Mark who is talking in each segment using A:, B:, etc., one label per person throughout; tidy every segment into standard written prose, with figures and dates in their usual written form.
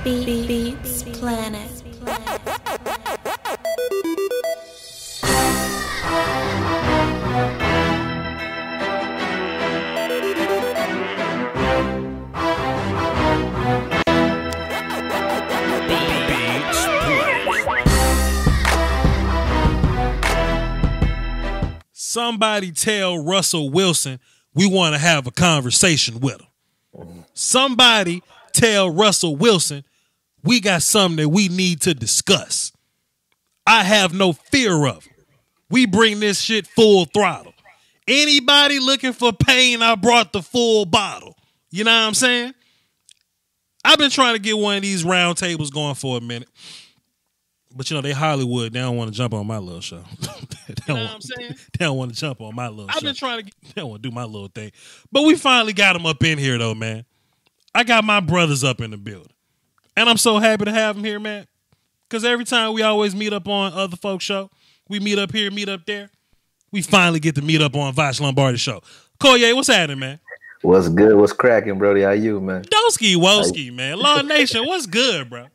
A: Beats Planet.
B: Somebody tell Russell Wilson we want to have a conversation with him. Somebody tell Russell Wilson we got something that we need to discuss. I have no fear of him. We bring this shit full throttle. Anybody looking for pain, I brought the full bottle. You know what I'm saying? I've been trying to get one of these round tables going for a minute. But, you know, they Hollywood. They don't want to jump on my little show. They don't want to jump on my little show. I've been trying to they don't want to do my little thing. But we finally got them up in here, though, man. I got my brothers up in the building. And I'm so happy to have them here, man. Because every time we always meet up on other folks' show, we meet up here, meet up there. We finally get to meet up on Voch Lombardi show. Akoye, what's happening, man?
C: What's good? What's cracking, Brody? How you, man?
B: Doski Woski, man. Law Nation, what's good, bro?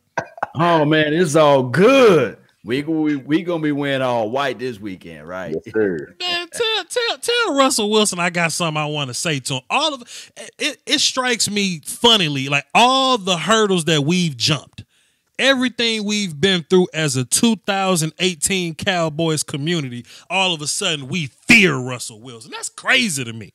D: Oh man, it's all good. We gonna be wearing all white this weekend, right?
C: Yes, sir.
B: Man, tell Russell Wilson I got something I want to say to him. All of it strikes me funnily, like all the hurdles that we've jumped, everything we've been through as a 2018 Cowboys community. All of a sudden, we fear Russell Wilson. That's crazy to me.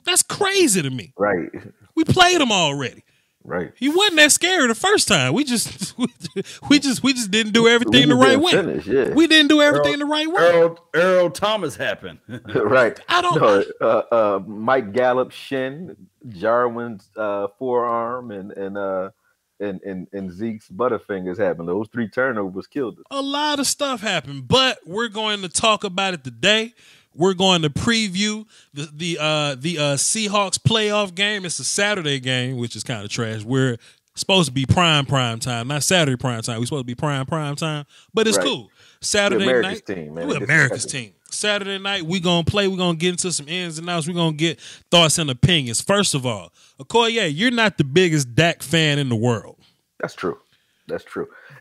B: That's crazy to me.
C: Right.
B: We played him already.
C: Right.
B: He wasn't that scary the first time. We just didn't do everything the right way.
C: Yeah.
B: We didn't do everything the right way.
D: Earl Thomas happened.
C: Right.
B: I don't
C: know. Mike Gallup's shin, Jarwin's forearm, and Zeke's butterfingers happened. Those 3 turnovers killed us.
B: A lot of stuff happened, but we're going to talk about it today. We're going to preview the Seahawks playoff game. It's a Saturday game, which is kind of trash. We're supposed to be prime time, not Saturday prime time. We're supposed to be prime time, but it's cool. Saturday
C: America's
B: night,
C: team, man.
B: We're America's team. Saturday night, we're going to play. We're going to get into some ins and outs. We're going to get thoughts and opinions. First of all, Akoye, you're not the biggest Dak fan in the world.
C: That's true.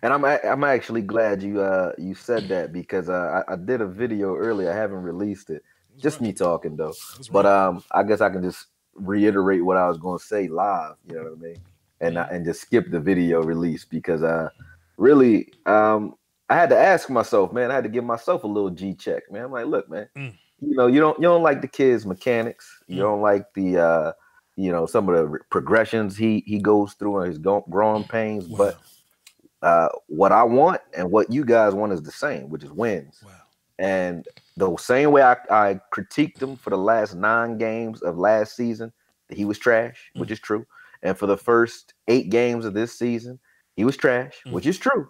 C: And I'm actually glad you said that because I did a video earlier. I haven't released it. Just me talking though. But I guess I can just reiterate what I was going to say live. You know what I mean? And just skip the video release because really I had to ask myself, man. I had to give myself a little G check, man. I'm like, look, man. You know, you don't like the kid's mechanics. You don't like the some of the progressions he goes through and his growing pains, but what I want and what you guys want is the same, which is wins. Wow. And the same way I critiqued him for the last 9 games of last season, that he was trash, which is true. And for the first 8 games of this season, he was trash, which is true.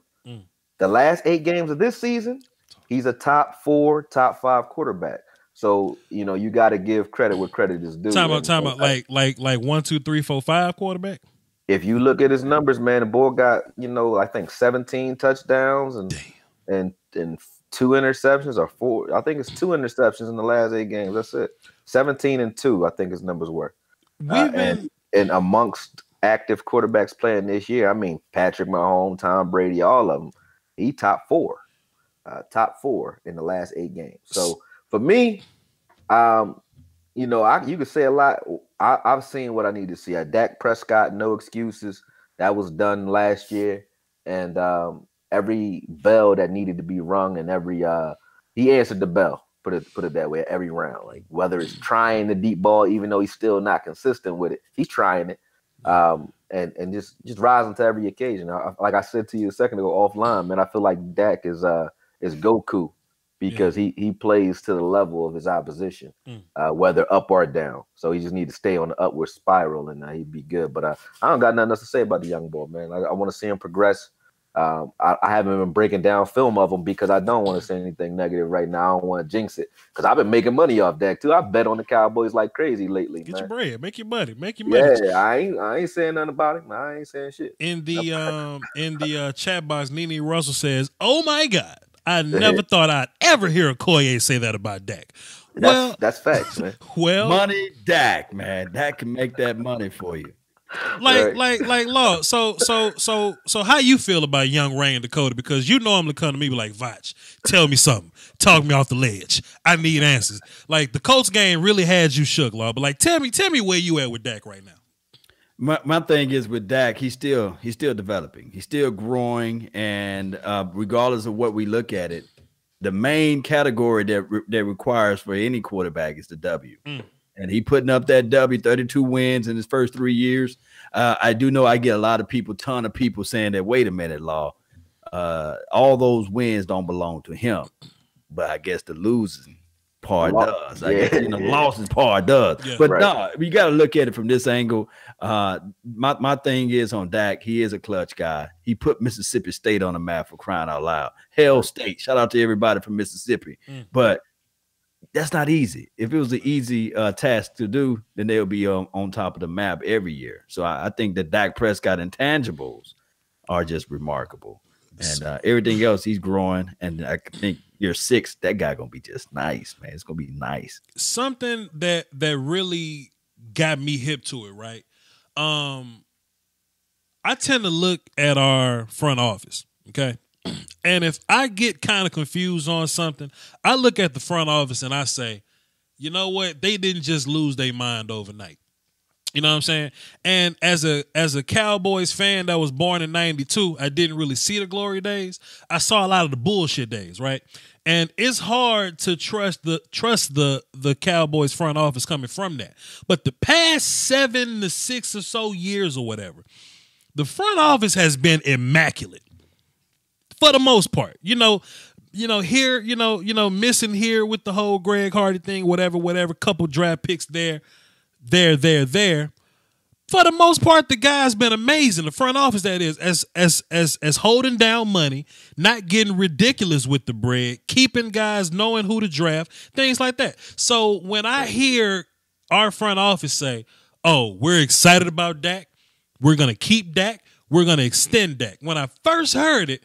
C: The last 8 games of this season, he's a top 4, top 5 quarterback. So, you know, you got to give credit where credit is due.
B: Time about like 1, 2, 3, 4, 5 quarterback.
C: If you look at his numbers, man, the boy got, I think 17 touchdowns and 2 interceptions or 4. I think it's 2 interceptions in the last 8 games. That's it. 17 and 2, I think his numbers were. And amongst active quarterbacks playing this year, I mean, Patrick Mahomes, Tom Brady, all of them, he top 4 in the last 8 games. So for me, you could say a lot. I've seen what I need to see. Dak Prescott, no excuses. That was done last year, and every bell that needed to be rung, and he answered the bell. Put it that way. Every round, like whether it's trying the deep ball, even though he's still not consistent with it, he's trying it, and just rising to every occasion. Like I said to you a second ago offline, man, I feel like Dak is Goku. Because he plays to the level of his opposition, whether up or down. So he just need to stay on the upward spiral, and he'd be good. But I don't got nothing else to say about the young boy, man. I want to see him progress. I haven't been breaking down film of him because I don't want to say anything negative right now. I don't want to jinx it because I've been making money off Dak too. I bet on the Cowboys like crazy lately.
B: Get your bread, make your money, Yeah,
C: I ain't saying nothing about it. I ain't saying shit.
B: In the chat box, Nene Russell says, "Oh my God. I never thought I'd ever hear Akoye say that about Dak."
C: That's facts, man.
B: Well,
D: money, Dak, man. Dak can make that money for you.
B: Law. So how you feel about young Ray and Dakota? Because you know I'm gonna come to me be like, Voch, tell me something. Talk me off the ledge. I need answers. Like the Colts game really had you shook, Law. But like tell me where you at with Dak right now.
D: My thing is with Dak, he's still developing. He's still growing, and regardless of what we look at it, the main category that requires for any quarterback is the W. And he putting up that W, 32 wins in his first 3 years. I do know I get ton of people saying that, wait a minute, Law, all those wins don't belong to him. But I guess the losing part does. I guess, the losing part does. Yeah, but no, you got to look at it from this angle. My thing is on Dak, he is a clutch guy. He put Mississippi State on the map, for crying out loud. Hell State. Shout out to everybody from Mississippi. But that's not easy. If it was an easy task to do, then they'll be on top of the map every year. So I think that Dak Prescott intangibles are just remarkable. And everything else, he's growing. And I think year 6, that guy going to be just nice, man. It's going to be nice.
B: Something that really got me hip to it, right? I tend to look at our front office, okay? And if I get kind of confused on something, I look at the front office and I say, you know what? They didn't just lose their mind overnight. You know what I'm saying? And as a Cowboys fan that was born in 92, I didn't really see the glory days. I saw a lot of the bullshit days, right? And it's hard to trust the Cowboys front office coming from that. But the past 7 to 6 or so years or whatever, the front office has been immaculate. For the most part, here, missing here with the whole Greg Hardy thing, whatever, couple draft picks there. For the most part, the guy's been amazing. The front office, that is, as holding down money, not getting ridiculous with the bread, keeping guys knowing who to draft, things like that. So when I hear our front office say, "Oh, we're excited about Dak, we're gonna keep Dak, we're gonna extend Dak," when I first heard it.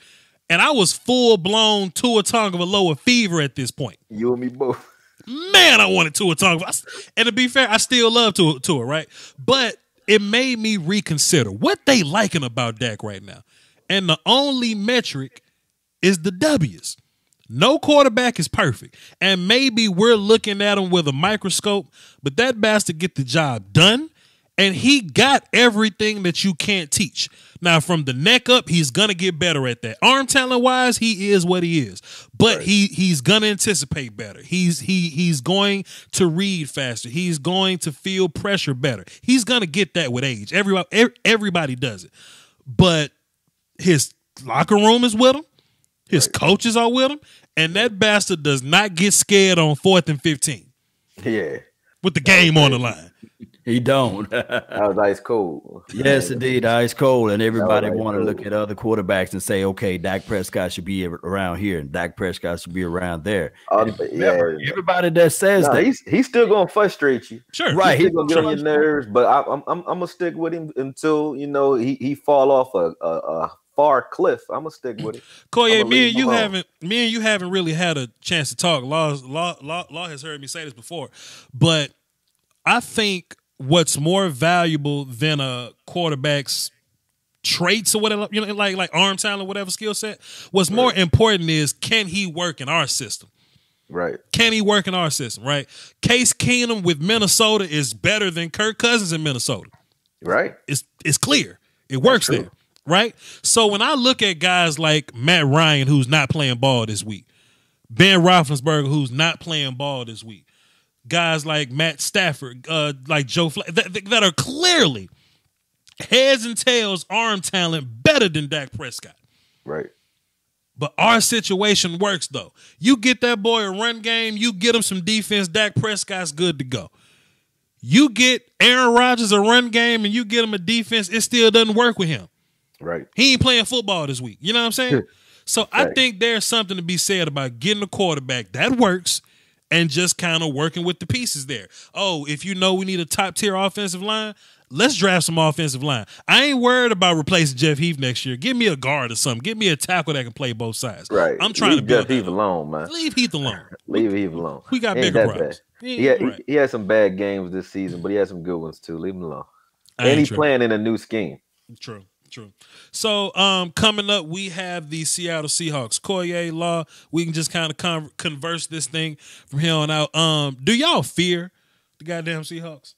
B: And I was full-blown Tua Tagovailoa fever at this point.
C: You and me both.
B: Man, I wanted Tua Tagovailoa. And to be fair, I still love Tua, right? But it made me reconsider what they liking about Dak right now. And the only metric is the W's. No quarterback is perfect. And maybe we're looking at him with a microscope, but that bastard get the job done. And he got everything that you can't teach. Now, from the neck up, he's going to get better at that. Arm talent-wise, he is what he is. But he's going to anticipate better. He's going to read faster. He's going to feel pressure better. He's going to get that with age. Everybody does it. But his locker room is with him. His coaches are with him. And that bastard does not get scared on 4th and 15.
C: Yeah.
B: With the game on the line.
D: He don't.
C: That was ice cold.
D: Yes, indeed, ice cold. And everybody want to look at other quarterbacks and say, okay, Dak Prescott should be around here and Dak Prescott should be around there. Everybody that says that.
C: He's still going to frustrate you.
B: Sure.
C: Right. He's going to get on your nerves, but I'm going to stick with him until, he fall off a far cliff. I'm going to stick with it.
B: Akoye, me and you haven't really had a chance to talk. Law has heard me say this before, but I think what's more valuable than a quarterback's traits or whatever, like arm talent, whatever skill set, what's more important is, can he work in our system?
C: Right.
B: Can he work in our system, right? Case Keenum with Minnesota is better than Kirk Cousins in Minnesota.
C: Right.
B: It's clear. It works there, right? So when I look at guys like Matt Ryan, who's not playing ball this week, Ben Roethlisberger, who's not playing ball this week, guys like Matt Stafford, like Joe that are clearly heads and tails arm talent better than Dak Prescott.
C: Right.
B: But our situation works, though. You get that boy a run game, you get him some defense, Dak Prescott's good to go. You get Aaron Rodgers a run game and you get him a defense, it still doesn't work with him.
C: Right.
B: He ain't playing football this week. You know what I'm saying? So I think there's something to be said about getting a quarterback that works and just kind of working with the pieces there. Oh, if we need a top-tier offensive line, let's draft some offensive line. I ain't worried about replacing Jeff Heath next year. Give me a guard or something. Give me a tackle that can play both sides.
C: Right.
B: I'm trying to build
C: Jeff Heath alone, man.
B: Leave Heath alone.
C: Leave Heath alone.
B: We got bigger problems.
C: He had some bad games this season, but he had some good ones too. Leave him alone. And he playing in a new scheme.
B: True. So coming up, we have the Seattle Seahawks. Akoye, Law, we can just kind of converse this thing from here on out. Do y'all fear the goddamn Seahawks?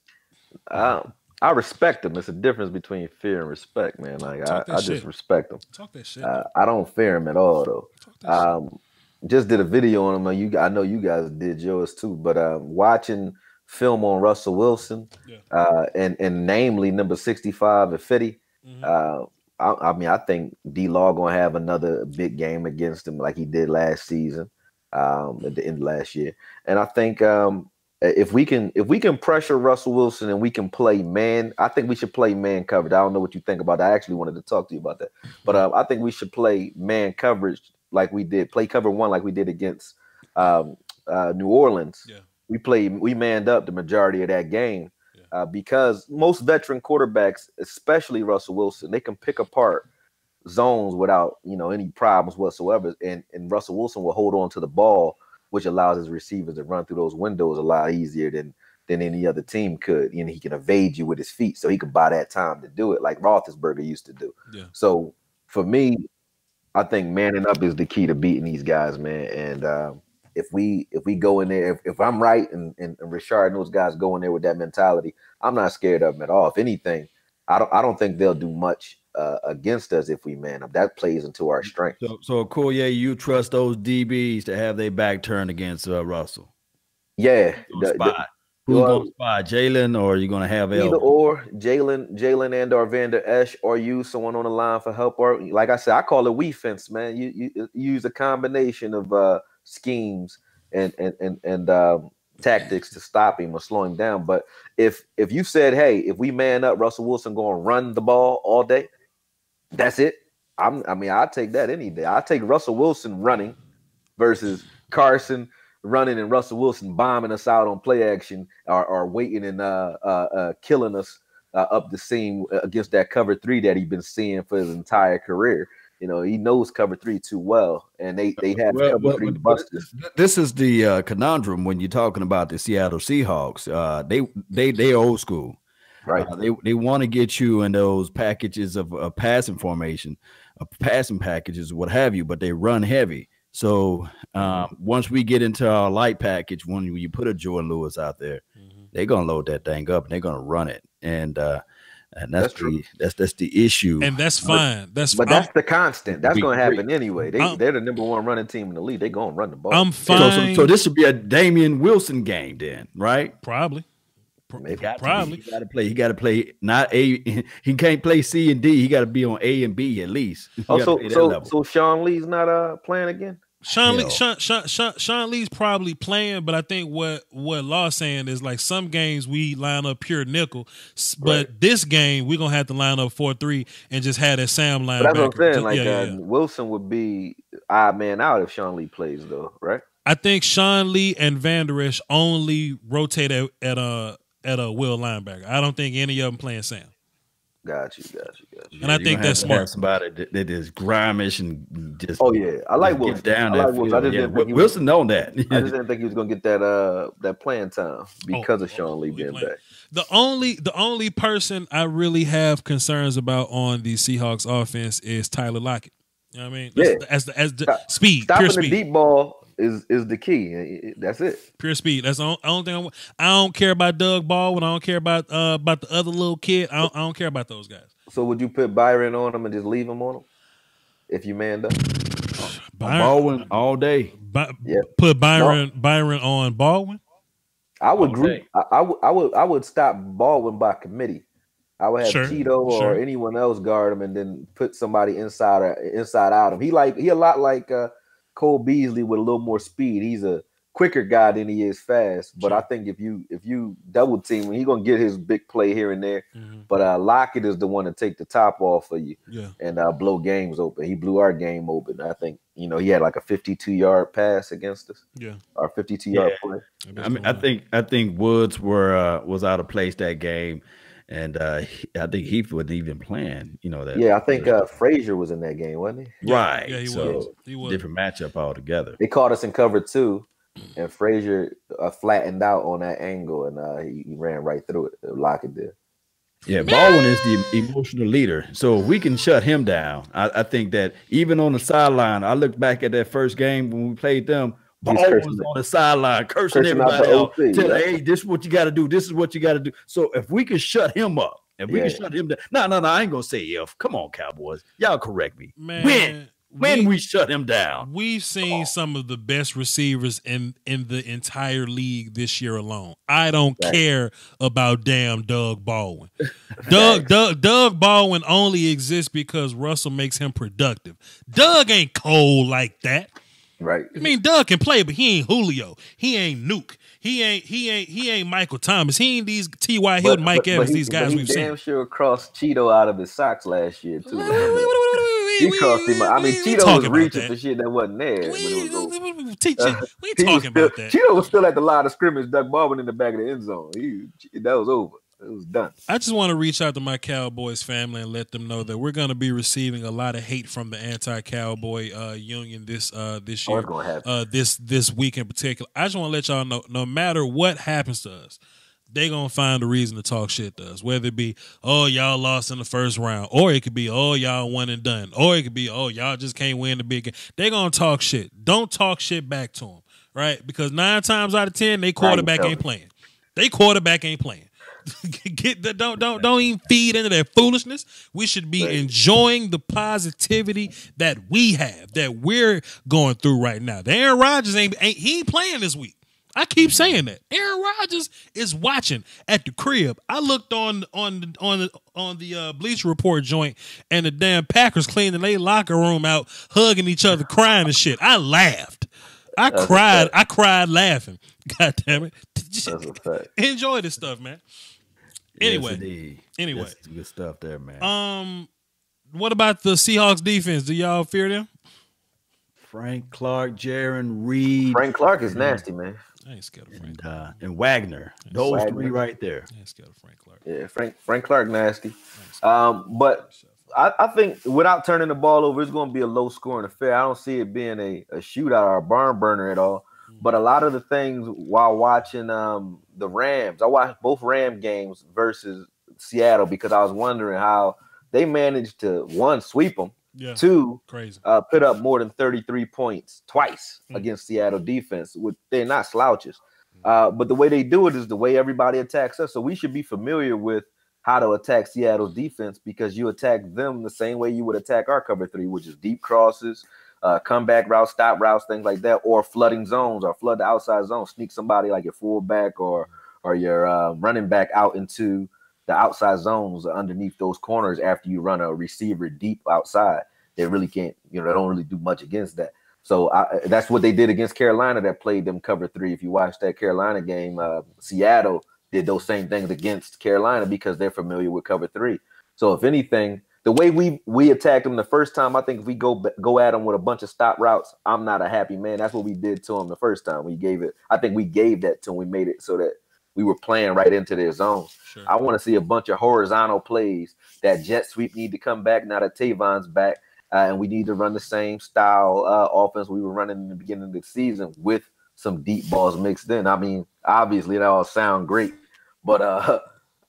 C: I respect them. It's a difference between fear and respect, man. Like I just respect them.
B: Talk that shit.
C: I don't fear them at all, though. Just did a video on them. I know you guys did yours too. But watching film on Russell Wilson, and namely number 65 and 50. I mean, I think D-Law gonna have another big game against him like he did last season, at the end of last year. And I think if we can pressure Russell Wilson and we can play man, I think we should play man coverage. I don't know what you think about that. I actually wanted to talk to you about that, but I think we should play man coverage like we did, play cover one like we did against New Orleans. Yeah. We manned up the majority of that game. Because most veteran quarterbacks, especially Russell Wilson, they can pick apart zones without any problems whatsoever. And Russell Wilson will hold on to the ball, which allows his receivers to run through those windows a lot easier than any other team could. And he can evade you with his feet, so he can buy that time to do it, like Roethlisberger used to do. Yeah. So for me, I think manning up is the key to beating these guys, man. And if we go in there, if I'm right and Richard and those guys go in there with that mentality, I'm not scared of them at all. If anything, I don't think they'll do much against us if we man up. That plays into our strength.
D: So Akoye, you trust those DBs to have their back turned against Russell?
C: Yeah.
D: Who's going to spy, Jalen, or are you going to have
C: either or Jalen and or Vander Esch, or use someone on the line for help? Or like I said, I call it we fence, man. You use a combination of schemes and tactics to stop him or slow him down. But if you said, hey, if we man up, Russell Wilson going to run the ball all day, that's it. I'll take that any day. I'll take Russell Wilson running versus Carson running and Russell Wilson bombing us out on play action or waiting and killing us up the seam against that cover three that he's been seeing for his entire career. He knows cover three too well, and they have cover three busters.
D: This is the conundrum when you're talking about the Seattle Seahawks. They old school, right? They want to get you in those packages of passing formation, passing packages, what have you, but they run heavy. So once we get into our light package, when you put a Jordan Lewis out there, they're gonna load that thing up and they're gonna run it, and that's the issue,
B: and that's fine.
C: That's the constant. That's gonna happen anyway. They're the number one running team in the league. They're gonna run the ball.
B: I'm fine.
D: So this should be a Damian Wilson game then, right?
B: Probably.
D: He got to play not A. He can't play C and D. He got to be on A and B at least.
C: So Sean Lee's not playing again.
B: Sean Lee's probably playing, but I think what Law's saying is like some games we line up pure nickel, but this game we're gonna have to line up 4-3 and just have that Sam line.
C: That's what I'm saying. Wilson would be odd man out if Sean Lee plays, though, right?
B: I think Sean Lee and Vander Esch only rotate at a will linebacker. I don't think any of them playing Sam.
C: Got you.
B: And I think that's smart.
D: Somebody that is grimish and just.
C: Oh yeah, I like Wilson.
D: Down I like Wilson. Wilson known that.
C: I just didn't think he was gonna get that playing time because of Sean Lee being back.
B: The only person I really have concerns about on the Seahawks offense is Tyler Lockett. You know what I mean? As the speed,
C: stopping
B: pure speed.
C: The deep ball is the key. That's it.
B: Pure speed. That's the only thing I don't care about Doug Baldwin. I don't care about the other little kid. I don't care about those guys.
C: So would you put Byron on him and just leave him on him if you manned up?
D: Baldwin all day.
B: Put Byron on Baldwin.
C: I would group. I would stop Baldwin by committee. I would have Tito or anyone else guard him and then put somebody inside out him. He a lot like Cole Beasley with a little more speed. He's a quicker guy than he is fast. But I think if you double team him, he's gonna get his big play here and there. Mm-hmm. But Lockett is the one to take the top off for you and blow games open. He blew our game open. I think he had like a 52-yard pass against us. Yeah, or 52-yard play.
D: I think Woods was out of place that game. And I think he wasn't even playing, that.
C: Yeah, I think Frazier was in that game, wasn't he?
D: Right.
B: Yeah, he was.
D: Different matchup altogether.
C: They caught us in cover 2, and Frazier flattened out on that angle, and he ran right through it. Lockett did.
D: Yeah, Baldwin is the emotional leader. So if we can shut him down, I think that even on the sideline, I look back at that first game when we played them, Baldwin was on the sideline cursing everybody out, telling, hey, this is what you got to do. This is what you got to do. So if we can shut him up, if we can shut him down. No, I ain't going to say if. Come on, Cowboys. Y'all correct me.
B: Man,
D: when we shut him down.
B: We've seen some of the best receivers in the entire league this year alone. I don't care about damn Doug Baldwin. Doug Baldwin only exists because Russell makes him productive. Doug ain't cold like that.
C: Right.
B: I mean, Doug can play, but he ain't Julio. He ain't Nuke. He ain't Michael Thomas. He ain't these T.Y. Hilton, Mike Evans, these guys we've seen.
C: Damn sure crossed Cheeto out of his socks last year, too. He crossed him. I mean, Cheeto was reaching for shit that wasn't there. We
B: talking about that.
C: Cheeto was still at the line of scrimmage, Doug Baldwin in the back of the end zone. That was over. It was done.
B: I just want to reach out to my Cowboys family and let them know that we're going to be receiving a lot of hate from the anti-Cowboy union this year, this week in particular. I just want to let y'all know, no matter what happens to us, they going to find a reason to talk shit to us, whether it be, oh, y'all lost in the first round, or it could be, oh, y'all one and done, or it could be, oh, y'all just can't win the big game. They going to talk shit. Don't talk shit back to them, right? Because 9 times out of 10, they quarterback ain't playing. They quarterback ain't playing. Don't even feed into their foolishness. We should be enjoying the positivity that we have, that we're going through right now. The Aaron Rodgers ain't playing this week. I keep saying that. Aaron Rodgers is watching at the crib. I looked on the Bleacher Report joint, and the damn Packers cleaning their locker room out, hugging each other, crying and shit. I laughed. I cried laughing. God damn it. Enjoy this stuff, man. Anyway,
D: That's good stuff there, man.
B: What about the Seahawks defense? Do y'all fear them?
D: Frank Clark, Jaron Reed.
C: Frank Clark is nasty, man.
B: I ain't scared of Frank Clark.
D: And Wagner. Those three right there.
B: I ain't scared of Frank Clark.
C: Yeah, Frank Clark nasty. But I think without turning the ball over, it's going to be a low-scoring affair. I don't see it being a shootout or a barn burner at all. But a lot of the things while watching the Rams, I watched both Ram games versus Seattle because I was wondering how they managed to, one, sweep them, two, put up more than 33 points twice against Seattle defense. They're not slouches. But the way they do it is the way everybody attacks us. So we should be familiar with how to attack Seattle's defense because you attack them the same way you would attack our cover 3, which is deep crosses, comeback routes, stop routes, things like that, or flooding zones or flood the outside zone, sneak somebody like your fullback or your running back out into the outside zones underneath those corners after you run a receiver deep outside. They really can't, they don't really do much against that. So that's what they did against Carolina that played them cover 3. If you watch that Carolina game, Seattle did those same things against Carolina because they're familiar with cover 3. So if anything, the way we attacked them the first time, I think if we go at them with a bunch of stop routes, I'm not a happy man. That's what we did to them the first time. I think we gave that to them. We made it so that we were playing right into their zones. Sure. I want to see a bunch of horizontal plays. That jet sweep need to come back now that Tavon's back, and we need to run the same style offense we were running in the beginning of the season with some deep balls mixed in. I mean, obviously that all sound great, but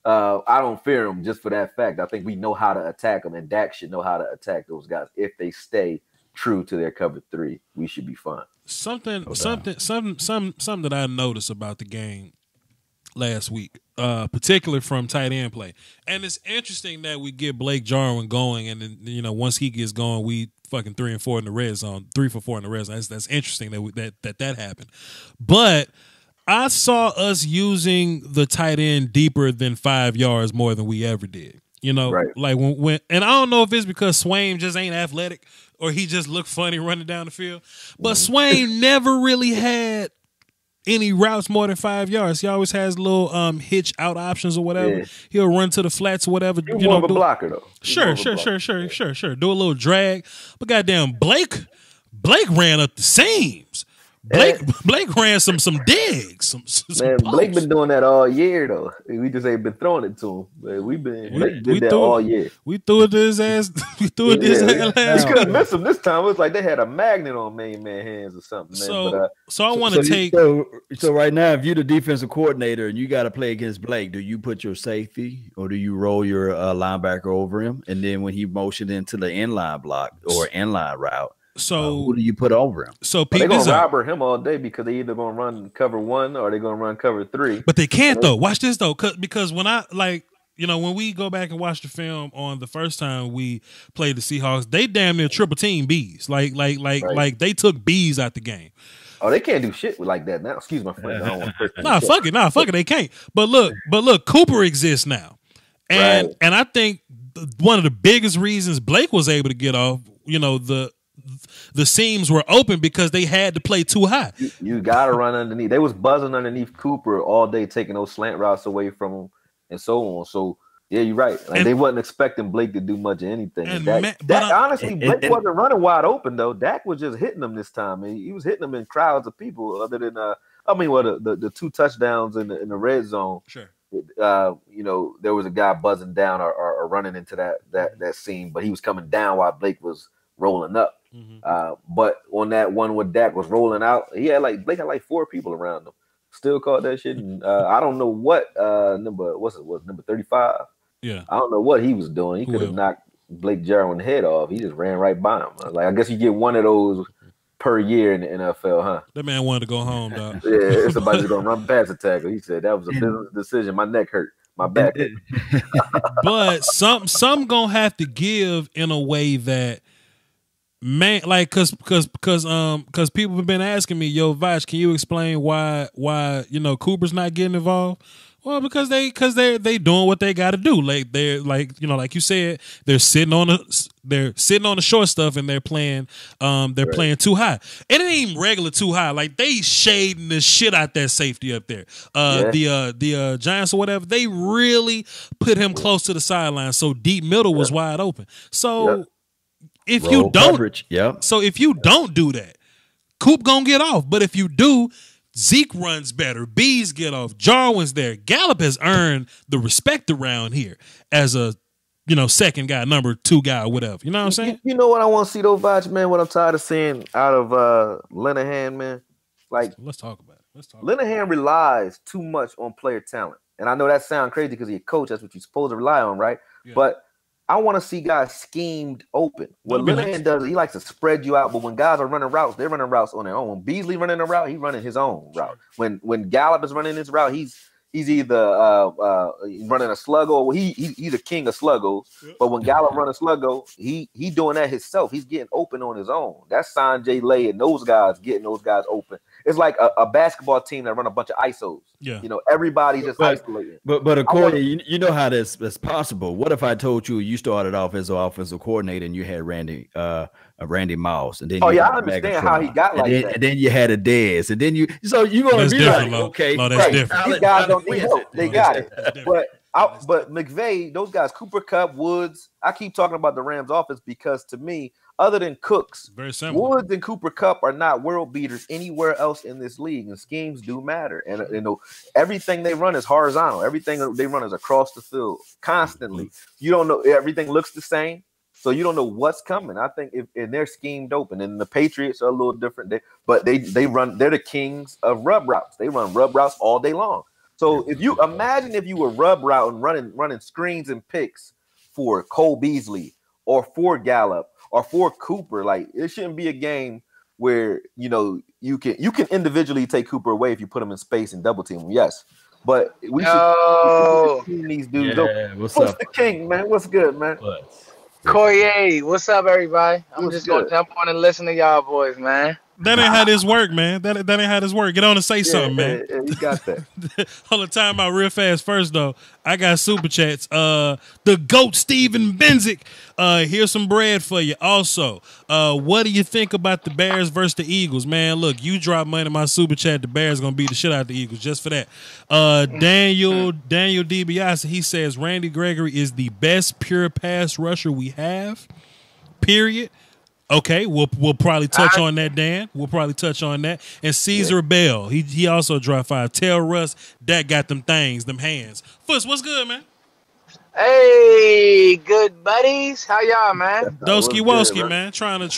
C: I don't fear them just for that fact. I think we know how to attack them, and Dak should know how to attack those guys. If they stay true to their cover 3, we should be fine.
B: Something that I noticed about the game last week, particularly from tight end play, and it's interesting that we get Blake Jarwin going, and then once he gets going, we fucking 3 and 4 in the red zone, 3 for 4 in the red zone. That's interesting that happened, but I saw us using the tight end deeper than 5 yards more than we ever did. Right. Like when and I don't know if it's because Swain just ain't athletic or he just looked funny running down the field, but Swain never really had any routes more than 5 yards. He always has little hitch out options or whatever. Yeah. He'll run to the flats or whatever.
C: He's more of a blocker though.
B: Sure. Do a little drag, but goddamn Blake ran up the seams. Blake ran some digs. Some
C: Man,
B: posts.
C: Blake been doing that all year though. We just ain't been throwing it to him. Man, Blake did that all year.
B: We threw it to his ass. We threw it to his ass last.
C: We couldn't miss him this time. It was like they had a magnet on main man hands or something. Man.
B: So I want to take.
D: So right now, if you're the defensive coordinator and you got to play against Blake, do you put your safety or do you roll your linebacker over him, and then when he motioned into the inline block or inline route? So who do you put over him?
B: So
C: they're gonna robber him all day because they either gonna run cover 1 or they're gonna run cover 3.
B: But they can't though. Watch this though, because when when we go back and watch the film on the first time we played the Seahawks, they damn near triple team Bs. Like they took Bs out the game.
C: Oh, they can't do shit like that now. Excuse my friend. I don't want to
B: Nah, fuck it. They can't. But look, Cooper exists now, and I think one of the biggest reasons Blake was able to get off, the seams were open because they had to play too high.
C: You got to run underneath. They was buzzing underneath Cooper all day, taking those slant routes away from him and so on. So, yeah, you're right. Like, they wasn't expecting Blake to do much of anything. Honestly, Blake wasn't running wide open, though. Dak was just hitting them this time. He was hitting them in crowds of people other than, the 2 touchdowns in the red zone.
B: Sure.
C: There was a guy buzzing down or running into that seam, but he was coming down while Blake was rolling up. Mm-hmm. But on that one where Dak was rolling out, Blake had like 4 people around him. Still caught that shit. And I don't know what number 35.
B: Yeah,
C: I don't know what he was doing. He could have knocked Blake Jarwin's head off. He just ran right by him. Like, I guess you get one of those per year in the NFL, huh?
B: That man wanted to go home, dog.
C: Yeah, somebody's gonna run past the tackle. He said that was a business decision. My neck hurt. My back hurt.
B: But some gonna have to give in a way that. Man, like, cause people have been asking me, yo, Voch, can you explain why Cooper's not getting involved? Well, because they doing what they got to do. Like, they're like you said, they're sitting on the short stuff and they're playing playing too high. And it ain't even regular too high. Like, they shading the shit out that safety up there. The Giants or whatever, they really put him close to the sideline. So deep middle was wide open. So. If you don't do that, Coop gonna get off. But if you do, Zeke runs better. Bees get off. Jarwin's there. Gallup has earned the respect around here as a second guy, number 2 guy, or whatever. You know what I'm saying?
C: You know what I want to see though, Voch, man? What I'm tired of seeing out of Linehan, man. Like,
B: let's talk about it.
C: Linehan relies too much on player talent, and I know that sounds crazy because he's a coach. That's what you're supposed to rely on, right? Yeah. But I want to see guys schemed open. What Linehan does, he likes to spread you out. But when guys are running routes, they're running routes on their own. When Beasley running a route, he's running his own route. When Gallup is running his route, he's either running a sluggo. He's a king of sluggos. But when Gallup running sluggo, he doing that himself. He's getting open on his own. That's Sanjay Lay and those guys getting those guys open. It's like a basketball team that run a bunch of ISOs.
B: Yeah,
C: everybody just isolated.
D: But Akoye, you know how that's possible. What if I told you started off as an offensive coordinator and you had Randy Moss, and then
C: I understand how he got like that.
D: And then you had a Dez, and then you're gonna be like, okay,
B: no, that's different.
C: These guys don't need help. They got it. But McVay, those guys, Cooper Kupp, Woods. I keep talking about the Rams offense because to me, other than Cooks,
B: very simple.
C: Woods and Cooper Kupp are not world beaters anywhere else in this league, and schemes do matter. And everything they run is horizontal. Everything they run is across the field constantly. You don't know, everything looks the same, so you don't know what's coming. I think and they're schemed open, and the Patriots are a little different. They're the kings of rub routes. They run rub routes all day long. So if you were rub route and running screens and picks for Cole Beasley or for Gallup or for Cooper, like, it shouldn't be a game where you can individually take Cooper away if you put him in space and double team him. Yes, but we should team these dudes.
D: Yeah, what's
C: up, the king, man? What's good, man?
E: Koye, what's up, everybody? I'm just gonna jump on and listen to y'all boys, man.
B: That ain't how this work, man. That ain't how this work. Get on and say something, man.
C: Yeah, you got that.
B: Hold the time out real fast. First, though, I got super chats. The GOAT Steven Benzik. Here's some bread for you. Also, what do you think about the Bears versus the Eagles, man? Look, you drop money in my super chat. The Bears gonna beat the shit out of the Eagles just for that. Daniel DiBiase, he says Randy Gregory is the best pure pass rusher we have. Period. Okay, we'll probably touch on that, Dan. We'll probably touch on that. And Caesar Bell, he also dropped 5. Tell Russ that got them things, them hands. Fuss, what's good, man?
E: Hey, good buddies. How y'all, man?
B: Doski
C: What's good,
B: Woski, man. Trying to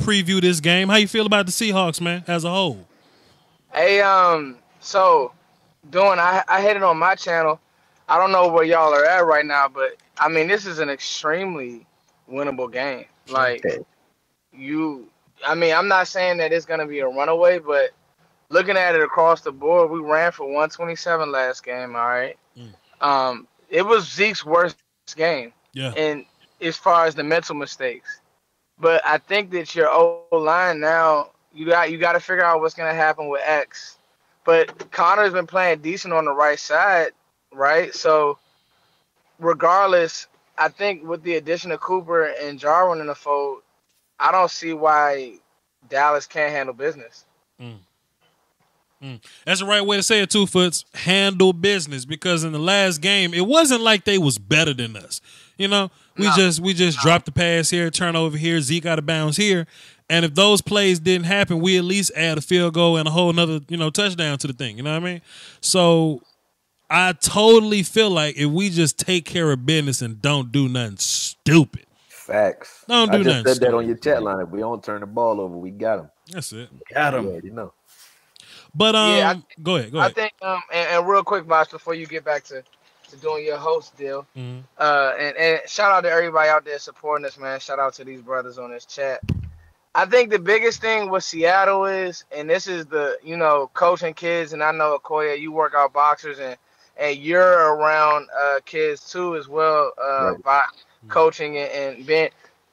B: preview this game. How you feel about the Seahawks, man, as a whole?
E: Hey, so I hit it on my channel. I don't know where y'all are at right now, but I mean, this is an extremely winnable game. Like I'm not saying that it's gonna be a runaway, but looking at it across the board, we ran for 127 last game. All right. It was Zeke's worst game.
B: Yeah.
E: And as far as the mental mistakes, but I think that your O line now, you got to figure out what's gonna happen with X. But Connor's been playing decent on the right side, right? So regardless, I think with the addition of Cooper and Jarwin in the fold, I don't see why Dallas can't handle business.
B: That's the right way to say it, 2 Foots. Handle business, because in the last game, it wasn't like they was better than us. You know, we just dropped the pass here, turnover here, Zeke out of bounds here. And if those plays didn't happen, we at least add a field goal and a whole another, touchdown to the thing. You know what I mean? So I totally feel like if we just take care of business and don't do nothing stupid.
C: Facts.
B: Don't do
C: I
B: nothing
C: just said that
B: stupid.
C: on your chat line. If we don't turn the ball over, we got him.
B: That's it.
D: Got him.
C: Yeah, you know.
B: But go ahead.
E: I think and real quick, Boss, before you get back to doing your host deal, and shout out to everybody out there supporting us, man. Shout out to these brothers on this chat. I think the biggest thing with Seattle is, and this is the coaching kids, and I know Akoye, you work out boxers, and you're around kids too as well, by coaching and being.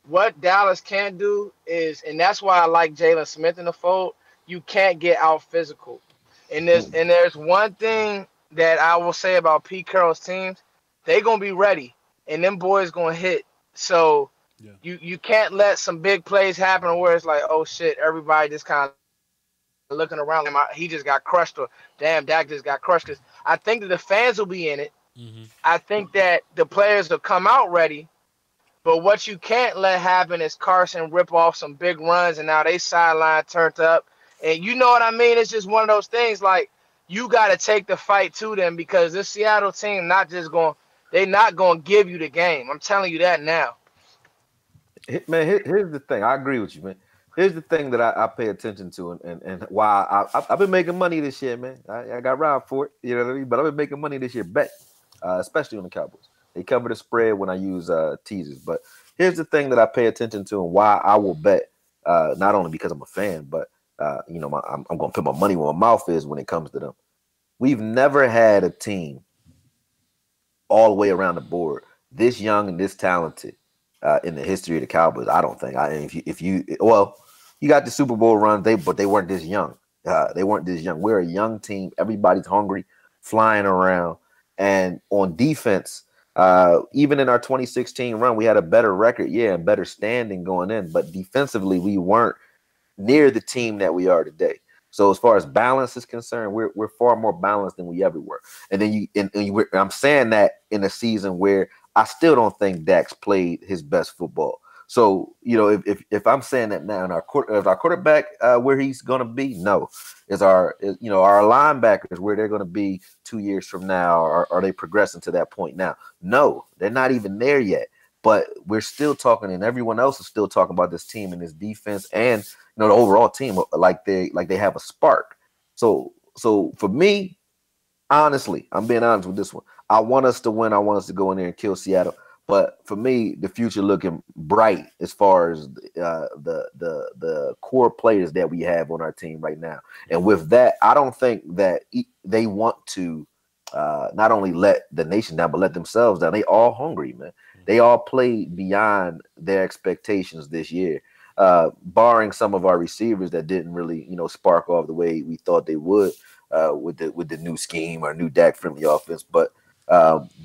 E: What Dallas can't do is, and that's why I like Jalen Smith in the fold. You can't get out physical. And there's one thing that I will say about Pete Carroll's teams. They going to be ready, and them boys going to hit. So you can't let some big plays happen where it's like, oh, shit, everybody just kind of looking around. He just got crushed, or damn, Dak just got crushed. Because I think that the fans will be in it. I think that the players will come out ready. But what you can't let happen is Carson rip off some big runs, and now they sideline turned up. And you know what I mean? It's just one of those things, like, you got to take the fight to them, because this Seattle team they're not going to give you the game. I'm telling you that now.
C: Man, here's the thing. I agree with you, man. Here's the thing that I pay attention to, and why I've been making money this year, man. I got robbed for it, you know what I mean? But I've been making money this year, especially on the Cowboys. They cover the spread when I use teasers. But here's the thing that I pay attention to, and why I will bet, not only because I'm a fan, but I'm going to put my money where my mouth is when it comes to them. We've never had a team all the way around the board this young and this talented in the history of the Cowboys. I don't think. You got the Super Bowl run, but they weren't this young. They weren't this young. We're a young team. Everybody's hungry, flying around, and on defense. Even in our 2016 run, we had a better record, and better standing going in. But defensively, we weren't near the team that we are today. So as far as balance is concerned, we're far more balanced than we ever were. And then I'm saying that in a season where I still don't think Dak's played his best football. So if I'm saying that now, is our quarterback where he's going to be? No. Is our linebackers where they're going to be 2 years from now? Or are they progressing to that point now? No, they're not even there yet. But we're still talking, and everyone else is still talking about this team and this defense, and the overall team like they have a spark. So for me, honestly, I'm being honest with this one. I want us to win. I want us to go in there and kill Seattle. But for me, the future looking bright as far as the core players that we have on our team right now. And with that, I don't think that they want to not only let the nation down, but let themselves down. They all hungry, man. They all played beyond their expectations this year, barring some of our receivers that didn't really, spark off the way we thought they would with the new scheme or new Dak friendly offense. But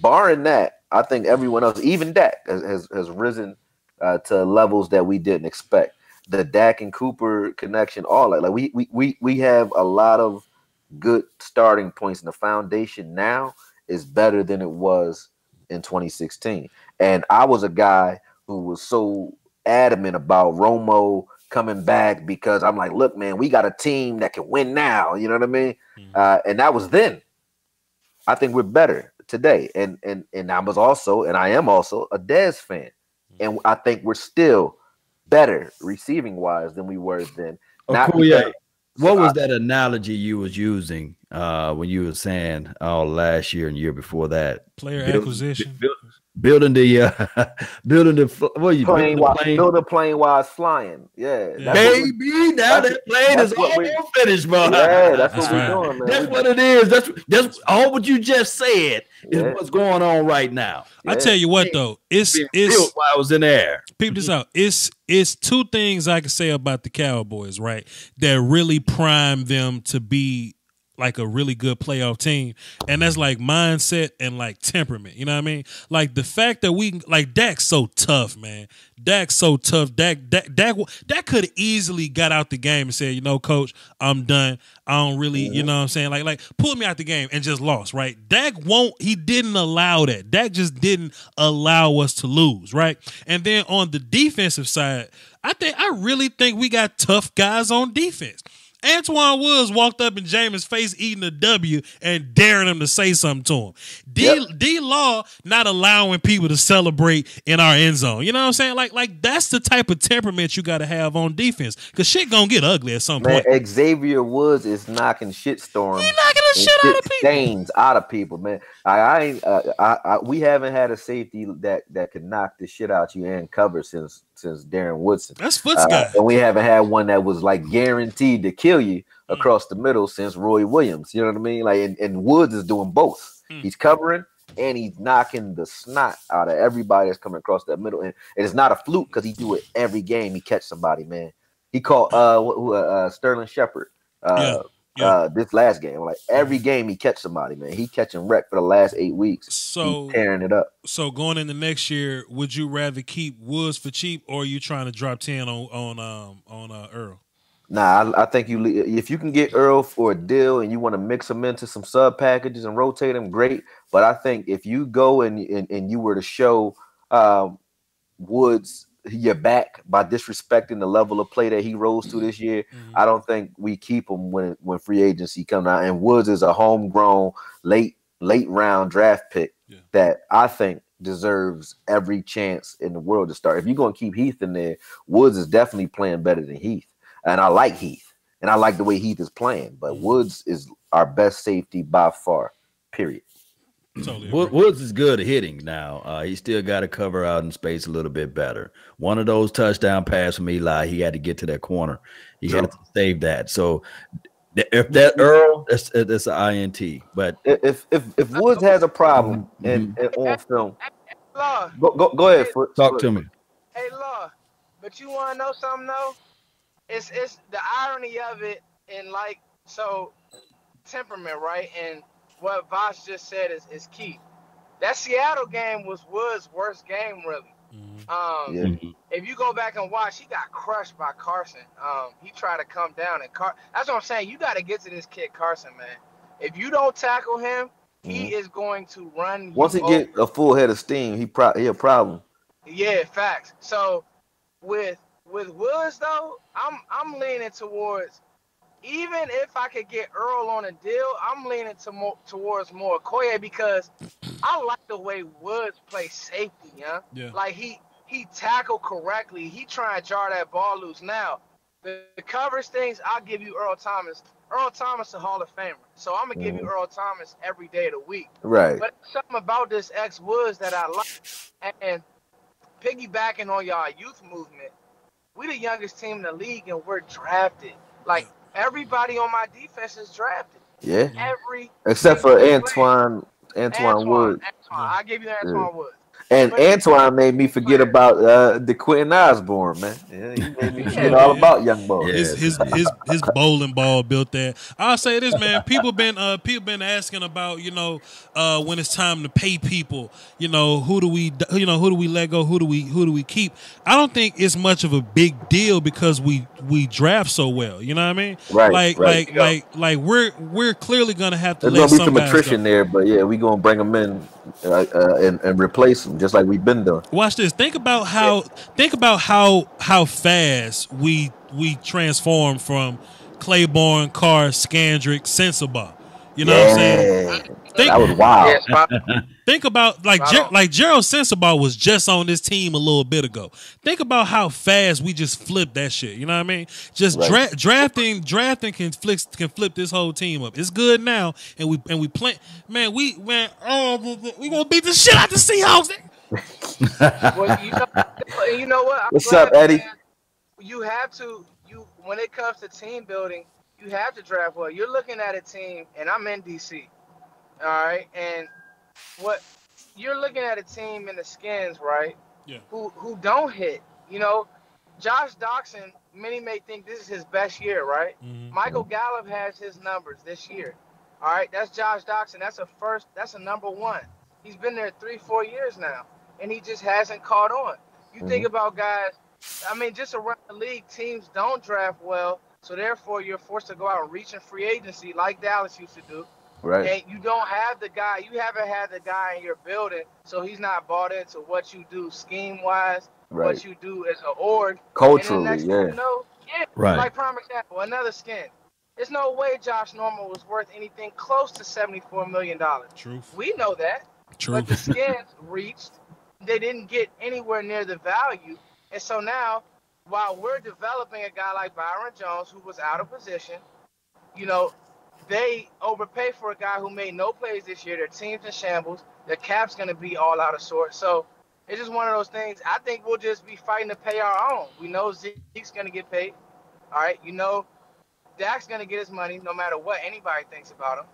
C: barring that, I think everyone else, even Dak, has risen to levels that we didn't expect. The Dak and Cooper connection, all that. Like we have a lot of good starting points, and the foundation now is better than it was in 2016. And I was a guy who was so adamant about Romo coming back because I'm like, look, man, we got a team that can win now. You know what I mean? And that was then. I think we're better today. And I was also, and I am also a Dez fan. And I think we're still better receiving wise than we were then.
D: Akoye, what was that analogy you was using when you were saying last year and year before that?
B: Player acquisition.
D: Building the
C: building plane while it's flying. Yeah.
D: Baby, now that plane is almost finished, bro.
C: Yeah, that's what we're doing, man.
D: That's what it is. That's all what you just said is what's going on right now.
B: I tell you what though, it's
D: while I was in the air.
B: Peep this out. It's two things I can say about the Cowboys, right? That really prime them to be like a really good playoff team. And that's like mindset and like temperament. You know what I mean? Like the fact that like Dak's so tough, man. Dak's so tough. Dak could have easily got out the game and said, you know, coach, I'm done. I don't really, you know what I'm saying? Like pull me out the game and just lost, right? He didn't allow that. Dak just didn't allow us to lose, right? And then on the defensive side, I really think we got tough guys on defense. Antoine Woods walked up in Jameis' face eating a W and daring him to say something to him. D-Law not allowing people to celebrate in our end zone. You know what I'm saying? Like that's the type of temperament you got to have on defense because shit gonna get ugly at some point.
C: Xavier Woods is knocking shitstorms.
B: He's knocking the shit out of people.
C: Stains out of people, man. We haven't had a safety that can knock the shit out you and cover since Darren Woodson.
B: That's Foot's guy.
C: And we haven't had one that was like guaranteed to kill you across the middle since Roy Williams. You know what I mean? Like, and Woods is doing both. He's covering and he's knocking the snot out of everybody that's coming across that middle. And it's not a fluke because he do it every game. He catch somebody, man. He called Sterling Shepard this last game. Like every game he catch somebody, man. He catching wreck for the last 8 weeks.
B: So
C: he's tearing it up.
B: So going into next year, would you rather keep Woods for cheap or are you trying to drop 10 on Earl?
C: Nah, I think if you can get Earl for a deal and you want to mix him into some sub packages and rotate him, great. But I think if you go and you were to show Woods your back by disrespecting the level of play that he rose to this year, I don't think we keep him when free agency comes out. And Woods is a homegrown late round draft pick that I think deserves every chance in the world to start. If you're going to keep Heath in there, Woods is definitely playing better than Heath. And I like Heath, and I like the way Heath is playing. But Woods is our best safety by far, period.
B: Totally
D: Woods is good at hitting now. He still got to cover out in space a little bit better. One of those touchdown passes from Eli, he had to get to that corner. He had to save that. So if that Earl, that's an INT. But
C: if Woods has a problem and on film, go ahead.
D: Talk to me.
E: Hey, Law, but you want to know something though? It's the irony of it, and like so temperament, right? And what Voch just said is key. That Seattle game was Woods' worst game, really. If you go back and watch, he got crushed by Carson. He tried to come down, and that's what I'm saying. You got to get to this kid Carson, man. If you don't tackle him, he is going to run.
C: Once he get a full head of steam, he a problem.
E: Yeah, facts. So with Woods though, I'm leaning towards, even if I could get Earl on a deal, I'm leaning towards more Akoye because I like the way Woods plays safety, yeah. Like he tackled correctly. He trying to jar that ball loose. Now, the coverage things, I'll give you Earl Thomas. Earl Thomas a Hall of Famer. So I'm gonna give you Earl Thomas every day of the week.
C: Right.
E: But something about this X Woods that I like, and piggybacking on y'all youth movement. We the youngest team in the league, and we're drafted. Like, everybody on my defense is drafted.
C: Yeah. Except for Antoine Woods.
E: I give you Antoine Woods.
C: And Antoine made me forget about the Quentin Osborne, man. Yeah, he made me forget all about young boy.
B: His bowling ball built there. I'll say this, man. People been asking about, when it's time to pay people, who do we let go, who do we keep? I don't think it's much of a big deal because we draft so well. You know what I mean?
C: Right.
B: Like we're clearly gonna have to
C: There's
B: let
C: gonna be some attrition
B: go.
C: there, but yeah, we gonna bring them in and replace them, just like we've been doing.
B: Watch this. Think about how fast we transformed from Claiborne, Carr, Scandrick, Sensabaugh. You know what I'm saying?
C: That was wild.
B: Think about like Gerald Sensabaugh was just on this team a little bit ago. Think about how fast we just flipped that shit. You know what I mean? Just drafting can flip this whole team up. It's good now, and we play. Man, we gonna beat the shit out the Seahawks.
E: Well, you know what?
C: What's up, Eddie?
E: You have to. When it comes to team building, you have to draft well. You're looking at a team, and I'm in DC. All right, and what you're looking at a team in the Skins, right?
B: Yeah.
E: Who don't hit. You know, Josh Doxson, many may think this is his best year, right?
B: Mm-hmm.
E: Michael Gallup has his numbers this year. All right, that's Josh Doxson. That's a number one. He's been there 3-4 years now, and he just hasn't caught on. You think about guys, I mean, just around the league, teams don't draft well, so therefore you're forced to go out and reach in free agency like Dallas used to do.
C: Right.
E: And you don't have the guy. You haven't had the guy in your building, so he's not bought into what you do scheme-wise, what you do as an org.
C: Culturally,
E: and
C: yeah.
E: You know,
D: right.
E: Like, prime example, another Skin. There's no way Josh Norman was worth anything close to $74 million.
B: Truth.
E: We know that.
B: True.
E: But the Skins reached. They didn't get anywhere near the value. And so now, while we're developing a guy like Byron Jones, who was out of position, you know, they overpay for a guy who made no plays this year. Their team's in shambles. Their cap's going to be all out of sorts. So it's just one of those things. I think we'll just be fighting to pay our own. We know Zeke's going to get paid. All right. You know, Dak's going to get his money no matter what anybody thinks about him.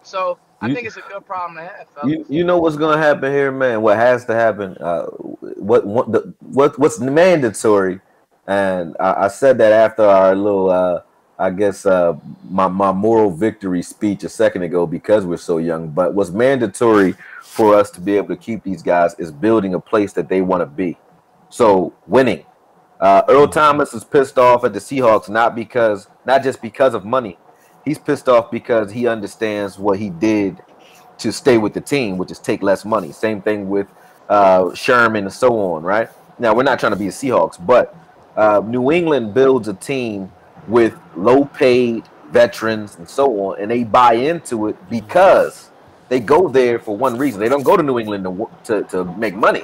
E: So I think it's a good problem to have, fellas.
C: You know what's going to happen here, man? What has to happen? What's mandatory? And I said that after our little I guess my moral victory speech a second ago because we're so young. But what's mandatory for us to be able to keep these guys is building a place that they want to be. So winning. Earl Thomas is pissed off at the Seahawks not just because of money. He's pissed off because he understands what he did to stay with the team, which is take less money. Same thing with Sherman and so on, right? Now, we're not trying to be the Seahawks, but New England builds a team with low-paid veterans and so on, and they buy into it because they go there for one reason. They don't go to New England to make money.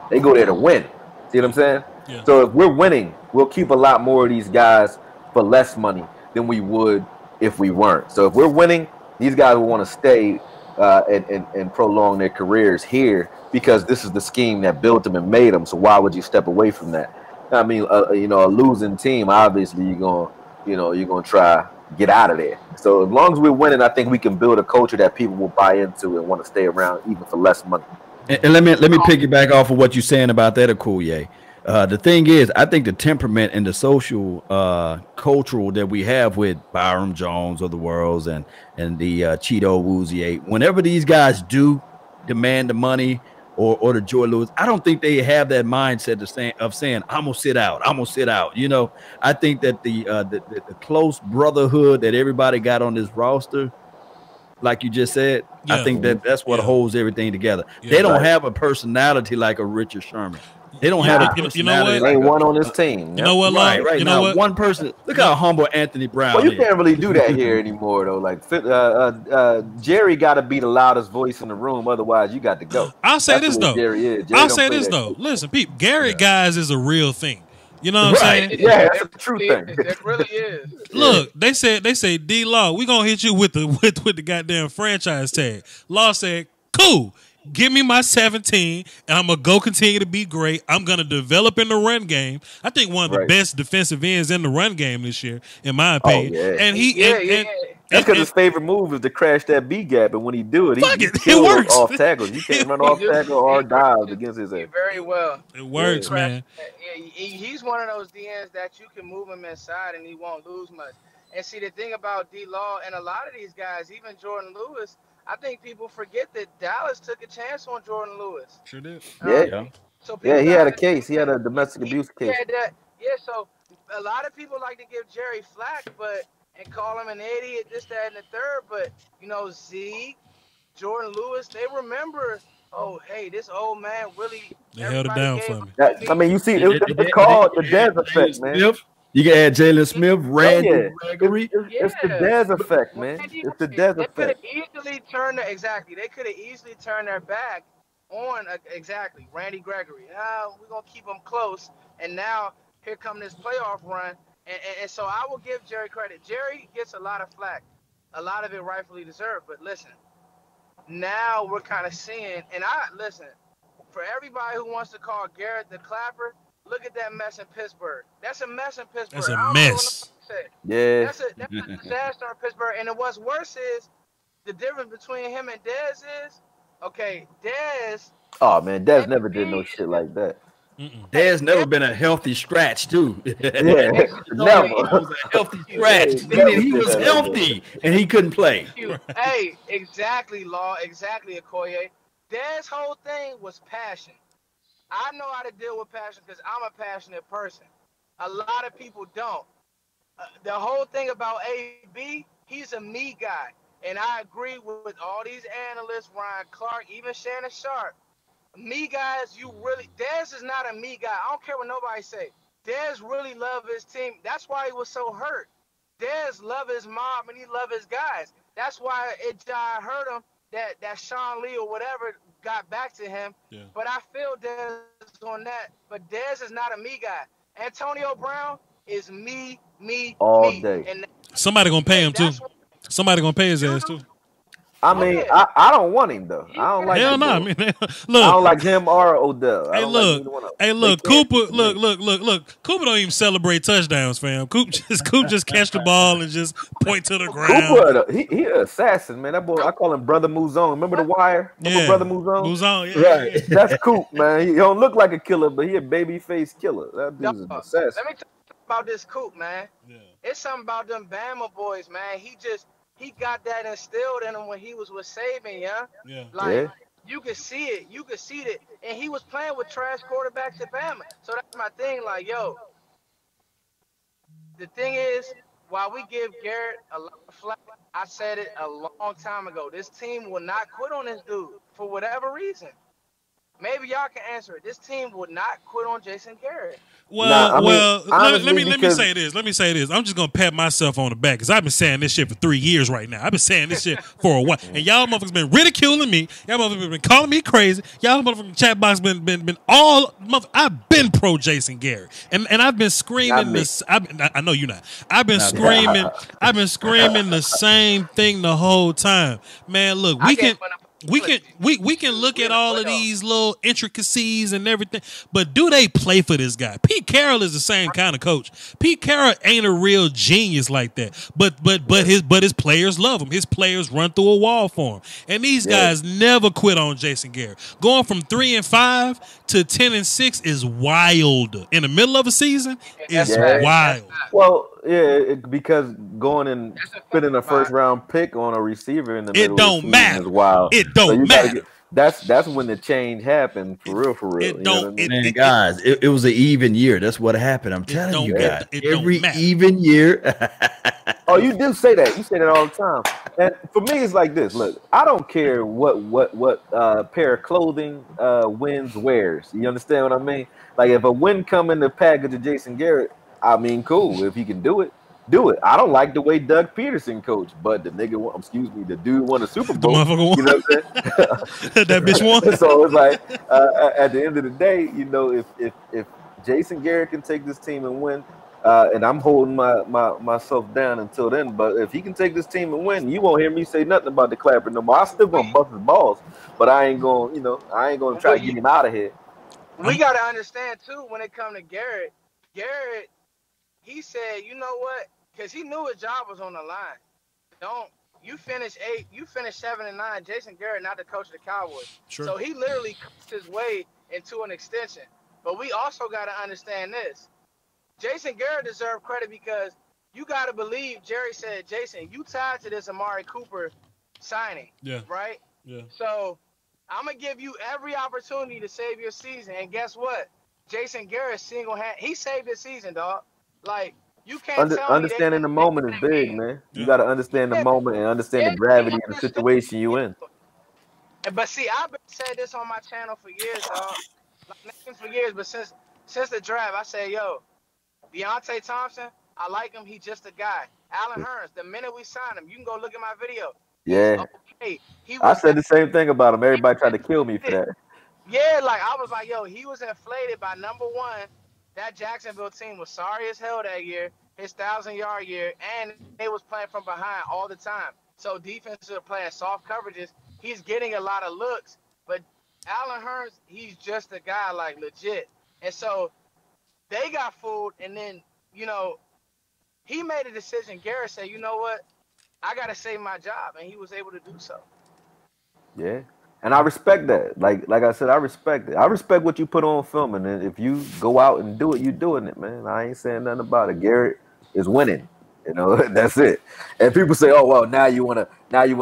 C: They go there to win. See what I'm saying?
B: Yeah.
C: So if we're winning, we'll keep a lot more of these guys for less money than we would if we weren't. So if we're winning, these guys will want to stay and prolong their careers here because this is the scheme that built them and made them. So why would you step away from that? I mean, a losing team, obviously you're gonna try to get out of there. So as long as we're winning, I think we can build a culture that people will buy into and want to stay around even for less money.
D: And let me piggyback off of what you're saying about that, Akoye. The thing is, I think the temperament and the social, cultural that we have with Byram Jones of the worlds and the Cheeto Woozier, whenever these guys do demand the money or the Joy Lewis, I don't think they have that mindset of saying, I'm gonna sit out. You know, I think that the close brotherhood that everybody got on this roster, like you just said, I think that's what holds everything together. They don't have a personality like a Richard Sherman. They don't have a personality.
B: You know what?
C: They ain't one on this team.
B: You know what?
D: Right.
B: You know what?
D: One person. Look how humble Anthony Brown
C: Well, you
D: is.
C: can't really do that here anymore, though. Like Jerry got to be the loudest voice in the room, otherwise you got to go.
B: I'll say
C: That's
B: this though.
C: Jerry is.
B: I'll say this though. Listen, Pete, Garrett guys is a real thing. You know what I'm saying?
C: Yeah, that's a true thing.
E: It really is.
B: Look, they say D Law, we gonna hit you with the goddamn franchise tag. Law said, cool. Give me my 17, and I'm going to go continue to be great. I'm going to develop in the run game. I think one of the best defensive ends in the run game this year, in my opinion.
C: Oh, yeah.
B: And
C: that's because his favorite move is to crash that B gap, and when he do it,
B: it works.
C: Off tackles. You can't run off tackle or dives against his ass.
E: Very well.
B: It works, man.
E: He's one of those DNs that you can move him inside, and he won't lose much. And see, the thing about D-Law and a lot of these guys, even Jordan Lewis, I think people forget that Dallas took a chance on Jordan Lewis.
B: Sure did.
E: So
C: he had a case. He had a domestic abuse case.
E: So a lot of people like to give Jerry flack, and call him an idiot, this, that, and the third. But, Zeke, Jordan Lewis, they remember, oh, hey, this old man really.
B: They held it down for me.
C: I mean, you see, it's called the Dez effect, man.
D: You can add Jalen Smith, Randy
C: yeah.
D: Gregory.
C: It's the Dez effect, man. It's the Dez
E: They could have
C: effect.
E: easily turned their, exactly. They could have easily turned their back on exactly Randy Gregory. We're gonna keep them close, and now here come this playoff run, and so I will give Jerry credit. Jerry gets a lot of flack, a lot of it rightfully deserved. But listen, now we're kind of seeing, and listen, for everybody who wants to call Garrett the clapper, look at that mess in Pittsburgh. That's a mess in Pittsburgh.
B: That's a mess.
C: Yeah.
E: That's a disaster in Pittsburgh. And what's worse is the difference between him and Dez is, okay, Dez.
C: Oh man, Dez never did no shit like that.
D: Dez never been a healthy scratch too.
C: Yeah,
D: Never.
C: never.
D: He was a healthy scratch. Meaning he was healthy and he couldn't play.
E: Hey, exactly, Law. Exactly, Akoye. Dez's whole thing was passion. I know how to deal with passion because I'm a passionate person. A lot of people don't. The whole thing about AB, he's a me guy. And I agree with all these analysts, Ryan Clark, even Shannon Sharp. Me guys, Dez is not a me guy. I don't care what nobody say. Dez really loved his team. That's why he was so hurt. Dez loved his mom and he loved his guys. That's why it hurt him that Sean Lee or whatever got back to him. Yeah. But I feel Dez on that. But Dez is not a me guy. Antonio Brown is me
C: all
E: me.
C: day.
E: And
B: somebody gonna pay him too. Somebody gonna pay his ass too.
C: I mean, I don't want him though. I don't like.
B: Hell no. I mean, look.
C: I don't like him or Odell.
B: Hey, look, Cooper. Look. Cooper don't even celebrate touchdowns, fam. Coop just catch the ball and just point to the ground.
C: Cooper, he an assassin, man. That boy, I call him Brother Mouzon. Remember The Wire? Remember Brother Mouzon?
B: Mouzon, yeah.
C: Right. Yeah. That's Coop, man. He don't look like a killer, but he a baby face killer. That dude's an assassin.
E: Let me talk about this Coop, man. Yeah. It's something about them Bama boys, man. He got that instilled in him when he was with Saban, yeah? Like, you could see it. You could see it. And he was playing with trash quarterbacks at Bama. So that's my thing. Like, yo, the thing is, while we give Garrett a lot of flack, I said it a long time ago. This team will not quit on this dude for whatever reason. Maybe y'all can answer it. This team would not quit on Jason Garrett.
B: Well, let me say this. I'm just gonna pat myself on the back because I've been saying this shit for 3 years right now. I've been saying this shit for a while, and y'all motherfuckers been ridiculing me. Y'all motherfuckers been calling me crazy. Y'all motherfucking chat box been all. I've been pro Jason Garrett, and I've been screaming this. I know you're not. I've been screaming. I've been screaming the same thing the whole time. Man, look, we can look at all of these little intricacies and everything, but do they play for this guy? Pete Carroll is the same kind of coach. Pete Carroll ain't a real genius like that, but his players love him. His players run through a wall for him, and these guys never quit on Jason Garrett. Going from 3-5 to 10-6 is wild in the middle of a season. Is wild.
C: Well, because going and spending a first round pick on a receiver in the middle of the season is wild.
B: It don't matter.
C: That's when the change happened for real.
B: It don't.
D: Guys, it was an even year. That's what happened. I'm telling you guys. Every even year.
C: Oh, you do say that. You say that all the time. And for me, it's like this. Look, I don't care what pair of clothing Wins wears. You understand what I mean? Like if a Win come in the package of Jason Garrett, I mean, cool. If he can do it, do it. I don't like the way Doug Peterson coached, but the dude won a Super Bowl.
B: The motherfucker won.
C: You know what I'm saying?
B: That bitch won.
C: So it's like at the end of the day, you know, if Jason Garrett can take this team and win, and I'm holding myself down until then, but if he can take this team and win, you won't hear me say nothing about the clapper no more. I still gonna bust his balls, but I ain't gonna try to get him out of here.
E: We gotta understand too when it comes to Garrett. Garrett, he said, you know what? Because he knew his job was on the line. You finish 7-9. Jason Garrett not the coach of the Cowboys. Sure. So he literally coached his way into an extension. But we also got to understand this. Jason Garrett deserved credit because you got to believe Jerry said, Jason, you tied to this Amari Cooper signing. Yeah. Right? Yeah. So I'm going to give you every opportunity to save your season. And guess what? Jason Garrett he saved his season, dog. Like, you can't tell me
C: understanding the moment is big, man. You got to understand the moment and understand the gravity of the situation you in.
E: But see, I've been saying this on my channel for years, dog. Like, for years, but since the draft, I said, yo, Deontay Thompson, I like him. He's just a guy. Alan Hearns, the minute we signed him, you can go look at my video.
C: Yeah.
E: Okay.
C: I said the same thing about him. Everybody tried to kill me for that.
E: Yeah, like I was like, yo, he was inflated by number one. That Jacksonville team was sorry as hell that year, his 1,000-yard year, and they was playing from behind all the time. So defenses are playing soft coverages. He's getting a lot of looks, but Alan Hearns, he's just a guy, like, legit. And so they got fooled, and then, you know, he made a decision. Garrett said, you know what? I got to save my job, and he was able to do so.
C: Yeah. And I respect that. Like I said, I respect it. I respect what you put on film, and then if you go out and do it, you're doing it, man. I ain't saying nothing about it. Garrett is winning. You know, that's it. And people say, "Oh, well, now you wanna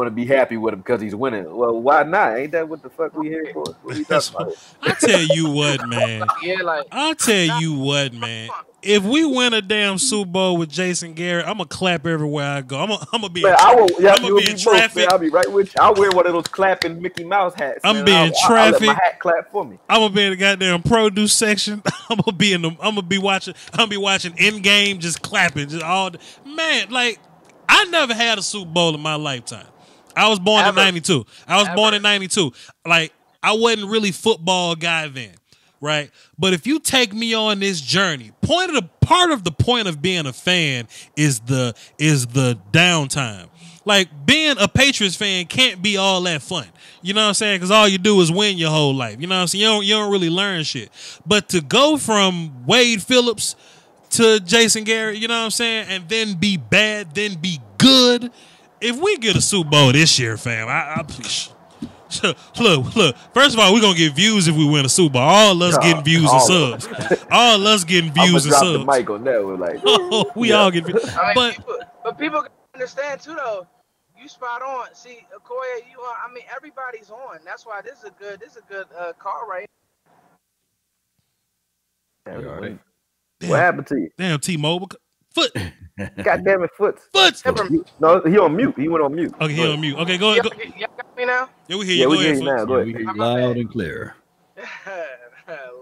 C: be happy with him because he's winning." Well, why not? Ain't that what the fuck we here for? What are you talking about?
B: I tell you what, man.
E: Yeah, like
B: I tell you what, man. If we win a damn Super Bowl with Jason Garrett, I'm gonna clap everywhere I go. I'm gonna be.
C: Man,
B: I'm gonna be in
C: both,
B: traffic.
C: man. I'll be right with you. I'll wear one of those clapping Mickey Mouse hats.
B: I'm
C: man.
B: being
C: I'll
B: traffic.
C: let my hat clap for me.
B: I'm gonna be in the goddamn produce section. I'm gonna be watching in game, just clapping, just all. Man, like I never had a Super Bowl in my lifetime. I was born in '92. Born in '92. Like I wasn't really football guy then, right? But if you take me on this journey, part of the point of being a fan is the downtime. Like being a Patriots fan can't be all that fun. You know what I'm saying? Because all you do is win your whole life. You know what I'm saying? You don't really learn shit. But to go from Wade Phillips to Jason Garrett, you know what I'm saying, and then be bad, then be good. If we get a Super Bowl this year, fam, look. First of all, we're gonna get views if we win a Super Bowl. All us getting views and subs. All us getting views and subs.
C: I'm gonna drop the mic on that. We're like,
B: we all get views.
E: But people can understand too, though. You spot on. See, Akoye, everybody's on. That's why this is a good call right
C: here. What happened to you?
B: Damn, T-Mobile. Foot.
C: God damn it, Foot. No, he on mute. He went on mute.
B: Okay, he on mute. Okay, go ahead.
E: Y'all got me now?
B: Yeah, we hear you.
C: We hear you now. Go ahead.
D: Loud and clear.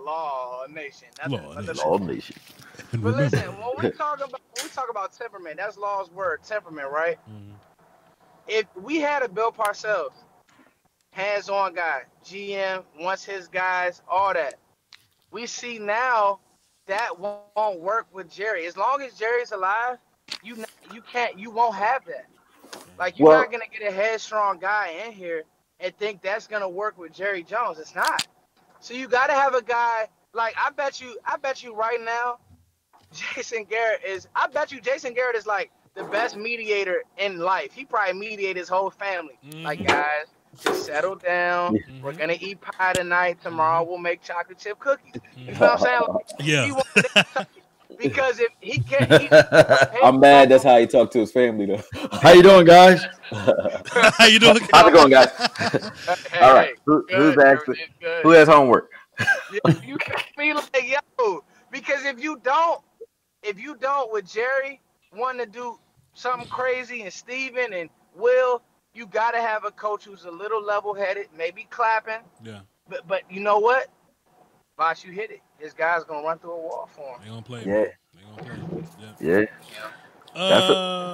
E: Law Nation.
C: Law Nation.
E: But listen, when we talk about temperament, that's Law's word, temperament, right? Mm-hmm. If we had a Bill Parcells, hands-on guy, GM, wants his guys, all that, we see now that won't work with Jerry. As long as Jerry's alive, you won't have that. Like you're not gonna get a headstrong guy in here and think that's gonna work with Jerry Jones. It's not. So you gotta have a guy like I bet you right now, Jason Garrett is like the best mediator in life. He probably mediated his whole family. Mm-hmm. Like, guys, just settle down. Mm-hmm. We're gonna eat pie tonight. Tomorrow we'll make chocolate chip cookies. You know what I'm saying? Like,
B: yeah.
E: Because if he can't,
C: I'm mad. That's how he talked to his family, though.
D: How you doing, guys?
B: How you doing?
C: How's it going, guys? All right. Who's actually? Who has homework?
E: You feel like yo, because if you don't with Jerry wanting to do something crazy and Steven and Will, you gotta have a coach who's a little level-headed, maybe clapping.
B: Yeah.
E: But you know what? Voch, you hit it. His guy's gonna run through a wall for him.
B: They gonna play.
C: Yeah.
B: They gonna play.
C: Yeah.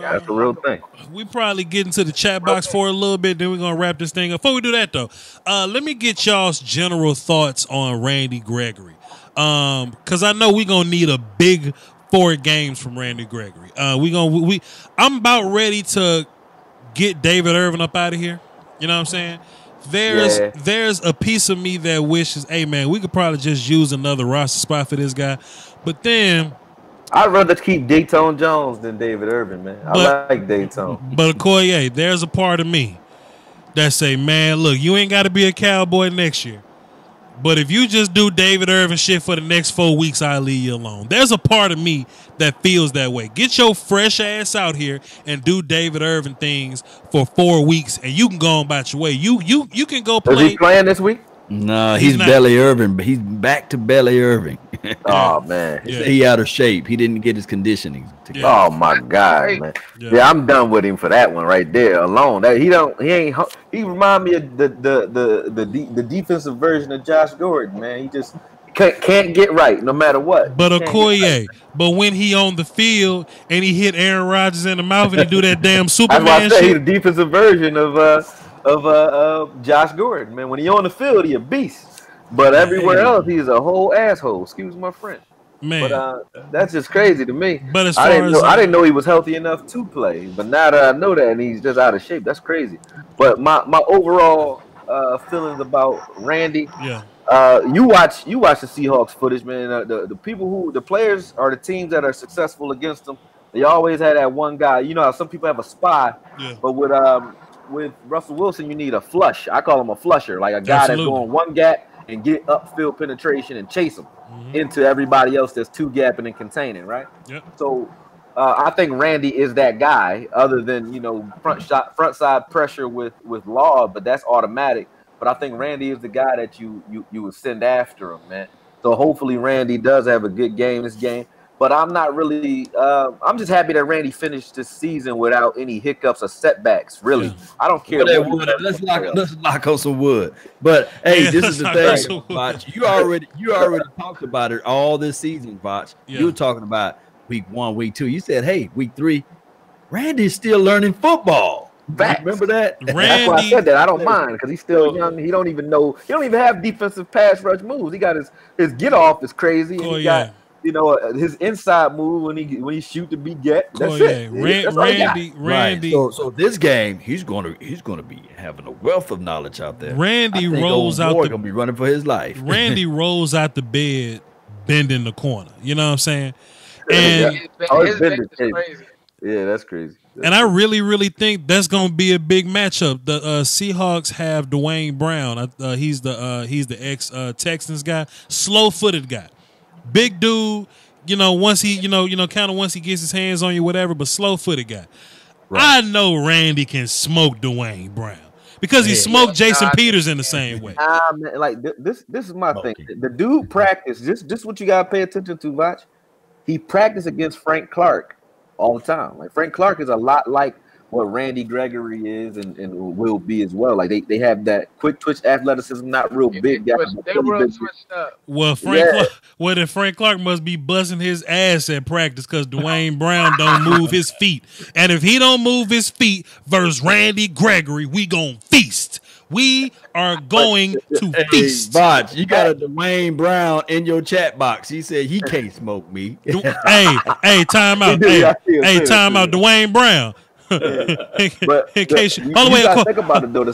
C: That's a real thing.
B: We probably get into the chat box for a little bit, then we're gonna wrap this thing up. Before we do that though, let me get y'all's general thoughts on Randy Gregory. Cause I know we're gonna need a big 4 games from Randy Gregory. I'm about ready to get David Irvin up out of here. You know what I'm saying? There's a piece of me that wishes, hey man, we could probably just use another roster spot for this guy. But then
C: I'd rather keep Dayton Jones than David Irvin, man. I like Dayton.
B: But Akoye, there's a part of me that say, man, look, you ain't got to be a Cowboy next year. But if you just do David Irvin shit for the next 4 weeks, I'll leave you alone. There's a part of me that feels that way. Get your fresh ass out here and do David Irvin things for 4 weeks, and you can go on about your way. You can go play.
C: Is he playing this week?
D: No, he's Belly Irving, but he's back to Belly Irving.
C: Oh man,
D: he out of shape. He didn't get his conditioning together.
C: Oh my God, man. Yeah, I'm done with him for that one right there alone. That he remind me of the defensive version of Josh Gordon, man. He just can't get right no matter what.
B: But Akoye, but when he on the field and he hit Aaron Rodgers in the mouth and he do that damn Superman
C: That's why I say
B: shit.
C: he's the defensive version of Josh Gordon, man. When he on the field, he a beast. But everywhere else, he's a whole asshole. Excuse my French.
B: Man,
C: but that's just crazy to me.
B: But as
C: I didn't know he was healthy enough to play. But now that I know that and he's just out of shape, that's crazy. But my overall feelings about Randy.
B: Yeah.
C: You watch the Seahawks footage, man. The players or the teams that are successful against them, they always had that one guy. You know how some people have a spy, but with Russell Wilson, you need a flush. I call him a flusher, like a guy that's going one gap and get upfield penetration and chase them into everybody else that's two gapping and containing, right?
B: Yep.
C: So I think Randy is that guy, other than front side pressure with Law, but that's automatic. But I think Randy is the guy that you would send after him, man. So hopefully Randy does have a good game this game. But I'm not really I'm just happy that Randy finished this season without any hiccups or setbacks, really. Yeah. I don't care.
D: Let's knock on some wood. But hey, this is the thing, Voch. You already talked about it all this season, Voch. You were talking about week 1, week 2. You said, hey, week 3, Randy's still learning football. Remember that?
B: Randy,
C: that's why I said that. I don't mind because he's still young. He don't even have defensive pass rush moves. He got his get off is crazy. And he got his inside move when he shoot to be get. That's it.
B: Randy.
D: Right. So this game, he's gonna be having a wealth of knowledge out there.
B: Randy rolls out.
D: Gonna be running for his life.
B: Randy rolls out the bed, bending the corner. You know what I'm saying? And
E: his bend is crazy.
C: Yeah, that's crazy.
B: And I really, really think that's going to be a big matchup. The Seahawks have Dwayne Brown. He's the ex Texans guy, slow-footed guy, big dude. Once he once he gets his hands on you, whatever. But slow-footed guy. Right. I know Randy can smoke Dwayne Brown because he smoked Jason Peters in the same way.
C: This is my thing. The dude practiced. This what you got to pay attention to, Voch. He practiced against Frank Clark all the time. Like Frank Clark is a lot like what Randy Gregory is and will be as well. Like they have that quick twitch athleticism, not real big guys.
E: They real switched up.
B: Well, then Frank Clark must be busting his ass at practice because Dwayne Brown don't move his feet. And if he don't move his feet versus Randy Gregory, we gonna feast. We are going to feast.
D: Voch, you got a Dwayne Brown in your chat box. He said he can't smoke me.
B: hey, time out. Hey, time out. Dwayne Brown. In case you
C: think about it though, the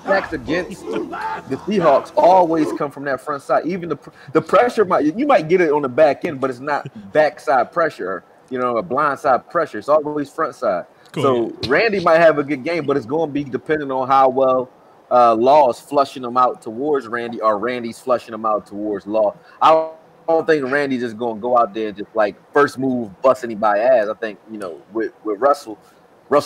C: sacks against the Seahawks always come from that front side. Even the pressure you might get it on the back end, but it's not backside pressure, a blind side pressure. It's always front side. Cool. So Randy might have a good game, but it's going to be depending on how well Law is flushing them out towards Randy or Randy's flushing them out towards Law. I don't think Randy's just going to go out there and just like first move bust anybody's ass. I think with Russell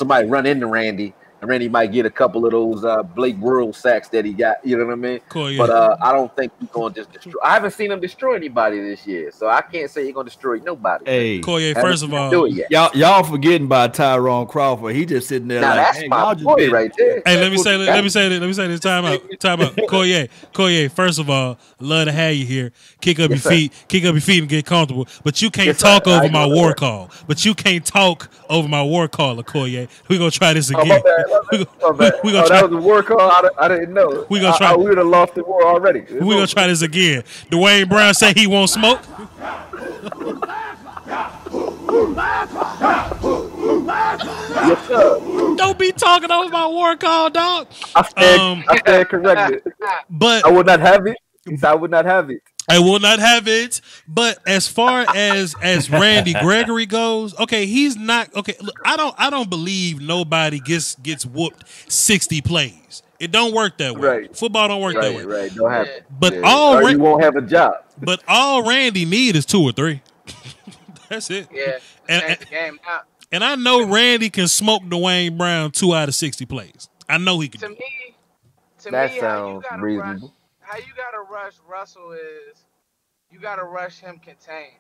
C: might run into Randy. And Randy might get a couple of those Blake World sacks that he got. You know what I mean?
B: Cool, yeah.
C: But I don't think he's going to just destroy. I haven't seen him destroy anybody this year, so I can't say he's going to destroy nobody.
D: Hey,
B: Koye, first of all,
D: y'all forgetting about Tyrone Crawford. He just sitting there
C: that's my boy right there.
B: Hey, let me say this. Time out. Koye, first of all, love to have you here. Kick up your feet and get comfortable. But you can't talk over my war call. Akoye. We're gonna try this again.
C: That was a war call. I didn't know.
B: We gonna try.
C: We would have lost the war already.
B: We're gonna try this again. Dwayne Brown say he won't smoke.
C: Yes, sir.
B: Don't be talking over my war call, dog.
C: I stand corrected.
B: But
C: I would not have it. I would not have it.
B: I will not have it. But as far as Randy Gregory goes, okay, he's not okay. Look, I don't believe nobody gets whooped 60 plays. It don't work that way.
C: Right.
B: Football don't work that way.
C: Right. Don't have it.
B: But
C: you won't have a job.
B: But all Randy need is 2 or 3. That's it.
E: Yeah.
B: And
E: the game out.
B: And I know Randy can smoke Dwayne Brown 2 out of 60 plays. I know he can.
E: to
C: That
E: me,
C: sounds reasonable.
E: how you gotta rush Russell is you gotta rush him contained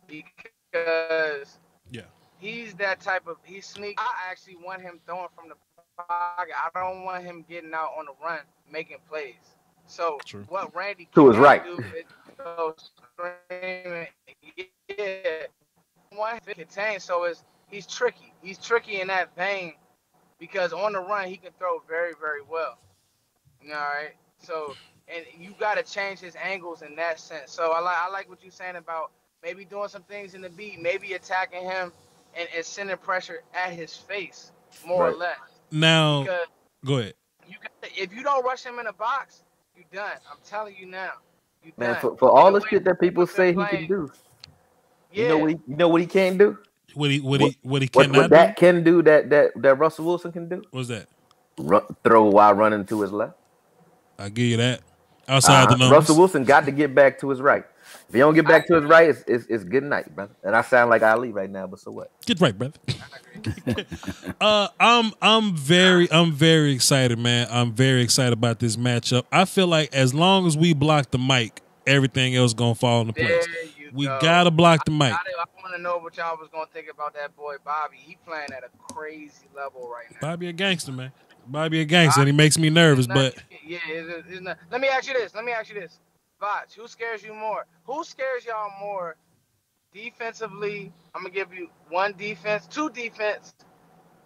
E: because
B: Yeah.
E: he's that type of he's sneaky. I actually want him throwing from the pocket. I don't want him getting out on the run making plays. So
B: True.
E: what Randy
C: To his
E: can
C: right.
E: do is go screaming, yeah, one him contain. So he's tricky. He's tricky in that vein because on the run he can throw very very well. All right. So and you got to change his angles in that sense. So I like what you're saying about maybe doing some things in the beat, maybe attacking him and sending pressure at his face more or
C: Right.
E: less.
B: Now,
E: Because
B: go ahead.
E: if you don't rush him in the box, you done. I'm telling you now, you
C: Man,
E: done.
C: for all
E: And
C: the
E: the way
C: shit that people
E: we've been
C: say he
E: playing,
C: can do,
E: yeah,
C: you know what he can't do?
B: What he
C: What
B: cannot
C: that
B: do?
C: can do that Russell Wilson can do?
B: What's that?
C: Throw while running to his left.
B: I give you that. Outside the
C: Russell
B: numbers.
C: Wilson got to get back to his right. If he don't get back to his right, it's good night, brother. And I sound like Ali right now, but so what?
B: Get right, brother. I'm very excited, man. I'm very excited about this matchup. I feel like as long as we block the mic, everything else gonna fall into place.
E: There you
B: We
E: go.
B: gotta block the mic.
E: I want to know what y'all was gonna think about that boy Bobby. He playing at a crazy level right now.
B: Bobby a gangster, man. Bobby a gangster, and he makes me nervous. But
E: yeah, it's not. Let me ask you this. Voch, who scares you more? Who scares y'all more defensively? I'm gonna give you one defense, two defense,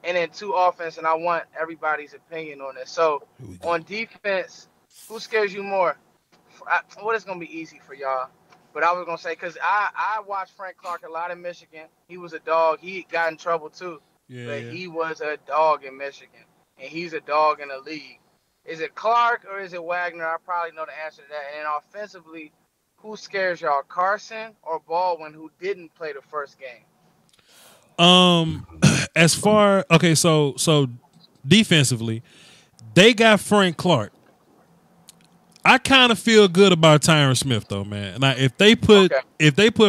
E: and then two offense, and I want everybody's opinion on this. So on defense, who scares you more? What is gonna be easy for y'all? But I was gonna say because I watched Frank Clark a lot in Michigan. He was a dog. He got in trouble too, but he was a dog in Michigan, and he's a dog in the league. Is it Clark or is it Wagner? I probably know the answer to that. And then offensively, who scares y'all, Carson or Baldwin, who didn't play the first game?
B: as far so defensively, they got Frank Clark. I kind of feel good about Tyron Smith though, man. Now if they put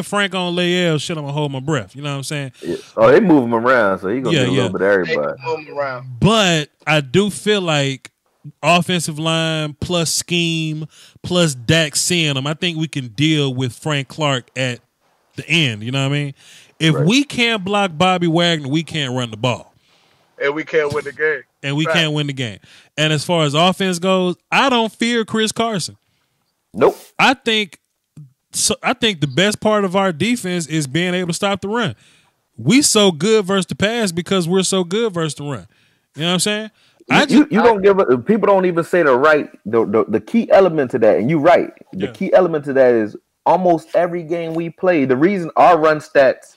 B: Frank on Leal, shit, I'm gonna hold my breath. You know what I'm saying?
C: Yeah. Oh, they move him around, so he gonna get a little bit of everybody.
E: They move him around.
B: But I do feel like offensive line plus scheme plus Dak seeing him, I think we can deal with Frank Clark at the end. You know what I mean? If we can't block Bobby Wagner, we can't run the ball.
E: And we can't win the game.
B: Can't win the game. And as far as offense goes, I don't fear Chris Carson.
C: Nope.
B: I think the best part of our defense is being able to stop the run. We so good versus the pass because we're so good versus the run. You know what I'm saying?
C: You don't give a, people don't even say the key element to that, and you're right. The key element to that is almost every game we play. The reason our run stats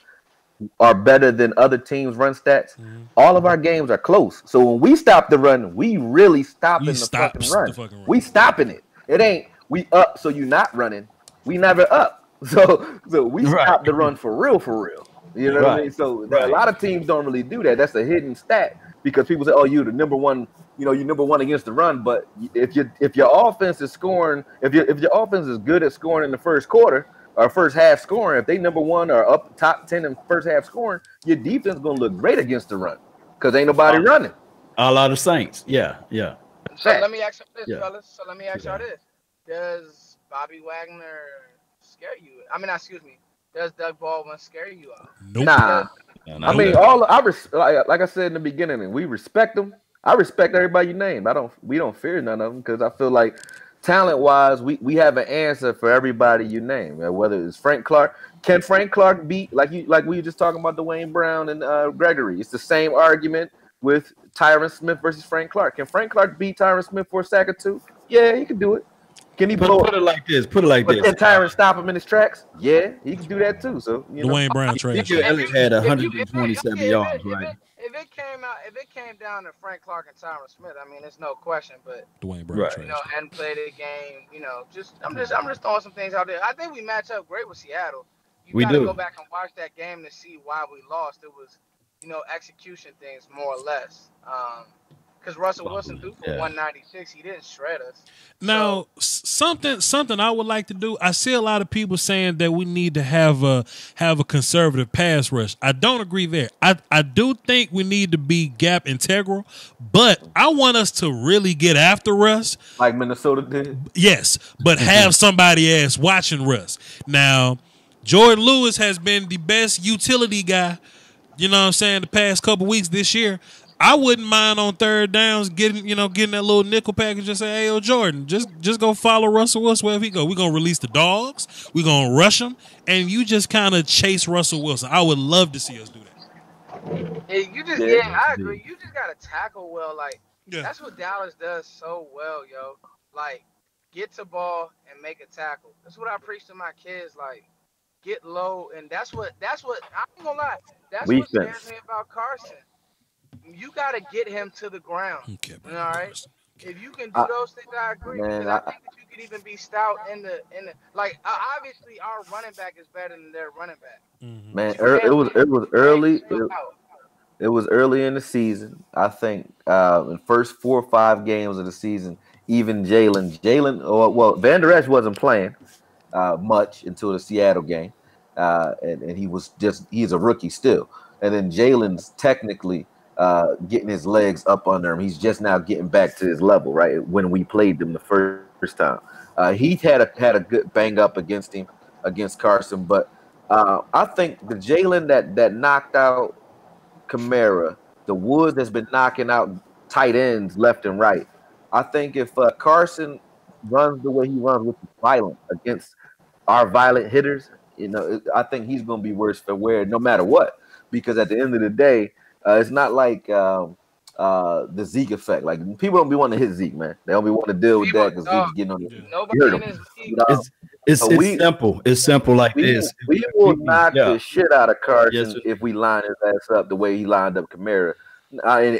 C: are better than other teams' run stats. All of our games are close. So when we stop the run, we really stopping the fucking run. We stopping it. It ain't we up so you not running. We never up. So we stop the run for real. You know what I mean? So a lot of teams don't really do that. That's a hidden stat because people say, "Oh, you the number one." You know, you're number one against the run. But if your offense is scoring, if your offense is good at scoring in the first quarter. Or first half scoring, if they number one or up top 10 in first half scoring, your defense is gonna look great against the run because ain't nobody running.
D: A lot of Saints, yeah.
E: So let me ask you this, fellas. So let me ask y'all this: does Bobby Wagner scare you? I mean, excuse me. Does Doug Baldwin scare you all?
B: Nope.
C: Nah. I mean, like I said in the beginning, we respect them. I respect everybody you name. We don't fear none of them because I feel like. Talent-wise, we have an answer for everybody you name. Whether it's Frank Clark, can Frank Clark beat like we were just talking about Dwayne Brown and Gregory? It's the same argument with Tyron Smith versus Frank Clark. Can Frank Clark beat Tyron Smith for a sack or two? Yeah, he can do it. Can he
D: put it like this? Can
C: Tyron stop him in his tracks? Yeah, he can do that too. So
B: Dwayne Brown trash.
D: Elliott had 127 yards, right?
E: If it came down to Frank Clark and Tyron Smith, I mean, it's no question. But
B: Dwayne Brown,
E: you know, hadn't played a game. You know, I'm just throwing some things out there. I think we match up great with Seattle. You gotta go back and watch that game to see why we lost. It was, you know, execution things more or less. because Russell Wilson threw for 196. He didn't shred us.
B: Now, something I would like to do. I see a lot of people saying that we need to have a conservative pass rush. I don't agree there. I do think we need to be gap integral, but I want us to really get after Russ,
C: like Minnesota did.
B: Yes, but have somebody else watching Russ. Now, Jordan Lewis has been the best utility guy. You know what I'm saying? The past couple weeks this year. I wouldn't mind on third downs getting that little nickel package and say, "Hey, yo, Jordan, just go follow Russell Wilson wherever he go. We're gonna release the dogs. We're gonna rush him, and you just kind of chase Russell Wilson." I would love to see us do that.
E: I agree. You just gotta tackle well. Like that's what Dallas does so well, yo. Like get to ball and make a tackle. That's what I preach to my kids. Like get low, and that's what I ain't gonna lie. That's what scares me about Carson. You got to get him to the ground. Okay, all right. If you can do those things, I agree.
C: Man,
E: because I think that you could even be stout in the like. Obviously, our running back is better than their running back.
B: Mm-hmm.
C: Man, it was early. It was early in the season. I think in the first 4 or 5 games of the season, even Jalen, Van Der Esch wasn't playing much until the Seattle game, and he's a rookie still. And then Jalen's technically getting his legs up under him. He's just now getting back to his level, right? When we played them the first time, he had a good bang up against him against Carson. But I think the Jalen that knocked out Kamara, the Woods that's been knocking out tight ends left and right. I think if Carson runs the way he runs, which is violent against our violent hitters, I think he's going to be worse for wear no matter what. Because at the end of the day, it's not like the Zeke effect. Like people don't be wanting to hit Zeke, man. They don't be wanting to deal with that because Zeke's getting on the.
E: Nobody in his league.
D: It's simple. It's simple like this.
C: We will knock the shit out of Carson if we line his ass up the way he lined up Kamara,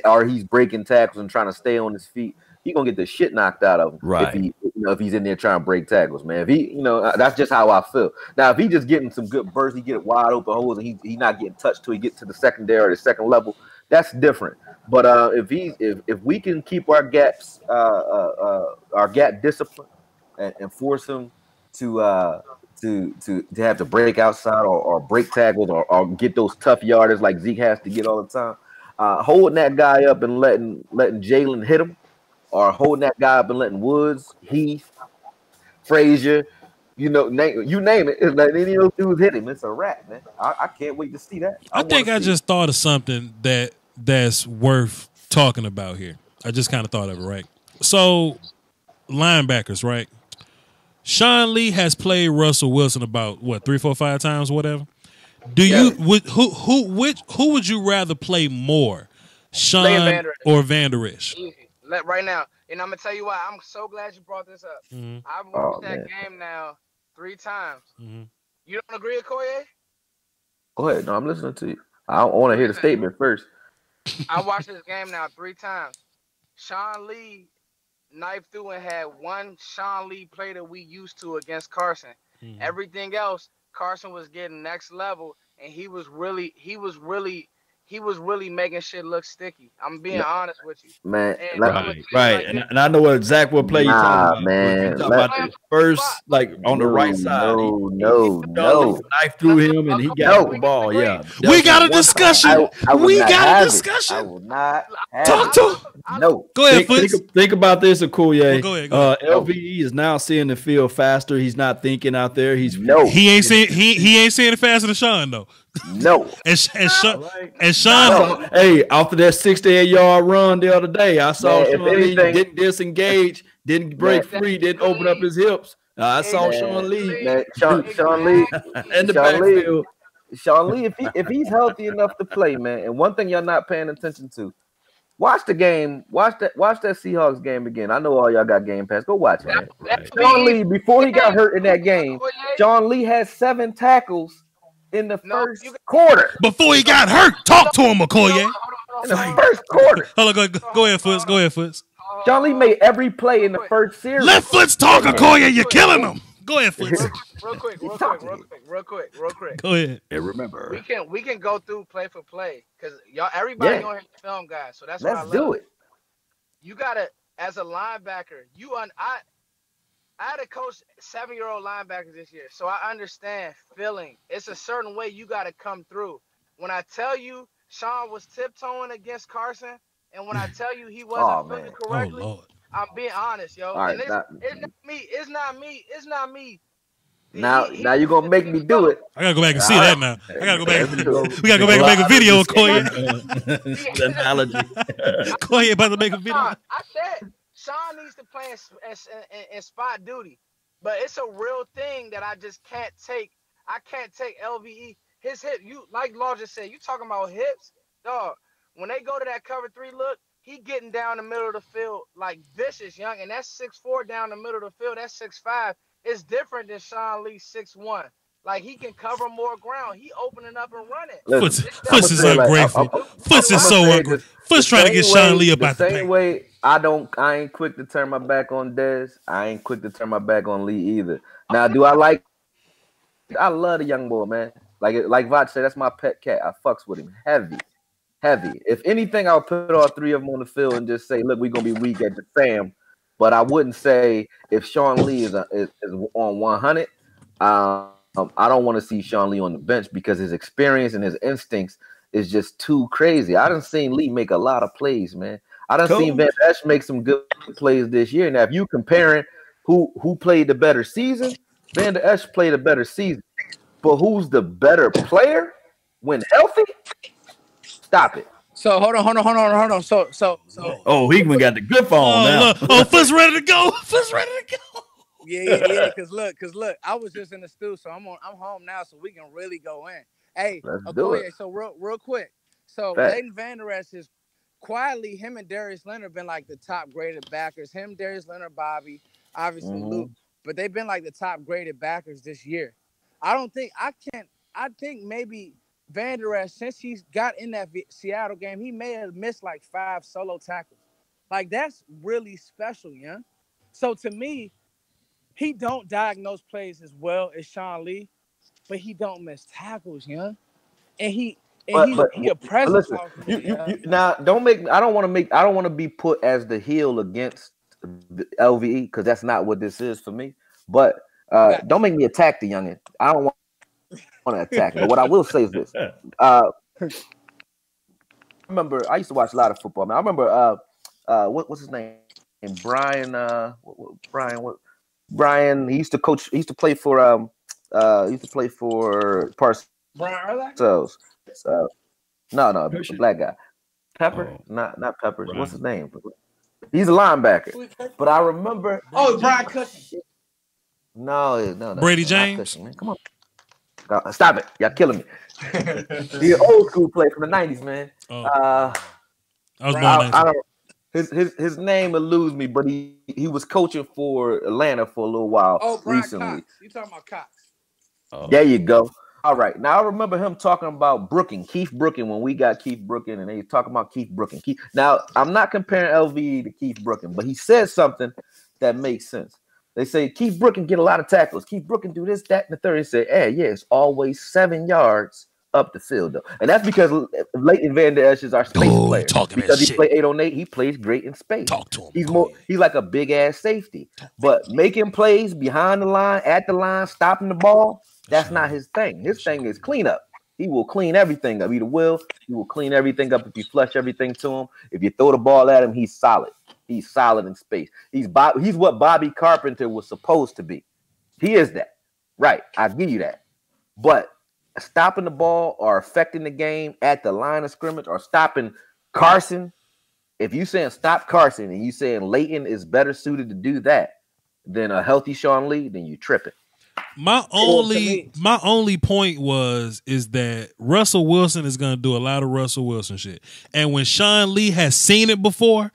C: or he's breaking tackles and trying to stay on his feet. He's gonna get the shit knocked out of him.
D: Right.
C: If he's in there trying to break tackles, man. If he, that's just how I feel. Now, if he just getting some good bursts, he get wide open holes, and he not getting touched till he get to the secondary or the second level, that's different. But if we can keep our gaps, our gap discipline, and force him to have to break outside or break tackles or get those tough yarders like Zeke has to get all the time, holding that guy up and letting Jalen hit him. Or holding that guy up and letting Woods, Heath, Frazier, you name it. It's like any of those dudes hit him. It's a wrap, man. I can't wait to see that.
B: I think I just thought of something that's worth talking about here. I just kind of thought of it, right? So, linebackers, right? Sean Lee has played Russell Wilson about 3, 4, 5 times, whatever. Who would you rather play more, Sean or Van Der Esch?
E: Right now, and I'm gonna tell you why. I'm so glad you brought this up. Mm-hmm. I've watched that game now 3 times. Mm-hmm. You don't agree, Akoye?
C: Go ahead. No, I'm listening to you. I want to hear the statement first.
E: I watched this game now 3 times. Sean Lee knifed through and had one Sean Lee play that we used to against Carson. Mm-hmm. Everything else, Carson was getting next level, and he was really making shit look sticky. I'm being honest with you,
C: man.
D: Right. And I know exactly what play you talking about. Man, you talking about the first, like on the right side.
C: No.
D: Knife through him, and he got the ball. Yeah,
B: we got a discussion. We got a discussion.
C: I will not
B: talk to him.
C: No,
B: go ahead.
D: Think about this, Akoye.
B: Go ahead.
D: LVE is now seeing the field faster. He's not thinking out there. He
B: ain't seeing it faster than Sean though.
C: No,
B: and Sean.
D: Hey, after that 68-yard run the other day, I saw Sean Lee didn't disengage, didn't break free, didn't open up his hips. I saw Sean Lee.
C: Sean Lee
D: in the backfield.
C: Sean Lee, if he's healthy enough to play, man. And one thing y'all not paying attention to, watch the game. Watch that Seahawks game again. I know all y'all got Game Pass. Go watch it. Right. Sean Lee, before he got hurt in that game, Sean Lee had 7 tackles in the first quarter.
B: Before he got hurt, talk to him, Akoye.
C: In the first quarter.
B: Hold on, go ahead, Foots.
C: Sean Lee made every play in the first series.
B: Let Foots talk, Akoye. You're killing him. Go ahead, Foots.
E: Real quick.
B: Go ahead.
D: And remember,
E: we can go through play for play because everybody on here film guys. So that's why
C: let's do it.
E: you gotta, as a linebacker, I had to coach 7-year-old linebackers this year, so I understand feeling. It's a certain way you got to come through. When I tell you Sean was tiptoeing against Carson, and when I tell you he wasn't feeling correctly,
B: Lord.
E: I'm being honest, yo.
C: All right,
E: And it's not me. It's not me. It's not me.
C: now you're gonna make me do it.
B: I gotta go back and see that now. I gotta go back.
C: Let's do
B: We gotta go back and make a video, Akoye.
D: The analogy.
B: Akoye about to make a video.
E: I said Sean needs to play in spot duty, but it's a real thing that I just can't take. I can't take LVE. His hip, you like Law just said, you talking about hips, dog. When they go to that cover 3 look, he getting down the middle of the field like vicious, young, and that's 6'4" down the middle of the field. That's 6'5". It's different than Sean Lee 6'1". Like he can cover more ground. He opening up and running.
B: Foots is ungrateful. Foots is so ungrateful. Foots trying to get Sean Lee up out the
C: same way. I ain't quick to turn my back on Dez. I ain't quick to turn my back on Lee either. Now, do I like? I love the young boy, man. Like Voch said, that's my pet cat. I fucks with him heavy. If anything, I'll put all 3 of them on the field and just say, look, we're gonna be weak at the Sam. But I wouldn't say if Sean Lee is on 100. I don't want to see Sean Lee on the bench because his experience and his instincts is just too crazy. I done seen Lee make a lot of plays, man. I done seen Van Esch make some good plays this year. Now, if you comparing who played the better season, Van Esch played a better season. But who's the better player when healthy? Stop it.
E: So hold on. So
D: Hickman got the good phone now.
B: Foots ready to go.
E: Yeah. Cause look, I was just in the stew, so I'm home now, so we can really go in. Hey, Akoye, so real quick. So Leighton Vander Esch is quietly, him and Darius Leonard been like the top graded backers. Him, Darius Leonard, Bobby, obviously Luke, but they've been like the top graded backers this year. I think maybe Vander Esch, since he's got in that Seattle game, he may have missed like 5 solo tackles. Like that's really special, yeah. So to me, he don't diagnose plays as well as Sean Lee, but he don't miss tackles, yeah. And he a presence.
C: Listen, now don't make. I don't want to be put as the heel against the LVE because that's not what this is for me. But don't make me attack the youngin. I don't want to attack. But what I will say is this. Remember, I used to watch a lot of football. Man, I remember what's his name? And Brian. Brian. He used to coach. He used to play for. Parsons.
E: Brian
C: So, no, black guy. Pepper, not Pepper. Brian. What's his name? He's a linebacker. But I remember.
E: Brian Cushing.
C: No.
B: Brady James.
C: Cushing, man. Come on. Stop it. Y'all killing me. He's an old school player from the 90s, man.
B: I was born
C: I don't. His name eludes me, but he was coaching for Atlanta for a little while recently.
E: Cox. You talking about Cox?
C: There you go. All right. Now I remember him talking about Keith Brooking, when we got Keith Brooking, and they talking about Keith Brooking. Now I'm not comparing LVE to Keith Brooking, but he said something that makes sense. They say Keith Brooking get a lot of tackles. Keith Brooking do this, that, and the third. He said, "Hey, yeah, it's always 7 yards up the field, though," and that's because Leighton Vander Esch is our space player. Because he play 8 on 8, he plays great in space.
B: Talk to him.
C: He's like a big ass safety, but making plays behind the line, at the line, stopping the ball. That's not his thing. His thing is cleanup. He will clean everything up. He will clean everything up if you flush everything to him. If you throw the ball at him, he's solid. He's solid in space. He's what Bobby Carpenter was supposed to be. He is that. Right. I give you that. But stopping the ball or affecting the game at the line of scrimmage or stopping Carson, if you saying stop Carson and you saying Leighton is better suited to do that than a healthy Sean Lee, then you tripping.
B: My only point is that Russell Wilson is going to do a lot of Russell Wilson shit. And when Sean Lee has seen it before,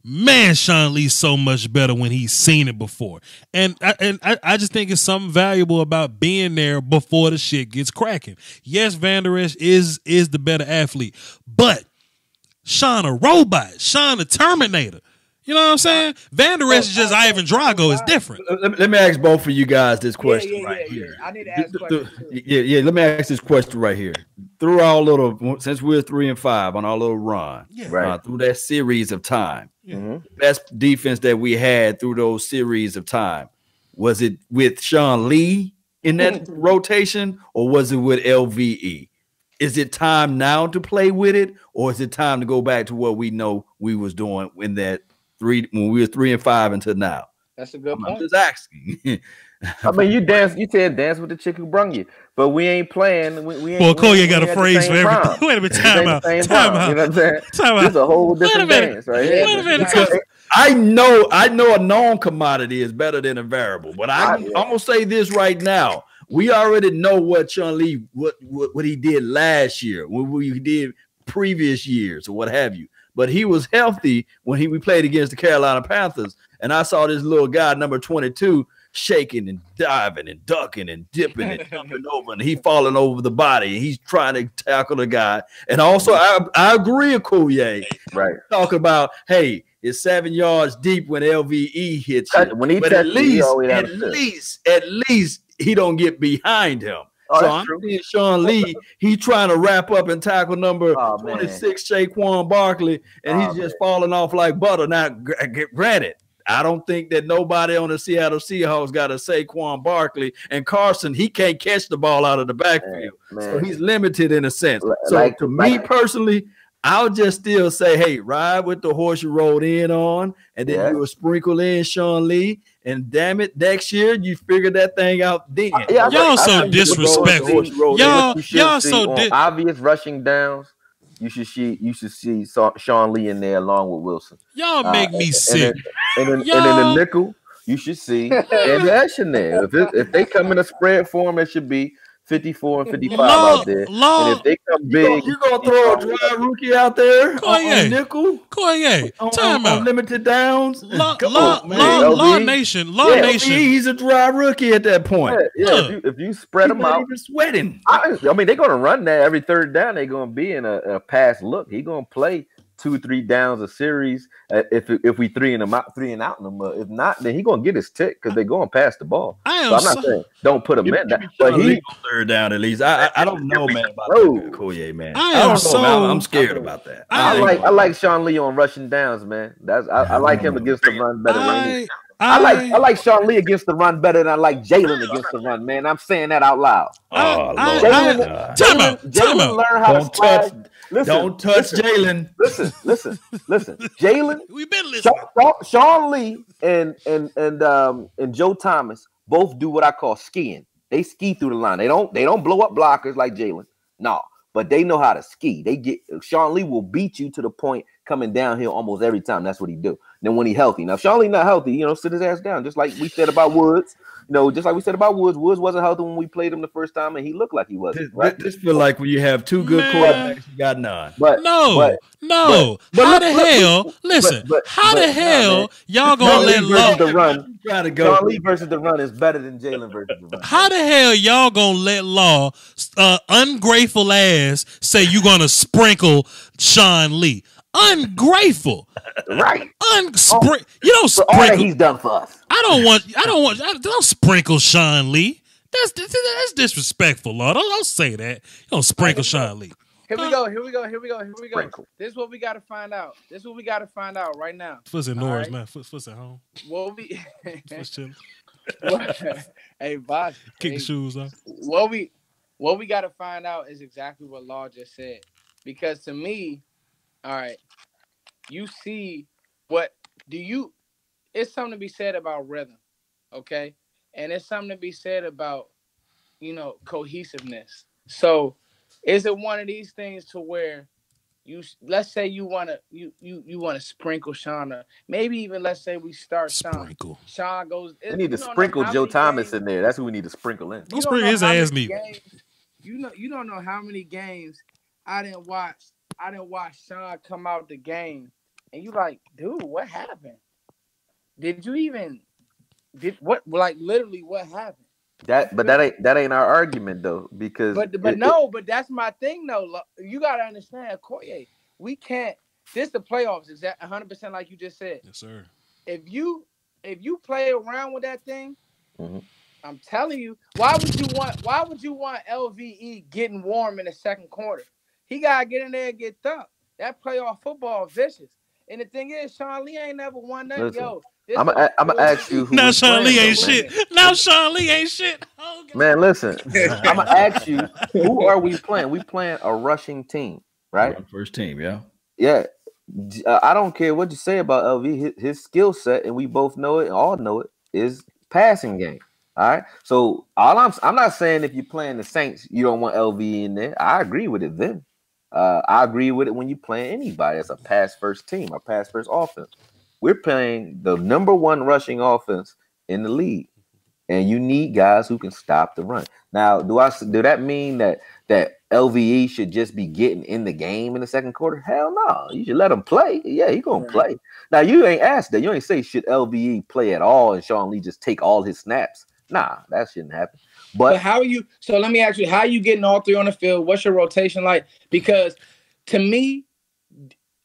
B: man, Sean Lee's so much better when he's seen it before. And I just think it's something valuable about being there before the shit gets cracking. Yes, Vander Esch is the better athlete, but Sean a robot, Sean a Terminator. You know what I'm saying? Vander Esch is just Ivan Drago. It's different.
D: Let me ask both of you guys this question
E: here.
D: Yeah.
E: I need to ask questions.
D: Yeah. Let me ask this question right here. through our little, since we're 3-5 on our little run,
C: Right.
D: through that series of time,
C: Mm-hmm.
D: best defense that we had through those series of time, was it with Sean Lee in that rotation, or was it with LVE? Is it time now to play with it, or is it time to go back to what we know we was doing when we were 3-5 until now?
E: That's a good
D: I'm
E: point.
D: just asking.
C: I mean, you said dance with the chick who brung you, but we ain't playing. We ain't.
B: Well, Akoye got
C: we
B: a
C: ain't at the
B: phrase
C: same
B: for everything.
C: prime.
B: Wait a minute,
C: This
B: time
C: ain't
B: out.
C: the same
B: Time
C: prime.
B: out.
C: You know what I'm saying?
B: Time
C: This
B: out.
C: is a whole
B: Wait a
C: different
B: minute.
C: dance right here.
B: Wait a minute.
D: Because I know a known commodity is better than a variable, but I'm gonna say this right now. We already know what Sean Lee what he did last year, what we did previous years, or what have you. But he was healthy when we played against the Carolina Panthers, and I saw this little guy, number 22, shaking and diving and ducking and dipping and jumping over, and he falling over the body, and he's trying to tackle the guy. And also, I agree with Akoye.
C: Right.
D: Talk about, hey, it's 7 yards deep when LVE hits you.
C: When he
D: but
C: touches you,
D: at least he don't get behind him.
C: Oh,
D: so I'm
C: true.
D: seeing Sean Lee, he's trying to wrap up and tackle number 26, Saquon Barkley, and he's just falling off like butter. Now, granted, I don't think that nobody on the Seattle Seahawks got a Saquon Barkley, and Carson, he can't catch the ball out of the backfield. So he's limited in a sense. So to me personally, I'll just still say, hey, ride with the horse you rode in on, and then you will sprinkle in Sean Lee, and damn it, next year you figure that thing out then.
B: Y'all so disrespectful. Y'all so
C: obvious rushing downs. You should see Sean Lee in there along with Wilson.
B: Y'all make me sick.
C: And then in the nickel, you should see Andy Ashton there. If they come in a spread form, it should be 54 and 55 out there. And if they come big,
D: you gonna throw a dry rookie out there on nickel?
B: Time out.
D: On limited downs.
B: Law Nation.
D: He's a dry rookie at that point.
C: If you spread them out,
D: even sweating.
C: I mean, they're gonna run that every third down. They're gonna be in a pass look. He's gonna play 2-3 downs a series. If we three and out them. If not, then he's gonna get his tick because they're going past the ball. I'm not saying don't put him in that, but he
D: third down at least. I don't know, man, about Akoye, man. I'm scared about that.
C: I like Sean Lee on rushing downs, man. I like him against the run better than I like Sean Lee against the run better than I like Jalen against the run, man. I'm saying that out loud. Jalen learn how to slide.
D: Don't touch Jalen.
C: Listen. Jalen.
B: We've been listening.
C: Sean Lee and Joe Thomas both do what I call skiing. They ski through the line. They don't blow up blockers like Jalen. No, but they know how to ski. Sean Lee will beat you to the point coming downhill almost every time. That's what he do. Then when he's healthy. Now, if Sean Lee not healthy, sit his ass down. Just like we said about Woods. Woods wasn't healthy when we played him the first time, and he looked like he wasn't. Right?
D: This feel like when you have two good quarterbacks, you got none.
B: How the hell y'all gonna let Law
C: Sean Lee versus the run is better than Jalen versus the run.
B: How the hell y'all gonna let Law ungrateful ass say you gonna sprinkle Sean Lee? Ungrateful,
C: right?
B: You don't sprinkle.
C: All that he's done for us.
B: Don't sprinkle Sean Lee. That's disrespectful, Law. Don't say that. You don't sprinkle Sean Lee.
E: Here we go. Sprinkle. This is what we got to find out. Right now.
B: Foot's indoors, man. Foot's at home. Foot's chilling.
E: Hey, Voch.
B: Kick the shoes off.
E: What we got to find out is exactly what Law just said. Because to me, all right, you see it's something to be said about rhythm, okay? And it's something to be said about, cohesiveness. So is it one of these things to where let's say you want to sprinkle Sean, or maybe even let's say we start
B: sprinkle.
E: Sean goes.
C: We need to sprinkle Joe Thomas in there. That's who we need to sprinkle in.
B: Don't sprinkle his ass neither.
E: You don't know how many games I didn't watch Sean come out the game, and you like, dude, what happened? Literally what happened?
C: That ain't our argument though, because
E: but that's my thing though. You gotta understand, Akoye, we can't. This the playoffs, is that 100% like you just said?
B: Yes, sir.
E: If you play around with that thing, I'm telling you, why would you want LVE getting warm in the second quarter? He gotta get in there and get thumped. That playoff football vicious. And the thing is, Sean Lee ain't never won that.
C: Listen,
E: Yo,
C: I'm gonna ask you who
B: Now
C: we
B: Sean
C: playing,
B: Lee
C: though,
B: ain't
C: man.
B: shit. Now Sean Lee ain't shit. Oh, God.
C: Man, listen, I'm gonna ask you, who are we playing? We playing a rushing team, right?
D: First team, yeah.
C: Yeah. I don't care what you say about LV. His skill set, and we both know it, and all know it, is passing game. All right. So I'm not saying if you're playing the Saints, you don't want LV in there. I agree with it then. I agree with it when you play anybody. That's a pass first team, a pass first offense. We're playing the number one rushing offense in the league, and you need guys who can stop the run. Now, do that mean that LVE should just be getting in the game in the second quarter? Hell no. You should let him play. Yeah, he's gonna play. Now, you ain't asked that. You ain't say should LVE play at all and Sean Lee just take all his snaps. Nah, that shouldn't happen. But
E: how are you? So let me ask you, how are you getting all three on the field? What's your rotation like? Because to me,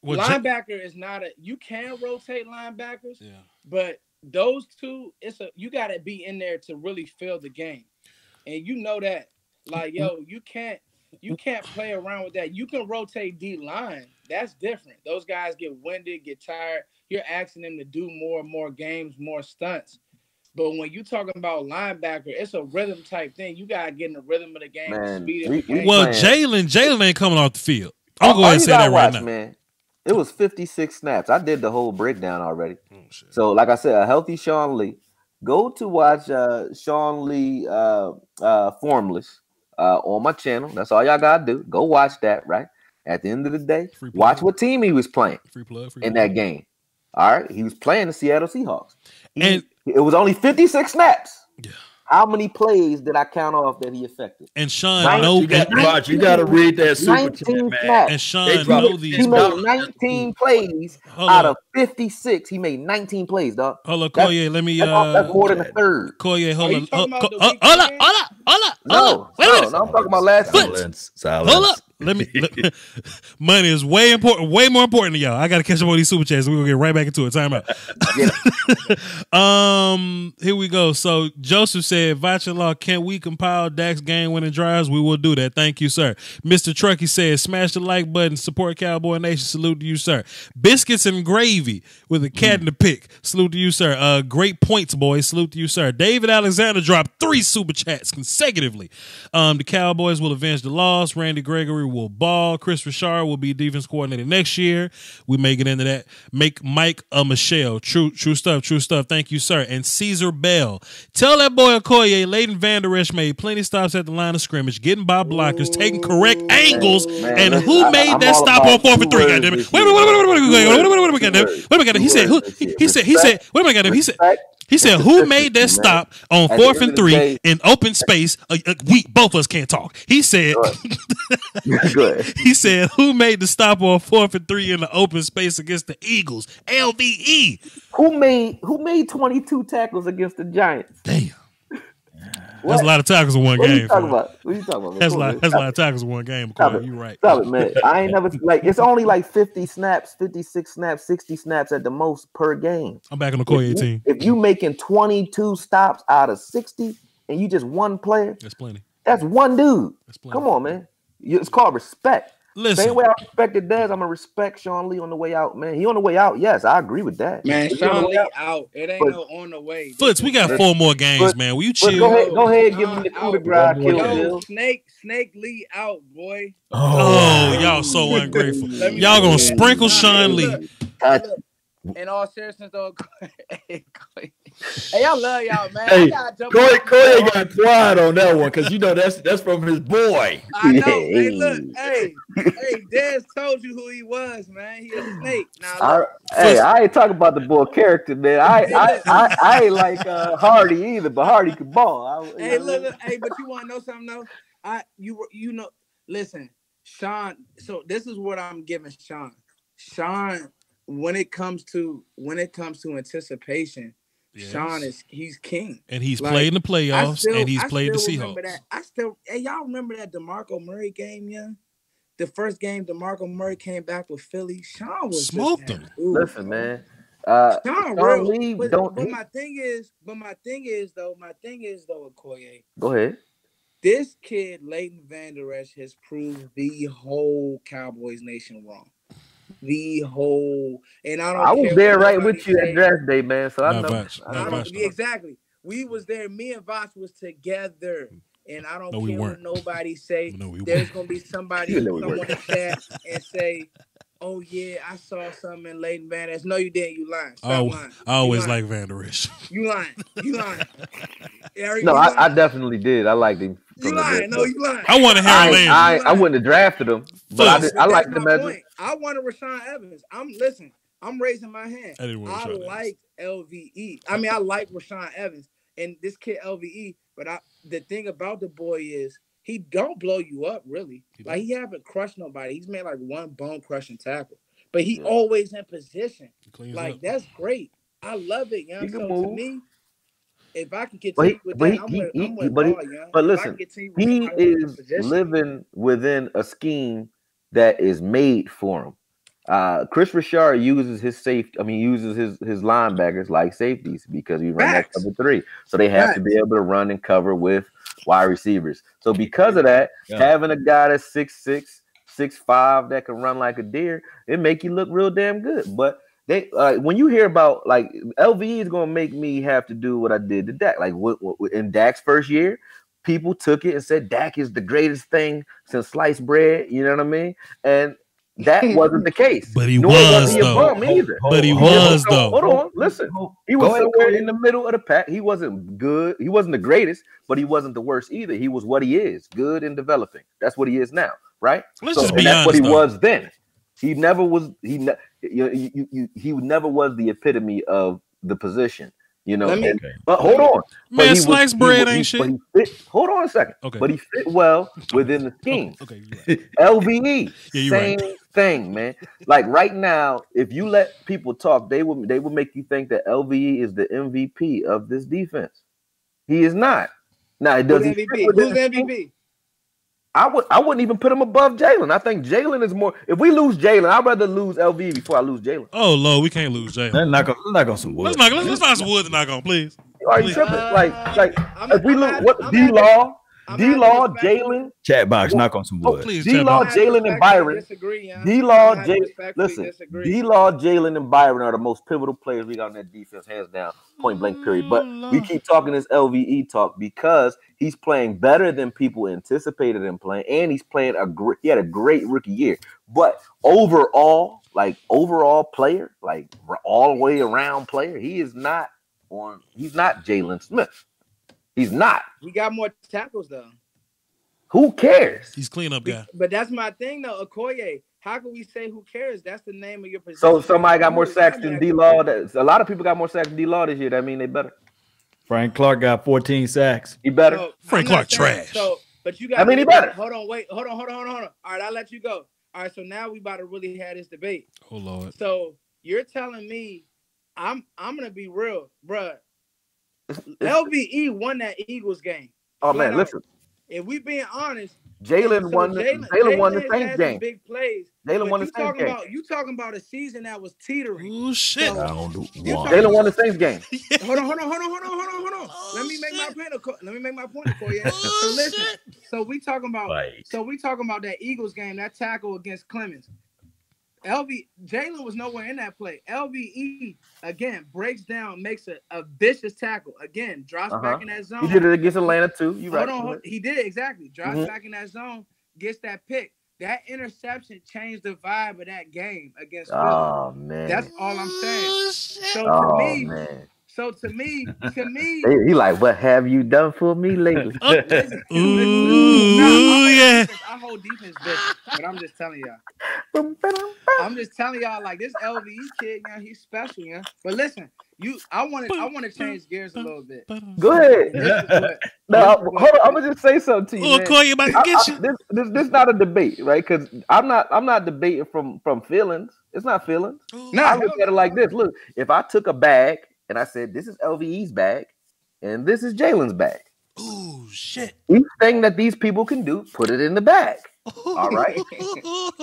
E: linebacker is not you can rotate linebackers, but those two, you got to be in there to really feel the game, and you know that. Like, yo, you can't play around with that. You can rotate D line. That's different. Those guys get winded, get tired. You're asking them to do more and more games, more stunts. But when you talking about linebacker, it's a rhythm type thing. You gotta get in the rhythm of the game, the speed of the game.
B: Well, Jalen ain't coming off the field. I'm gonna go ahead and say that right now.
C: Man, it was 56 snaps. I did the whole breakdown already. So, like I said, a healthy Sean Lee. Go to watch Sean Lee Formless on my channel. That's all y'all gotta do. Go watch that. Right at the end of the day, watch what team he was playing in that game. All right, he was playing the Seattle Seahawks. It was only 56 snaps. Yeah. How many plays did I count off that he affected?
B: And Sean,
D: you got to read that super chat, man.
B: And Sean, he
C: made 19 plays out of 56. He made 19 plays, dog.
B: Hold up, Akoye. Let me.
C: That's more than a third.
B: Akoye, hold up. Hold up.
C: No, I'm talking about last
D: week.
B: Hold up. Let me. Money is way more important to y'all. I got to catch up on these super chats. We're gonna get right back into it. Time out. Here we go. So Joseph said, Vachinlaw, can we compile Dak's game-winning drives? We will do that. Thank you, sir. Mr. Truckee said, smash the like button. Support Cowboy Nation. Salute to you, sir. Biscuits and gravy with a cat in the pick. Salute to you, sir. Great points, boys. Salute to you, sir. David Alexander dropped 3 super chats consecutively. The Cowboys will avenge the loss. Randy Gregory will ball. Chris Richard will be defense coordinator next year. We may get into that. Make Mike a Michelle. True stuff. Thank you, sir. And Caesar Bell. Tell that boy Akoye, Leighton Vander Esch made plenty stops at the line of scrimmage, getting by blockers, taking correct angles, and who made that stop on 4th and 3? Goddamn it! Wait a minute. He said, who made that stop on 4th and 3 in open space? Both of us can't talk. He said, he said, who made the stop on 4th and 3 in the open space against the Eagles? LVE.
C: Who made 22 tackles against the Giants?
B: Damn. That's a lot of tackles in one game.
C: What are you talking about?
B: That's a lot of tackles in one game. You're right.
C: Stop it, man. I ain't never it's only like 50 snaps, 56 snaps, 60 snaps at the most per game.
B: I'm back on the Akoye team.
C: If you making 22 stops out of 60 and you just one player,
B: that's plenty.
C: That's one dude. Come on, man. It's called respect.
B: Listen.
C: Same way I respected Dez, I'm gonna respect Sean Lee on the way out, man. He on the way out. Yes, I agree with that.
E: Man, Sean Lee out. It ain't no on the way.
B: Foots, we got 4 more games, man. Will you chill?
C: Go ahead, give him the coup de grace.
E: Snake Lee out, boy.
B: Oh, y'all so ungrateful. Y'all gonna sprinkle Sean Lee.
E: In all seriousness, though, hey, I love y'all, man.
D: Hey, Corey got quiet on that one because you know that's from his boy.
E: I know. Hey, look, hey, Dez told you who he was, man. He a snake. Now,
C: I ain't talking about the boy character, man. I ain't like Hardy either, but Hardy could ball.
E: Look, hey, but you want to know something though? You know, listen, Sean. So this is what I'm giving Sean. Sean. When it comes to anticipation, yes. Sean he's king,
B: and he's played in the playoffs, and he's played the Seahawks.
E: Y'all remember that DeMarco Murray game, yeah? The first game DeMarco Murray came back with Philly. Sean was
B: smoked him.
C: Listen, man,
E: Sean
C: Sean
E: real.
C: Lee
E: But my thing is though, Akoye.
C: Go ahead.
E: This kid, Leighton Vander Esch, has proved the whole Cowboys nation wrong. The whole, and I
C: was
E: care
C: there
E: what
C: right with you at draft day, man. So I know.
E: Exactly. We was there. Me and Voch was together, and I don't care what nobody say. There's gonna be somebody who come on the chat and say, "Oh yeah, I saw something in Leighton Vander Esch." No, you didn't. You lying. Stop lying.
B: I always like Vander Esch.
E: You lying. You lying.
C: No, I definitely did. I liked him.
E: You lying? No, you lying.
B: I wanted Harold Landry.
C: I wouldn't have drafted him, but I liked him as
E: I wanted Rashaan Evans. I'm raising my hand. I liked LVE. I mean, I like Rashaan Evans and this kid LVE. But the thing about the boy is he don't blow you up really. Like he haven't crushed nobody. He's made like one bone crushing tackle, but he always in position. Like that's great. I love it, young. So to me, if I can continue with that,
C: but listen, he is living within a scheme that is made for him. Chris Richard uses his linebackers like safeties because we run that cover 3. So they have to be able to run and cover with wide receivers. So because of that, having a guy that's 6'6", 6'5" that can run like a deer, it make you look real damn good. But they when you hear about like LVE is gonna make me have to do what I did to Dak. Like in Dak's first year, people took it and said Dak is the greatest thing since sliced bread. You know what I mean? And that wasn't the case.
B: But he was though. But he was though.
C: Hold on, listen. He was somewhere in the middle of the pack. He wasn't good. He wasn't the greatest, but he wasn't the worst either. He was what he is, good and developing. That's what he is now, right?
B: Let's just be
C: honest. That's what he was then. He never was. He never was the epitome of the position. You know, but hold on.
B: Man, sliced bread ain't shit.
C: Hold on a second.
B: Okay.
C: But he fit well within the scheme.
B: Okay.
C: LVE, same thing, man. Like right now, if you let people talk, they will make you think that LVE is the MVP of this defense. He is not. Now, it doesn't.
E: Who's MVP?
C: I wouldn't even put him above Jalen. I think Jalen is more. If we lose Jalen, I'd rather lose LV before I lose Jalen.
B: Oh Lord, we can't lose Jalen.
D: Let's knock on some wood.
B: Let's find some wood to knock on, please.
C: Are you tripping? If we lose D-Law, Jalen,
D: chat box, knock on some wood.
C: D-Law, Jalen, and Byron. D-Law, Jalen, and Byron are the most pivotal players we got on that defense, hands down, point blank, period. But we keep talking this LVE talk because he's playing better than people anticipated him playing, and he's playing he had a great rookie year. But overall player, like all the way around player, he's not Jalen Smith. He's not.
E: He got more tackles though.
C: Who cares?
B: He's cleanup guy.
E: But that's my thing though, Akoye. How can we say who cares? That's the name of your position.
C: So somebody got more sacks than D-Law. A lot of people got more sacks than D-Law this year. That mean they better.
D: Frank Clark got 14 sacks.
C: He better.
E: So,
B: Frank Clark trash.
E: But you got.
C: He better.
E: Hold on. All right, I'll let you go. All right, so now we about to really have this debate.
B: Oh Lord.
E: So you're telling me, I'm gonna be real, bruh. LVE won that Eagles game.
C: Oh man, listen.
E: If we being honest,
C: Jalen won the Saints game.
E: Big plays.
C: Jalen won the Saints game.
E: You talking about a season that was teetering.
B: Oh shit!
C: Jalen won the Saints game.
E: Hold on. Let me make my point. Akoye. So listen. So we talking about that Eagles game, that tackle against Clemens. Jalen was nowhere in that play. LVE again breaks down, makes a vicious tackle. Again, drops back in that zone.
C: He did it against Atlanta too.
E: Hold on. He did it exactly. Drops back in that zone, gets that pick. That interception changed the vibe of that game against Philly.
C: Oh man.
E: That's all I'm saying. So to me,
C: he like, what have you done for me lately?
B: Yeah.
E: I hold defense business, but I'm just telling y'all. Like this LVE kid, he's special, But listen, I want to change gears a little bit.
C: Go ahead. Hold on. I'm gonna just say something to you.
B: Akoye about to get you.
C: This not a debate, right? Because I'm not debating from feelings. It's not feelings. I look at it like this. Look, if I took a bag and I said, this is LVE's bag, and this is Jalen's bag.
B: Oh, shit.
C: Each thing that these people can do, put it in the bag. All right?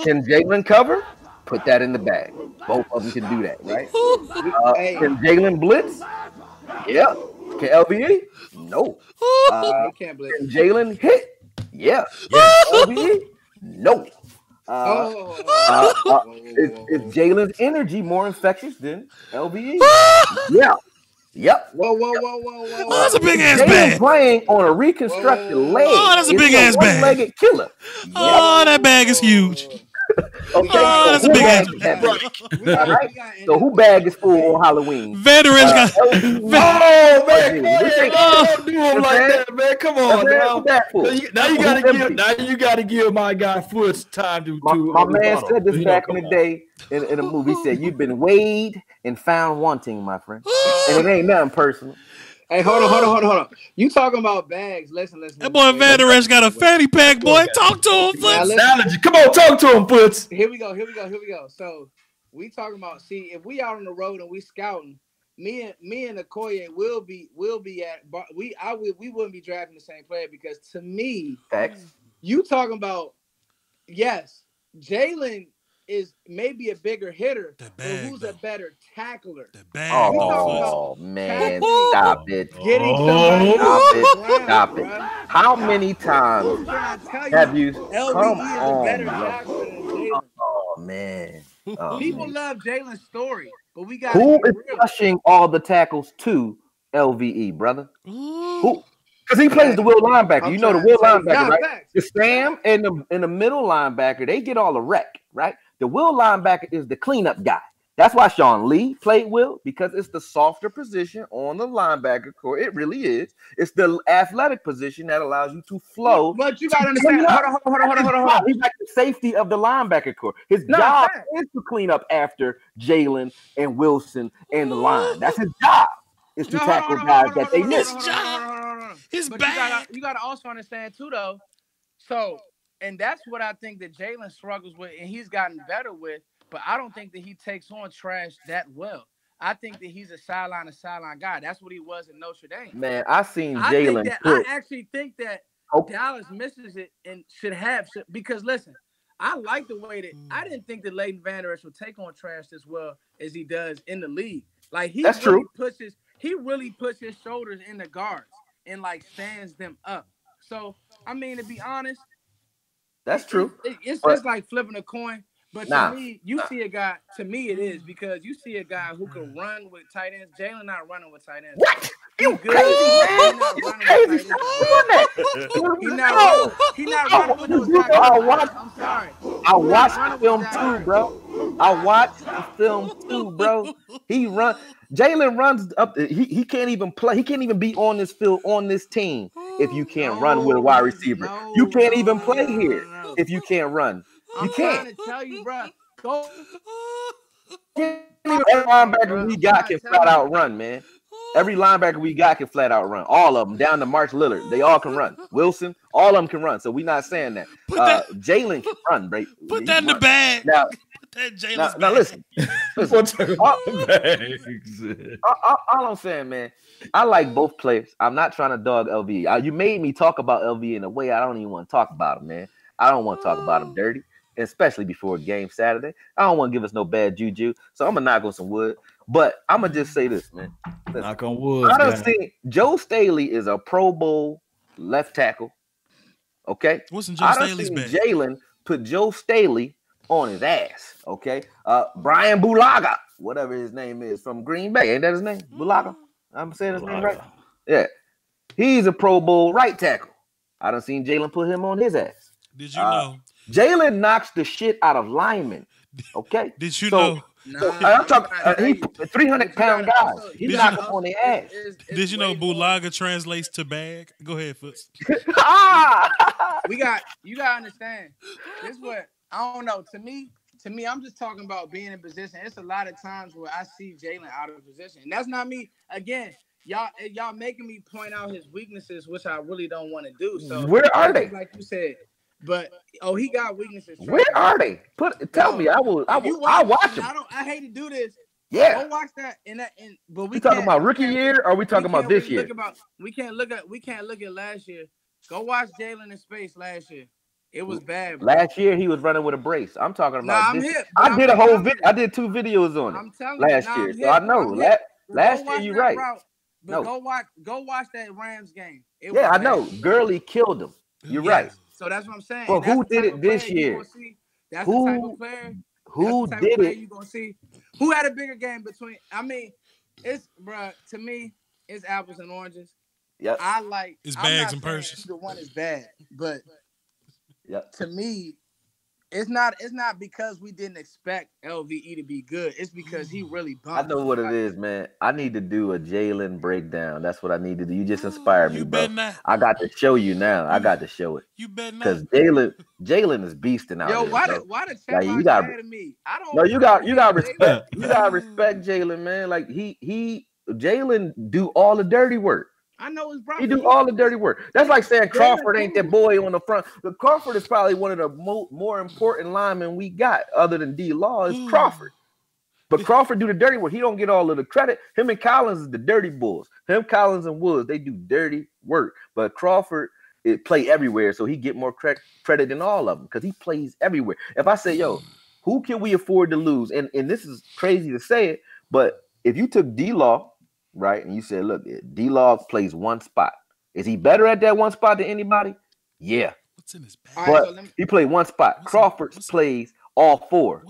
C: Can Jalen cover? Put that in the bag. Both of them can do that, right?
E: Hey,
C: Can Jalen blitz? Yeah. Can LVE? No.
E: he can't blitz.
C: Can Jalen hit? Yeah.
D: Yes.
C: LVE? No.
E: Whoa.
C: Is Jalen's energy more infectious than LVE? Yeah. Yep.
E: Whoa.
B: That's a big ass
C: Jalen
B: bag.
C: playing on a reconstructed leg.
B: Oh, that's a big ass bag.
C: One-legged killer.
B: Oh, that bag is huge.
C: Okay,
B: Oh, that's a
C: who
B: big
C: bag
B: ass
C: is
B: bag.
C: heavy? All right. So who bag is full on Halloween?
B: Veterans got.
D: Oh man, don't do him like
C: man.
D: that, man. Come on
C: Man,
D: now.
C: who bag full?
D: Now you gotta give my guy Foots time to.
C: My man
D: rebuttal.
C: said this
D: You know,
C: back
D: come
C: in the
D: on.
C: day in a movie. He said, "You've been weighed and found wanting, my friend." And it ain't nothing personal.
E: Hey, hold on. You talking about bags? Listen.
B: That boy Veterans got a fanny pack, boy. Talk to him,
E: Now,
B: Foots.
E: listen.
D: Come on, talk to him, Foots.
E: Here we go. So we talking about. See, if we out on the road and we scouting, me and Akoye will be at. We wouldn't be drafting the same player because to me,
C: Facts.
E: you talking about. Yes, Jalen is maybe a bigger hitter,
B: That
E: but
B: bag,
E: who's
B: though.
E: a better tackler?
B: That bag, though,
C: Oh
B: Foots.
C: man,
E: tackling,
C: stop it!
E: Getting somebody
C: Stop it!
E: off the ground,
C: Stop it!
E: bruh.
C: How many times
E: Can I tell
C: have
E: you,
C: you
E: LVE
C: come
E: is a
C: on,
E: better
C: bro?
E: tackler than Jalen.
C: Oh man. Oh,
E: People
C: man.
E: love Jalen's story, but we got
C: Who
E: to
C: is
E: be real.
C: pushing all the tackles to LVE, brother?
B: Ooh.
C: Who? Because he plays the will linebacker.
E: I'm
C: You know the
E: trying
C: will
E: to tell you.
C: linebacker,
E: Nah,
C: right?
E: facts.
C: The Sam and the middle linebacker, they get all the wreck, right? The will linebacker is the cleanup guy. That's why Sean Lee played will, because it's the softer position on the linebacker core. It really is. It's the athletic position that allows you to flow.
E: But you got to understand. Hold on.
C: He's like the safety of the linebacker core. His
E: No,
C: job
E: fact.
C: is to clean up after Jalen and Wilson and the line. That's his job. Is to tackle guys that they miss.
B: His
E: But
B: bag.
E: you gotta also understand too, though. So, and that's what I think that Jalen struggles with, and he's gotten better with. But I don't think that he takes on trash that well. I think that he's a sideline guy. That's what he was in Notre Dame.
C: Man, I seen
E: I
C: Jalen put.
E: actually think that
C: Oh.
E: Dallas misses it and should because listen, I like the way that I didn't think that Leighton Vander Esch would take on trash as well as he does in the league. Like he really puts his shoulders in the guards and like stands them up. So I mean, to be honest,
C: That's true.
E: It's just like flipping a coin. But
C: Nah.
E: to me, you see a guy. To me, it is because you see a guy who can run with tight ends. Jalen not running with tight ends.
C: What? You
E: good.
C: crazy, man?
E: He not
C: You
E: running
C: crazy?
E: with
C: Stop
E: tight
C: doing
E: He
C: that.
E: not running with those guys. I'm sorry.
C: I watched the film too, bro. I watched the film too, bro. Jalen runs up. He can't even play. He can't even be on this field on this team if you can't run with a wide receiver. You can't even play here if you can't run. You can't.
E: I'm trying to tell you, bro. Go.
C: Every linebacker we got can flat out run, man. Every linebacker we got can flat out run. All of them, down to March Lillard. They all can run. Wilson, all of them can run. So we're not saying that. Jalen can run, bro.
B: Put that in the bag.
C: Now,
B: put that Jalen's
C: now
B: bag.
C: listen. All I'm saying, man, I like both players. I'm not trying to dog LVE. You made me talk about LVE in a way I don't even want to talk about him, man. I don't want to talk about him dirty, especially before a game Saturday. I don't want to give us no bad juju. So I'm going to knock on some wood. But I'm going to just say this, man. Listen,
D: knock on wood.
C: I don't see Joe Staley is a Pro Bowl left tackle. Okay?
B: What's in Joe Staley's bag?
C: Jalen put Joe Staley on his ass. Okay? Brian Bulaga, whatever his name is, from Green Bay. Ain't that his name? Bulaga? I'm saying his name right? Yeah. He's a Pro Bowl right tackle. I done seen Jalen put him on his ass.
B: Did you know?
C: Jalen knocks the shit out of linemen. Okay?
B: Did you know?
C: I'm talking. He 300-pound guys. He knock them on their ass.
B: Did you know Bulaga translates to bag? Go ahead, Foots.
E: You gotta understand. This is what I don't know. To me, I'm just talking about being in position. It's a lot of times where I see Jalen out of position, and that's not me. Again, y'all making me point out his weaknesses, which I really don't want to do. So
C: where are they?
E: Like you said. But he got weaknesses.
C: Where are they? Tell me. I'll watch them.
E: I hate to do this.
C: Yeah.
E: Go watch that. But we
C: talking about rookie year, or we talking about this year?
E: We can't look at last year. Go watch Jalen in space last year. It was bad. Bro.
C: Last year he was running with a brace. I'm talking about.
E: I'm hip.
C: I did a whole video. I did 2 videos on it.
E: I'm telling
C: last
E: you,
C: year. So I know. Last year you're right.
E: But go watch that Rams game.
C: I know. Gurley killed him. You're right.
E: So that's what I'm saying.
C: But who did it this year?
E: That's the type of player.
C: Who did it?
E: You gonna see who had a bigger game between. I mean, it's to me, it's apples and oranges.
C: Yeah,
B: it's bags and purses.
E: The one is bad, but to me, it's not because we didn't expect LVE to be good. It's because he really bumped.
C: I know what it is, man. I need to do a Jalen breakdown. That's what I need to do. You just inspired me, bro. I got to show you now. I got to show it.
B: You bet not.
C: Because Jalen is beasting out.
E: Yo,
C: there,
E: why the champ you got mad at me? I don't.
C: No, you got respect. You got respect, Jalen, man. Like Jalen do all the dirty work.
E: I know his brother.
C: He do all the dirty work. That's like saying Crawford ain't that boy on the front. But Crawford is probably one of the more important linemen we got, other than D-Law, is Crawford. But Crawford do the dirty work. He don't get all of the credit. Him and Collins is the dirty bulls. Him, Collins, and Woods, they do dirty work. But Crawford play everywhere, so he get more credit than all of them because he plays everywhere. If I say, yo, who can we afford to lose? And this is crazy to say it, but if you took D-Law, right, and you said, look, D-Law plays one spot. Is he better at that one spot than anybody? Yeah.
B: What's in his bag?
C: But he played one spot. Crawford plays all 4.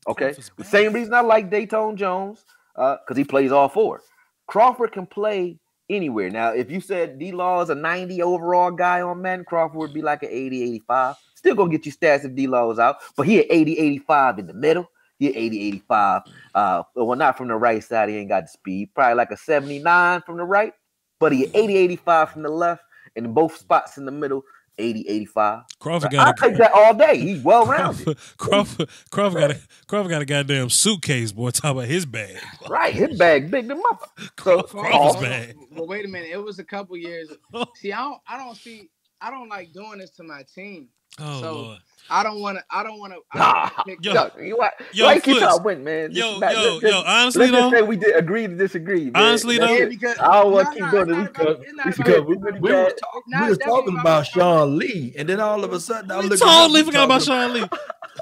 C: Okay. The same reason I like Dayton Jones, because he plays all 4. Crawford can play anywhere. Now, if you said D-Law is a 90 overall guy on Madden, Crawford would be like an 80, 85. Still gonna get you stats if D-Law is out, but he at 80, 85 in the middle. He 80, 85. Well, not from the right side. He ain't got the speed. Probably like a 79 from the right. But he 80, 85 from the left. And both spots in the middle, 80, 85.
B: Crawford
C: I take that all day. He's well-rounded.
B: Crawford got a goddamn suitcase, boy. Talk about his bag.
C: Right. His bag big than mother. So,
B: Crawford's bag.
E: Well, wait a minute. It was a couple years. See, I don't like doing this to my team.
B: Oh,
E: so,
B: Lord.
E: I don't want to.
C: Yo, keep talking, man.
B: Honestly,
C: let's just say we did agree to disagree. Man.
B: Honestly, though,
C: I don't want to keep doing it.
D: We was talking about Sean Lee, and then all of a sudden,
B: we totally forgot about Sean Lee.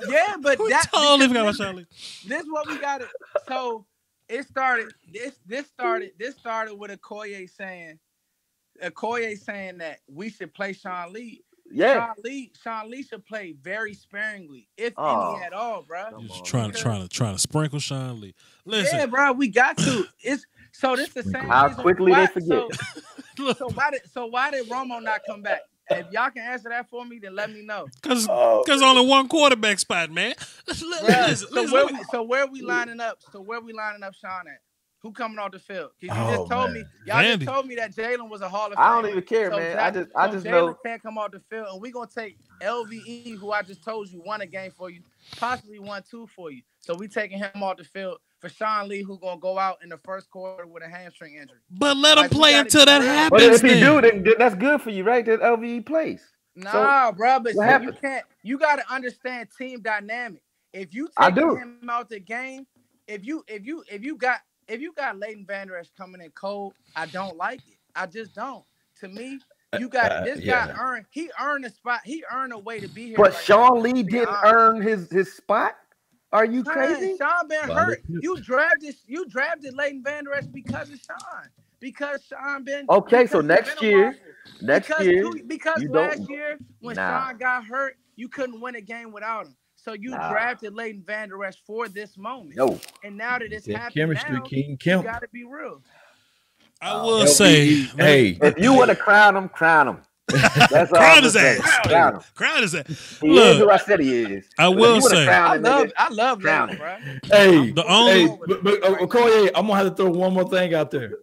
E: Yeah, but
B: we totally forgot about Sean Lee.
E: This is what we got. So it started. This started with Akoye saying that we should play Sean Lee.
C: Yeah,
E: Sean Lee should play very sparingly, if any at all, bro.
B: You're just trying to sprinkle Sean Lee. Listen,
E: yeah, bro, we got to. This the same.
C: How quickly they forget.
E: So why did Romo not come back? If y'all can answer that for me, then let me know.
B: Because only one quarterback spot, man.
E: So where we lining up? So where we lining up Sean at? Who coming off the field? You just told me. Y'all just told me that Jalen was a Hall of Famer.
C: I don't even care, man. I just know
E: Jalen can't come off the field, and we're gonna take LVE, who I just told you won a game for you, possibly won 2 for you. So we taking him off the field for Sean Lee, who gonna go out in the first quarter with a hamstring injury.
B: But let him play until that happens.
C: But if he do, then that's good for you, right? That LVE plays.
E: Nah, bro, but you can't. You got to understand team dynamic. If you take him out the game, if you got Leighton Vander Esch coming in cold, I don't like it. I just don't. To me, you got this guy earned. He earned a spot. He earned a way to be here.
C: But right Sean Lee didn't earn his spot. Are you crazy?
E: Sean been hurt. You drafted Leighton Vander Esch because of Sean. Because Sean been
C: okay. So next year,
E: because last year when Sean got hurt, you couldn't win a game without him. So you drafted Leighton Vander Esch for this moment.
C: No.
E: And now that it's happening,
D: chemistry, King Kemp.
E: You got to be real.
B: I will say,
C: hey, if you want to crown him, crown him. That's all.
B: Crown his ass. Crown his ass.
C: He is who I said he is.
B: I will say,
E: I love Leighton, bro.
D: Hey, but Akoye, I'm gonna have to throw one more thing out there.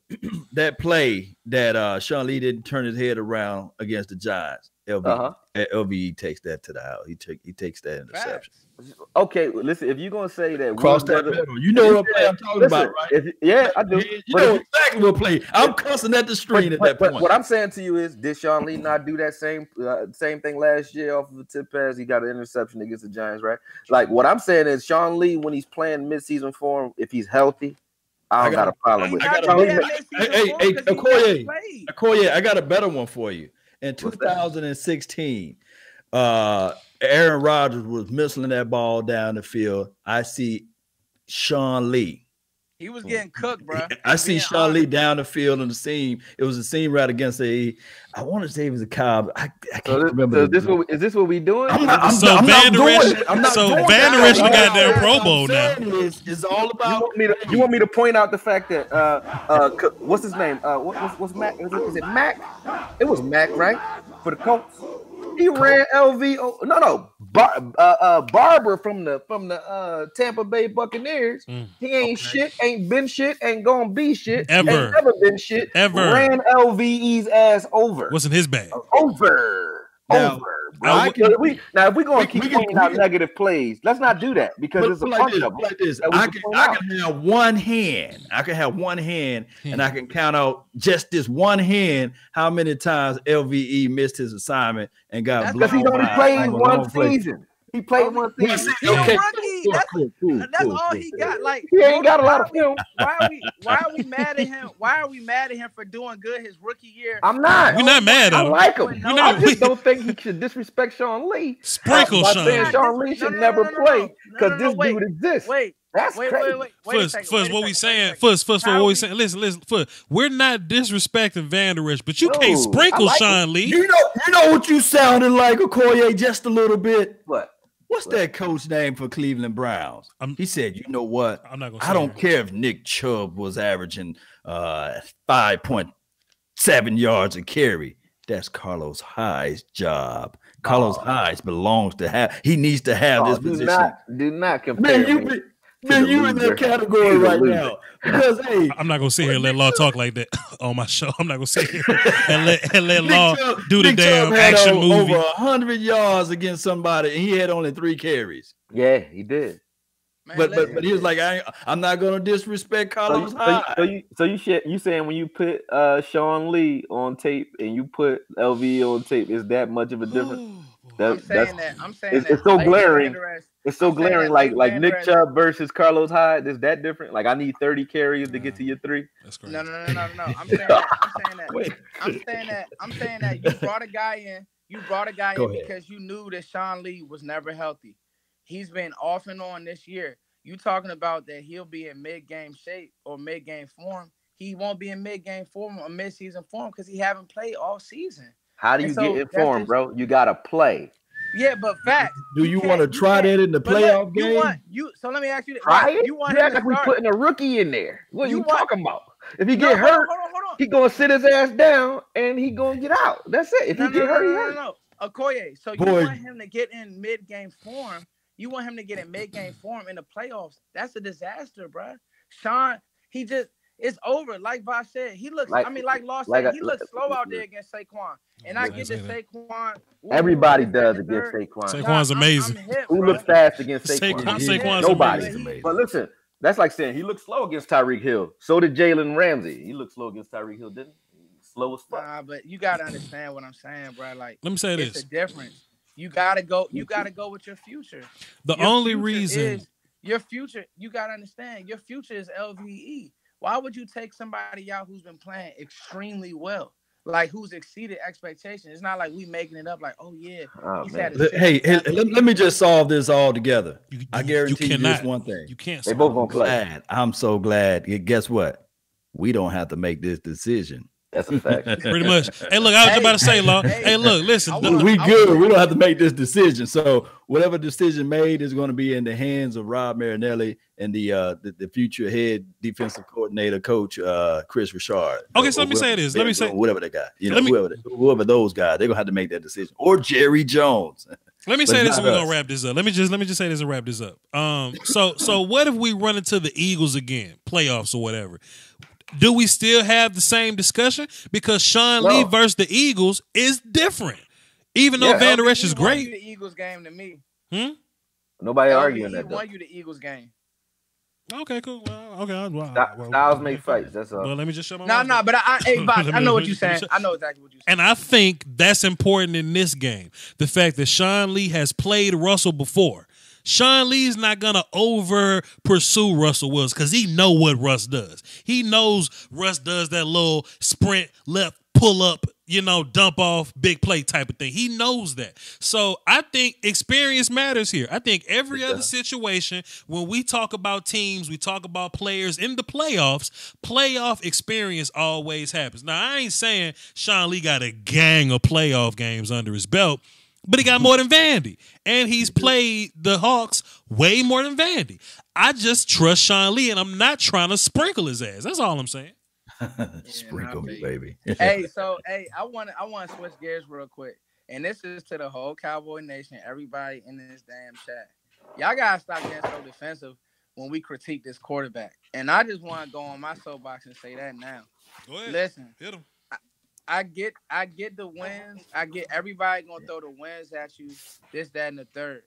D: That play that Sean Lee didn't turn his head around against the Giants. LVE takes that to the house. He takes that interception.
C: Okay, listen. If you're gonna say that,
D: cross that middle, you know what play I'm talking about, right?
C: I do.
D: You know exactly what play. I'm cussing at the screen at that point.
C: But what I'm saying to you is, did Sean Lee not do that same thing last year off of a tip pass? He got an interception against the Giants, right? Like what I'm saying is, Sean Lee, when he's playing midseason form, if he's healthy, I don't got a problem with it.
D: Hey, Akoye, I got a better one for you. In 2016, Aaron Rodgers was missing that ball down the field. I see Sean Lee.
F: He was getting cooked, bro.
D: I see Sean Lee down the field on the seam. It was a seam right against I want to say it was a Cobb. I can't remember.
C: Is this what we doing?
B: So Van Der Esch got their Pro Bowl now.
D: It's all about.
C: You want me to point out the fact that what's his name? What's Mac? Is it Mac? It was Mac, right? For the Colts. He ran LV. No. Barber from the Tampa Bay Buccaneers. He ain't shit, ain't been shit, ain't gonna be shit,
B: ever.
C: Ain't never been shit.
B: Ever
C: ran LVE's ass over.
B: Wasn't his bag.
C: Over. Bro. Now, if we're gonna keep pointing out negative plays, let's not do that because it's a bunch of them.
D: Like this. I can have one hand. I can have one hand, and I can count out just this one hand how many times LVE missed his assignment and got blown.
C: Because he only played one season. He played one season.
F: He's a rookie. That's all he got. Like
C: he ain't got a lot of film.
F: Why are we mad at him? Why are we mad at him for doing good his rookie year?
C: I'm not.
B: We're not mad at him.
C: I like him. I just don't think he should disrespect Sean Lee.
B: Sprinkle Sean.
C: Sean Lee should never play because this dude exists. That's crazy.
B: First, what we saying? First, what we saying? Listen. First, we're not disrespecting Van Der Esch, but you can't sprinkle Sean Lee.
D: You know what you sounded like, Akoye, just a little bit.
C: What?
D: What's that coach name for Cleveland Browns? He said, you know what? I don't care if Nick Chubb was averaging 5.7 yards a carry. That's Carlos Hyde's job. Carlos Hyde belongs to have. He needs to have this position.
C: Do not compare.
D: Man, you in that category right now. Because
B: I'm not gonna sit here and let Law talk like that on my show. I'm not gonna sit here and let Law do the damn action movie.
D: Over 100 yards against somebody, and he had only 3 carries.
C: Yeah, he did.
D: Man, but he was like, I'm not gonna disrespect Carlos Hyde.
C: So you saying when you put Sean Lee on tape and you put LV on tape, is that much of a difference?
F: I'm saying that.
C: It's so glaring. It's so glaring, like Nick Chubb versus Carlos Hyde. Is that different? Like I need 30 carries to get to your 3.
B: That's crazy.
F: No. I'm saying that you brought a guy in. Because you knew that Sean Lee was never healthy. He's been off and on this year. You talking about that he'll be in mid-game shape or mid-game form. He won't be in mid-game form or mid-season form because he haven't played all season.
C: How do you get in form, bro? You gotta play.
F: Yeah, but facts.
D: Do you want to try that in the playoff game?
F: So let me ask you this.
C: Try it? You act like we putting a rookie in there. What are you talking about? If he get hurt,
F: hold on.
C: He gonna sit his ass down and he gonna get out. That's it. If he get hurt, he hurt.
F: No. Okoye, so you want him to get in mid-game form. You want him to get in mid-game form in the playoffs. That's a disaster, bro. Sean, it's over. Like Voch said, he looks. Like Law said, he looks slow out there against Saquon. And I get that Saquon.
C: Everybody does against Saquon.
B: Saquon's amazing.
C: Who looks fast against Saquon?
B: Saquon's
C: nobody.
B: Amazing.
C: But listen, that's like saying he looked slow against Tyreek Hill. So did Jalen Ramsey. He looked slow against Tyreek Hill, didn't he? Slow as fuck.
F: Nah, but you gotta understand what I'm saying, bro. Like,
B: let me say
F: it's
B: this:
F: a difference. You gotta go with your future.
B: The only reason
F: is your future. You gotta understand your future is LVE. Why would you take somebody out who's been playing extremely well, like who's exceeded expectations? It's not like we making it up. Like, oh yeah,
D: let me just solve this all together. I guarantee you this one thing:
B: you can't.
C: They both gonna play.
D: I'm so glad. Guess what? We don't have to make this decision.
C: That's a fact.
B: Pretty much. Hey, look, I was about to say, Law. Hey, look, listen.
D: We good. We don't have to make this decision. So whatever decision made is going to be in the hands of Rob Marinelli and the future head defensive coordinator, coach Chris Richard.
B: Okay, so let me say this. Let me say
D: whatever they got. Whoever those guys, they're gonna have to make that decision. Or Jerry Jones.
B: Let me say this and we're gonna wrap this up. Let me just say this and wrap this up. So what if we run into the Eagles again, playoffs or whatever? Do we still have the same discussion? Because Sean Lee versus the Eagles is different. Even though Van Der Esch is great.
F: The Eagles game to me.
C: Nobody arguing that.
F: He won you the Eagles game.
B: Okay, cool. Well, okay.
C: Styles make fights. That's all.
B: Well, let me just show my
F: No, but I know what you're saying. I know exactly what you're saying.
B: And I think that's important in this game. The fact that Sean Lee has played Russell before. Sean Lee's not going to over pursue Russell Wilson because he know what Russ does. He knows Russ does that little sprint, left, pull up, dump off, big play type of thing. He knows that. So I think experience matters here. I think every other situation, when we talk about teams, we talk about players in the playoffs, playoff experience always happens. Now, I ain't saying Sean Lee got a gang of playoff games under his belt, but he got more than Vandy. And he's played the Hawks way more than Vandy. I just trust Sean Lee, and I'm not trying to sprinkle his ass. That's all I'm saying.
D: Sprinkle me, baby.
F: I want to switch gears real quick, and this is to the whole Cowboy Nation, everybody in this damn chat. Y'all gotta stop getting so defensive when we critique this quarterback. And I just want to go on my soapbox and say that now.
B: Go ahead.
F: Listen,
B: hit him.
F: I get the wins. I get everybody gonna throw the wins at you, this, that, and the third.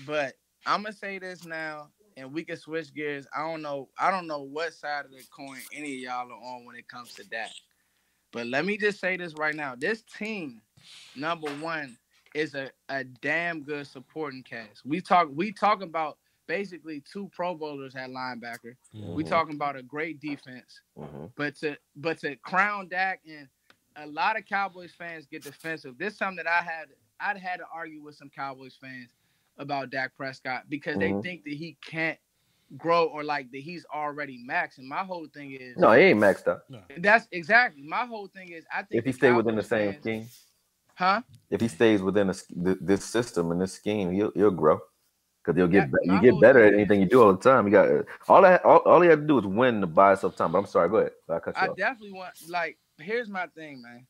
F: But I'm gonna say this now, and we can switch gears. I don't know what side of the coin any of y'all are on when it comes to that. But let me just say this right now. This team, number one, is a damn good supporting cast. We talk about basically 2 Pro Bowlers at linebacker. Mm-hmm. We talking about a great defense. Mm-hmm. But to crown Dak, and a lot of Cowboys fans get defensive. This is something that I'd had to argue with some Cowboys fans about Dak Prescott, because they think that he can't grow, or like that he's already maxed. And my whole thing is,
C: no, he ain't maxed up.
F: That's exactly my whole thing is. I think
C: if he stays within the same scheme, if he stays within this system and this scheme, he'll grow, because you get better at anything you do all the time. You got all you have to do is win to buy yourself time. But I'm sorry, go ahead.
F: I definitely want, like, here's my thing, man.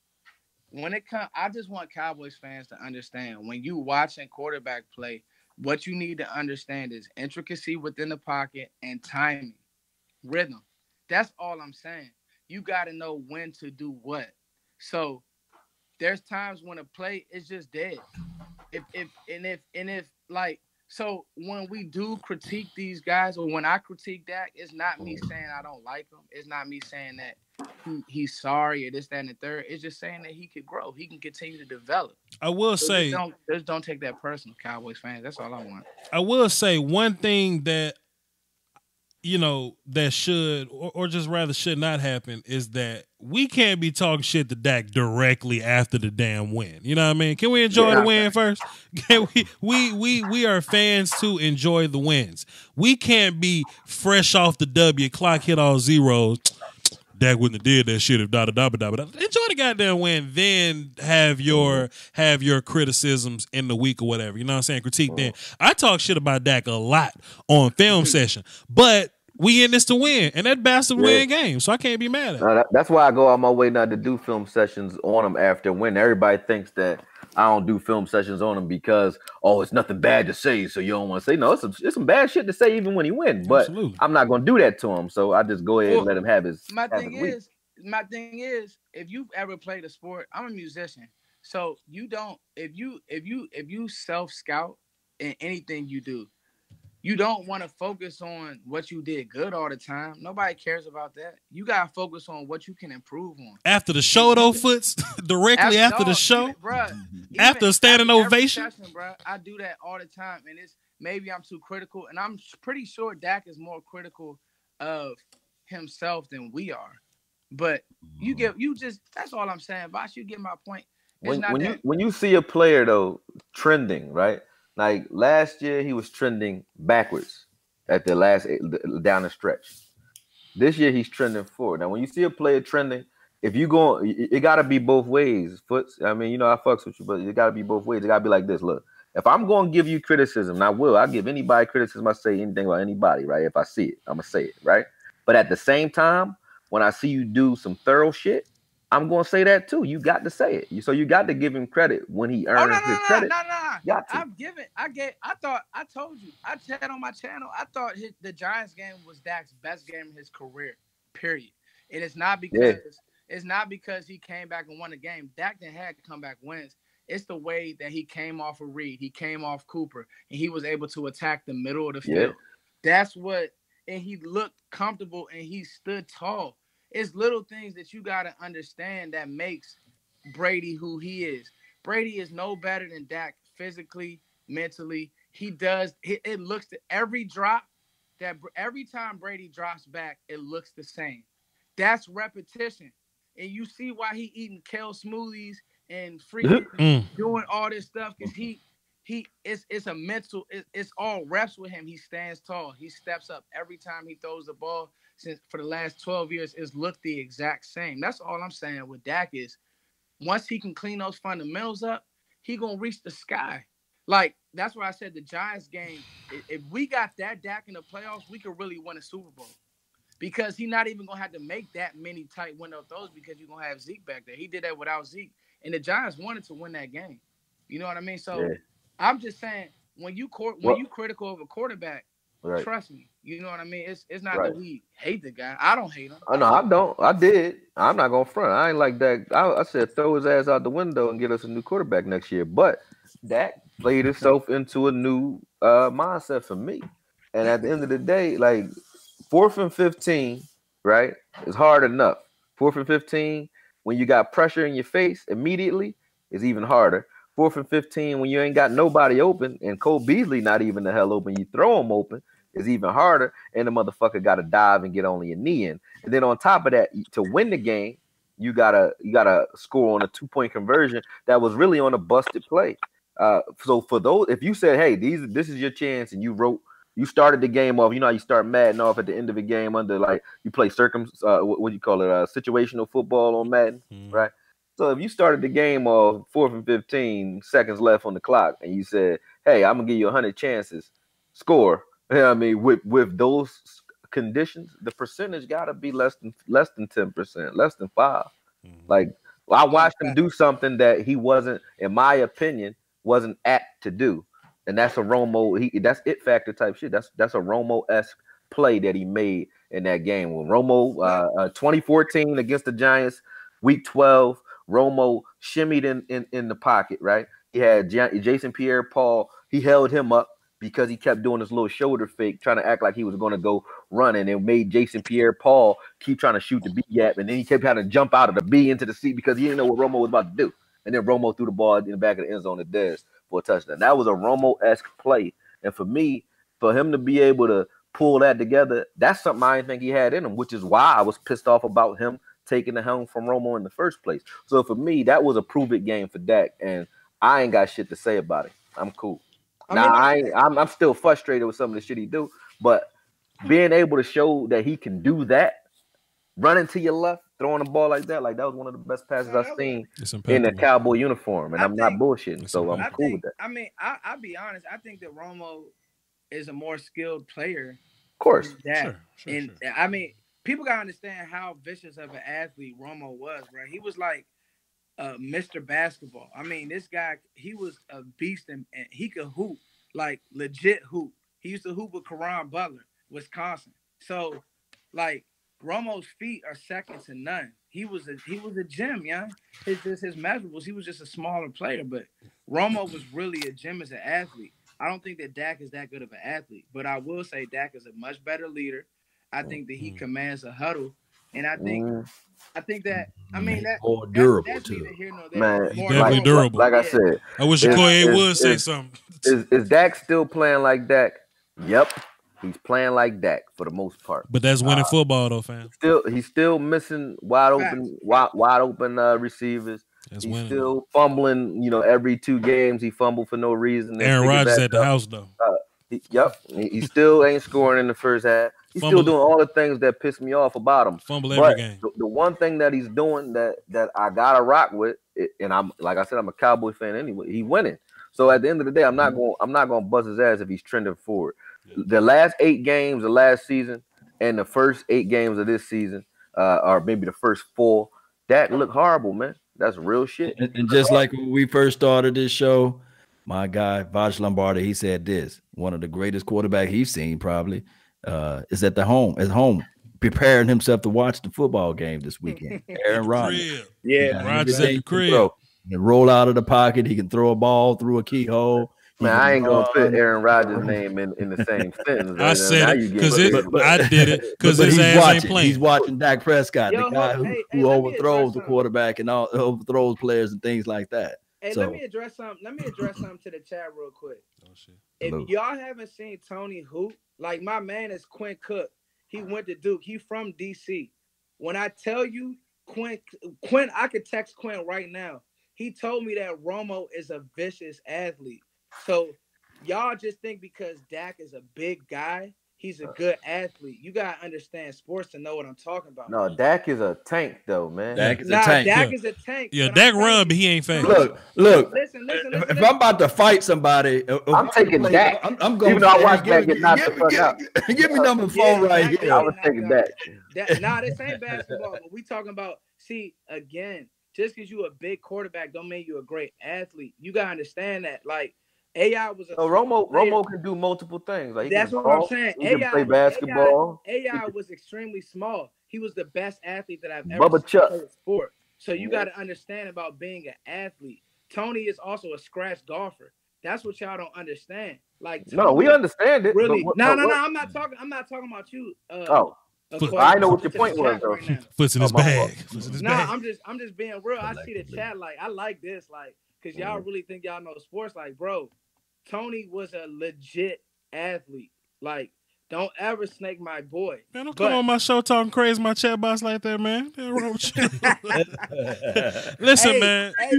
F: When it comes, I just want Cowboys fans to understand, when you watching quarterback play, what you need to understand is intricacy within the pocket and timing, rhythm. That's all I'm saying. You got to know when to do what. So there's times when a play is just dead. So when we do critique these guys, or when I critique Dak, it's not me saying I don't like him. It's not me saying that he's sorry or this, that, and the third. It's just saying that he could grow. He can continue to develop.
B: I will say,
F: just don't take that personal, Cowboys fans. That's all I want.
B: I will say one thing that, that should, or just rather should not happen, is that we can't be talking shit to Dak directly after the damn win. You know what I mean? Can we enjoy the win first? Can we are fans to enjoy the wins. We can't be fresh off the W, clock hit all zeros. Dak wouldn't have did that shit if da-da-da-da-da. Enjoy the goddamn win, then have your criticisms in the week or whatever. You know what I'm saying? Critique then. I talk shit about Dak a lot on film session, but we in this to win, and that bastard win games, so I can't be mad at it.
C: That's why I go out my way not to do film sessions on him after win. Everybody thinks that I don't do film sessions on him because, it's nothing bad to say, so you don't want to say. No, it's some bad shit to say even when he wins, but absolutely. I'm not going to do that to him, so I just go ahead and let him have his.
F: My thing is, if you've ever played a sport, I'm a musician, so you don't. If you self-scout in anything you do, you don't want to focus on what you did good all the time. Nobody cares about that. You got to focus on what you can improve on.
B: After the show, though, Foots, directly after the show, after a standing ovation.
F: Session, bro, I do that all the time, and maybe I'm too critical, and I'm pretty sure Dak is more critical of himself than we are. But that's all I'm saying. Voch, you get my point.
C: When you see a player, though, trending, right? Like last year, he was trending backwards at the last down the stretch. This year, he's trending forward. Now, when you see a player trending, if you go, it got to be both ways. Foots. I mean, I fucks with you, but it got to be both ways. It got to be like this. Look, if I'm going to give you criticism, I'll give anybody criticism. I say anything about anybody, right? If I see it, I'm gonna say it, right? But at the same time, when I see you do some thorough shit, I'm going to say that too. You got to say it. So you got to give him credit when he earns his credit.
F: Got to. I told you. I said on my channel, I thought the Giants game was Dak's best game in his career, period. And it's not because he came back and won the game. Dak didn't have comeback wins. It's the way that he came off of Reed. He came off Cooper, and he was able to attack the middle of the field. That's what, and he looked comfortable, and he stood tall. It's little things that you got to understand that makes Brady who he is. Brady is no better than Dak physically, mentally. It looks to every drop, that every time Brady drops back, it looks the same. That's repetition. and you see why he eating kale smoothies and freaking doing all this stuff because it's a mental. It's all reps with him. He stands tall. He steps up every time he throws the ball. Since for the last 12 years, it's looked the exact same. That's all I'm saying with Dak is once he can clean those fundamentals up, he gonna reach the sky. Like that's why I said the Giants game. If we got that Dak in the playoffs, we could really win a Super Bowl. Because he's not even gonna have to make that many tight window throws because you're gonna have Zeke back there. He did that without Zeke, and the Giants wanted to win that game. You know what I mean? So I'm just saying when you critical of a quarterback, trust me. You know what I mean? It's not that we hate the guy. I don't hate him.
C: No, I don't. I did. I'm not gonna front. I ain't like that. I said throw his ass out the window and get us a new quarterback next year. But Dak played himself into a new mindset for me. And at the end of the day, like 4th and 15, right? It's hard enough. 4th and 15, when you got pressure in your face immediately, is even harder. 4th and 15, when you ain't got nobody open and Cole Beasley not even the hell open, you throw him open, is even harder. And the motherfucker got to dive and get only a knee in. And then on top of that, to win the game, you gotta score on a 2-point conversion that was really on a busted play. So for those, if you said, hey, this is your chance, and you started the game off. You know how you start Madden off at the end of the game under like you play what do you call it? Situational football on Madden, right? So if you started the game off 4th and 15 seconds left on the clock, and you said, "Hey, I'm gonna give you 100 chances, score." You know what I mean, with those conditions, the percentage gotta be less than 10%, less than 5. Like I watched him do something that he wasn't, in my opinion, wasn't apt to do. And that's a Romo. That's it factor type shit. That's a Romo-esque play that he made in that game. When Romo, 2014 against the Giants, Week 12, Romo shimmied in the pocket. Right, he had Jason Pierre-Paul. He held him up because he kept doing this little shoulder fake, trying to act like he was going to go run, and it made Jason Pierre-Paul keep trying to shoot the B gap, and then he kept having to jump out of the B into the C because he didn't know what Romo was about to do. And then Romo threw the ball in the back of the end zone to Dez for a touchdown. That was a Romo-esque play. And for me, for him to be able to pull that together, that's something I didn't think he had in him, which is why I was pissed off about him taking the helm from Romo in the first place. So for me, that was a prove-it game for Dak, and I ain't got shit to say about it. I'm cool. I'm still frustrated with some of the shit he do, but being able to show that he can do that, running to your left, throwing the ball like that was one of the best passes I've seen in a Cowboy uniform, and I'm not bullshitting, so I'm cool with that.
F: I mean, I'll be honest. I think that Romo is a more skilled player.
C: Of course.
F: Sure. I mean, people gotta understand how vicious of an athlete Romo was, right? He was like Mr. Basketball. I mean, this guy, he was a beast, and he could hoop, like legit hoop. He used to hoop with Karan Butler, Wisconsin. So, like, Romo's feet are second to none. He was a gem, yeah. His measurables. He was just a smaller player, but Romo was really a gem as an athlete. I don't think that Dak is that good of an athlete, but I will say Dak is a much better leader. I think that he commands a huddle, and I think that
D: more durable
F: that's
D: too.
F: Neither here nor there.
C: Man,
B: definitely durable.
C: Like I said,
B: I wish Akoye would say something.
C: Is Dak still playing like Dak? Yep. He's playing like Dak for the most part.
B: But that's winning football, though, fam.
C: He's still missing wide open receivers. He's still fumbling. Every 2 games he fumbled for no reason.
B: Aaron Rodgers at the house, though.
C: He still ain't scoring in the first half. He's still doing all the things that piss me off about him.
B: Fumble every game.
C: The one thing that he's doing that I gotta rock with, and I'm like I said, I'm a Cowboy fan anyway. He winning. So at the end of the day, I'm not gonna buzz his ass if he's trending forward. The last 8 games of last season and the first 8 games of this season, or maybe the first 4, that look horrible, man. That's real shit.
D: And just like when we first started this show, my guy Voch Lombardi, he said this: one of the greatest quarterbacks he's seen probably is at home, preparing himself to watch the football game this weekend. Aaron Rodgers,
B: Rodgers at the crib.
D: He can roll out of the pocket. He can throw a ball through a keyhole.
C: Man, I ain't gonna put Aaron Rodgers' name in the same sentence.
B: I said it because I did it because his ass ain't playing.
D: He's watching Dak Prescott, the guy who overthrows the quarterback and overthrows players and things like that.
F: Hey, let me address something to the chat real quick. Oh, shit. If y'all haven't seen Tony hoop, like my man is Quinn Cook. He went to Duke. He from DC. When I tell you, Quinn, I could text Quinn right now. He told me that Romo is a vicious athlete. So y'all just think because Dak is a big guy, he's a good athlete. You gotta understand sports to know what I'm talking about.
C: No, Dak is a tank though, man.
D: Dak is a tank.
F: Dak is a tank.
B: Yeah, Dak run, but he ain't fast.
D: Look.
F: Listen.
D: If I'm about to fight somebody,
C: I'm taking Dak.
D: I'm going.
C: Even though I watched Dak get knocked the fuck out.
D: Give me number 4 right here.
C: I was taking Dak.
F: This ain't basketball. But we talking about. See, again, just because you a big quarterback don't mean you a great athlete. You gotta understand that. Like AI was a
C: Romo can do multiple things. Like
F: that's what I'm saying.
C: He can play basketball.
F: AI was extremely small. He was the best athlete that I've ever seen play a sport. So you got to understand about being an athlete. Tony is also a scratch golfer. That's what y'all don't understand. Like Tony,
C: no, we understand it.
F: Really? No. I'm not talking about you.
C: I know what your point was. Right
B: Foot's in his bag.
F: I'm just being real. I see the chat. Like I like this. Like because y'all really think y'all know sports. Like bro, Tony was a legit athlete. Like don't ever snake my boy.
B: Man, don't come on my show talking crazy my chat box like that, man. Listen, man.
F: But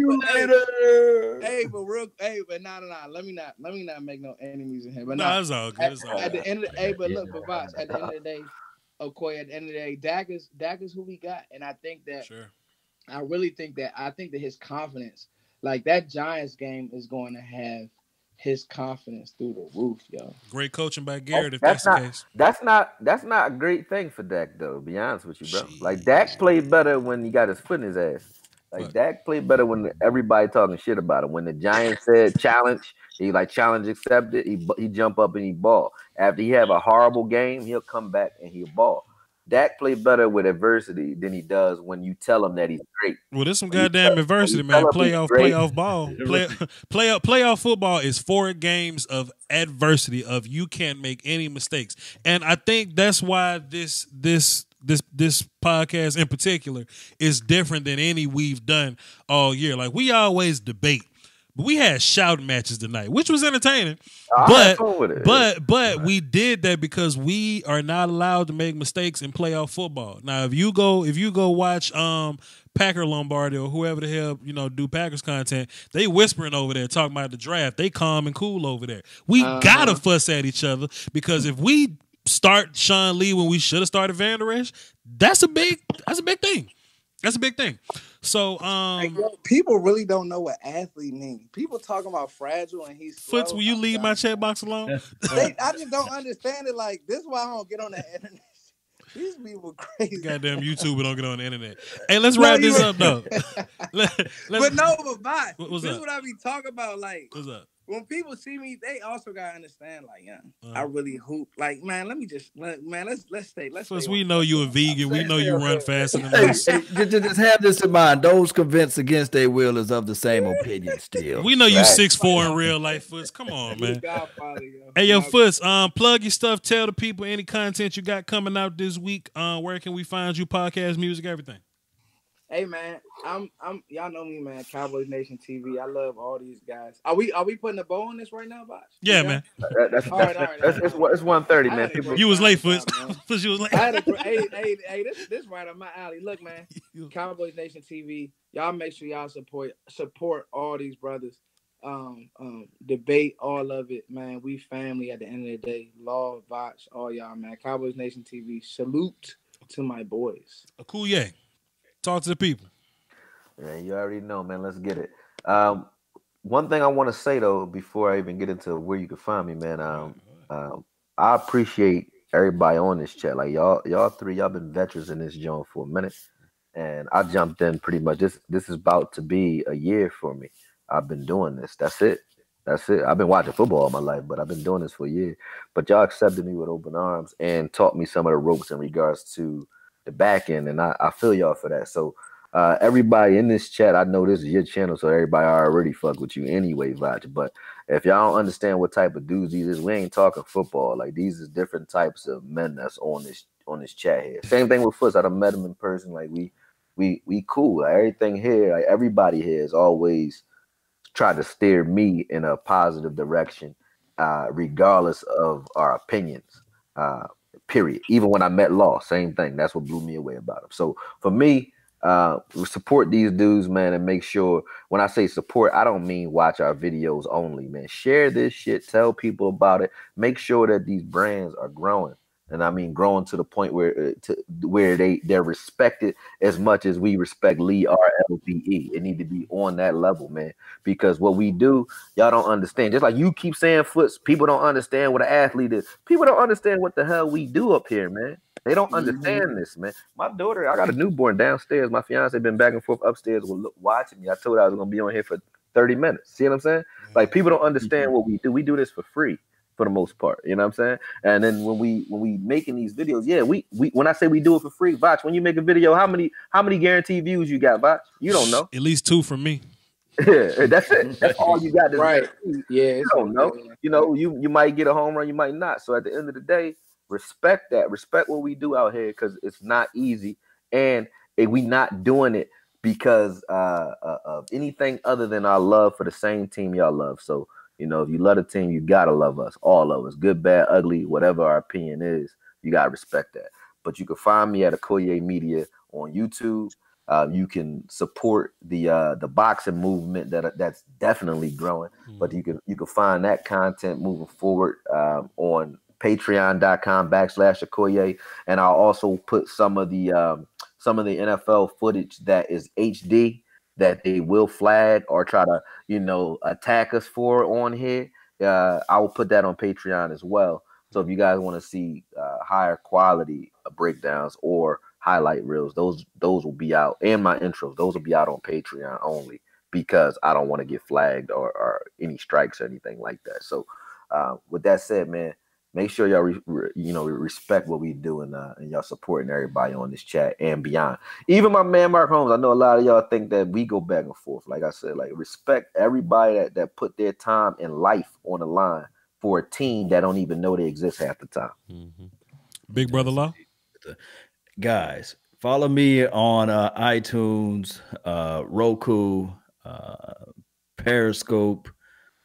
F: let me not make no enemies in here. But
B: it's all good.
F: At the end of the day, but look, but Voch, at the end of the day, Akoye, at the end of the day, Dak is who we got. And I think that I really think that his confidence, like that Giants game is going to have his confidence through the roof, yo.
B: Great coaching by Garrett, if that's the case.
C: That's not a great thing for Dak, though, to be honest with you, bro. Like, Dak played better when he got his foot in his ass. Like, Dak played better when everybody talking shit about him. When the Giants said challenge, he like challenge accepted, he jump up and he ball. After he have a horrible game, he'll come back and he'll ball. Dak played better with adversity than he does when you tell him that he's great.
B: Well, there's some goddamn adversity, man. Playoff ball. Playoff football is 4 games of adversity of you can't make any mistakes. And I think that's why this podcast in particular is different than any we've done all year. Like we always debate. But we had shouting matches tonight, which was entertaining. But we did that because we are not allowed to make mistakes in playoff football. Now, if you go watch Packer Lombardi or whoever the hell do Packers content, they whispering over there talking about the draft. They calm and cool over there. We gotta fuss at each other because if we start Sean Lee when we should have started Van Der Esch, that's a big thing. That's a big thing. So,
F: people really don't know what athlete means. People talking about fragile and he's slow.
B: Foots, will you leave my chat box alone?
F: I just don't understand it. Like, this is why I don't get on the internet. These people crazy.
B: Goddamn YouTuber don't get on the internet. Hey, let's wrap this up, though.
F: But Voch, this is what I be talking about. Like,
B: what's up?
F: When people see me, they also gotta understand. Like, I really hoop. Like, man, let's stay.
B: Plus, we know you a vegan. We know you run faster than us.
D: Just have this in mind. Those convinced against their will is of the same opinion. Still,
B: we know you 6'4" in real life, Foots. Come on, man. Hey, yo, Foots. Plug your stuff. Tell the people any content you got coming out this week. Where can we find you? Podcast, music, everything.
F: Hey man, I'm y'all know me, man. Cowboys Nation TV. I love all these guys. Are we putting a bow on this right now, Voch?
B: Yeah, man.
C: It's 1:30, man.
B: You was late, Foots. Foots, you was late.
F: Hey, this right up my alley. Look, man. Cowboys Nation TV. Y'all make sure y'all support all these brothers. Debate all of it, man. We family at the end of the day. Law, Voch, all y'all, man. Cowboys Nation TV. Salute to my boys.
B: Akoye. Talk to the people.
C: Yeah, you already know, man. Let's get it. One thing I want to say though, before I even get into where you can find me, man. I appreciate everybody on this chat. Like y'all three, y'all been veterans in this joint for a minute, and I jumped in pretty much. This is about to be a year for me. I've been doing this. That's it. I've been watching football all my life, but I've been doing this for a year. But y'all accepted me with open arms and taught me some of the ropes in regards to the back end, and I feel y'all for that. So everybody in this chat, I know this is your channel, so everybody already fuck with you anyway, Voch. But if y'all don't understand what type of dudes these is, we ain't talking football. Like these is different types of men that's on this chat here. Same thing with Foots. I done met him in person. Like we cool. Like everything here, like everybody here has always tried to steer me in a positive direction, regardless of our opinions. Period. Even when I met Law, same thing. That's what blew me away about him. So for me, Support these dudes, man, and make sure when I say support, I don't mean watch our videos only, man. Share this shit, tell people about it, make sure that these brands are growing. And I mean growing to the point where they're respected as much as we respect Lee RLVE. It need to be on that level, man. Because what we do, y'all don't understand. Just like you keep saying foots, people don't understand what an athlete is. People don't understand what the hell we do up here, man. They don't understand this, man. My daughter, I got a newborn downstairs. My fiance been back and forth upstairs watching me. I told her I was gonna be on here for 30 minutes. See what I'm saying? Like people don't understand what we do. We do this for free. For the most part, you know what I'm saying? And then when we making these videos, yeah, we when I say we do it for free, Voch, when you make a video, how many guaranteed views you got, Voch? You don't know.
B: At least 2 from me.
C: Yeah, that's it. That's all you got.
E: Right. Yeah.
C: You don't know. You know, you might get a home run, you might not. So at the end of the day, respect that. Respect what we do out here because it's not easy, and we not doing it because of anything other than our love for the same team y'all love. So. You know, if you love the team, you gotta love us, all of us, good, bad, ugly, whatever our opinion is. You gotta respect that. But you can find me at Akoye Media on YouTube. You can support the boxing movement that's definitely growing. But you can find that content moving forward on Patreon.com/Akoye, and I'll also put some of the NFL footage that is HD. That they will flag or try to, attack us for on here. I will put that on Patreon as well. So if you guys want to see higher quality breakdowns or highlight reels, those will be out. And my intros, those will be out on Patreon only because I don't want to get flagged or any strikes or anything like that. So with that said, man, make sure y'all respect what we do and y'all supporting everybody on this chat and beyond. Even my man Mark Holmes, I know a lot of y'all think that we go back and forth. Like I said, like respect everybody that put their time and life on the line for a team that don't even know they exist half the time.
B: Big Brother Law.
D: Guys, follow me on iTunes, Roku, Periscope,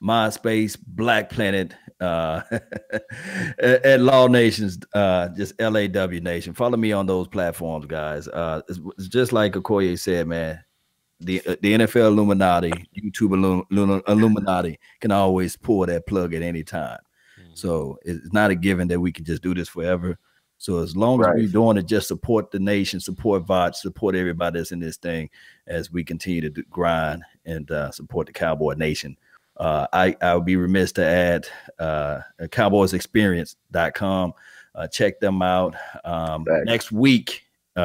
D: MySpace, Black Planet, at Law Nations, just LAW Nation. Follow me on those platforms, guys. It's just like Akoye said, man. The NFL Illuminati, YouTube Illuminati can always pull that plug at any time. So it's not a given that we can just do this forever. So as long as we're doing it, just support the nation, support Voch, support everybody that's in this thing as we continue to grind and support the Cowboy Nation. I would be remiss to add cowboysexperience.com. Check them out. Next week,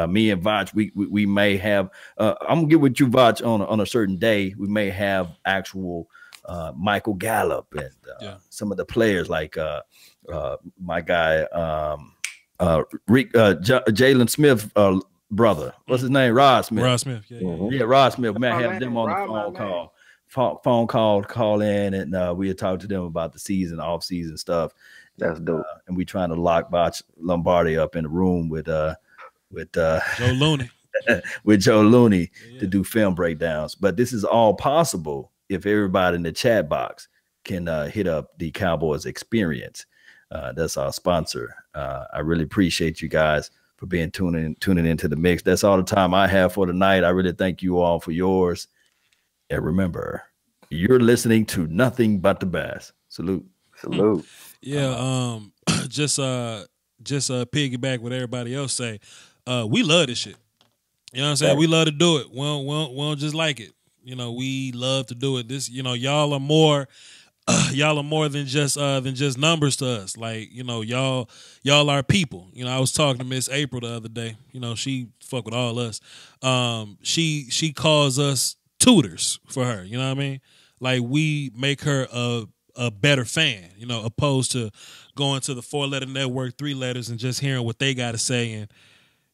D: me and Voch, we may have I'm gonna get with you, Voch, on a certain day. We may have actual Michael Gallup and some of the players like my guy Jalen Smith brother. What's his name? Rod Smith.
B: Rod Smith.
D: Yeah, Rod Smith. We may have them on the phone call in, and we had talked to them about the season, off season stuff.
C: That's dope.
D: And we trying to lock Voch Lombardi up in the room with Joe
B: Looney.
D: With Joe Looney to do film breakdowns. But this is all possible if everybody in the chat box can hit up the Cowboys Experience. That's our sponsor. I really appreciate you guys for tuning into the mix. That's all the time I have for tonight. I really thank you all for yours. And remember, you're listening to nothing but the best. Salute.
B: Yeah, just piggyback what everybody else say. We love this shit. You know what I'm saying? We love to do it. We don't just like it. We love to do it. This, y'all are more than just numbers to us. Like, y'all are people. I was talking to Miss April the other day. She fuck with all us. She calls us tutors for her. You know what I mean? Like, we make her a better fan, opposed to going to the 4-letter network, 3 letters, and just hearing what they got to say. And,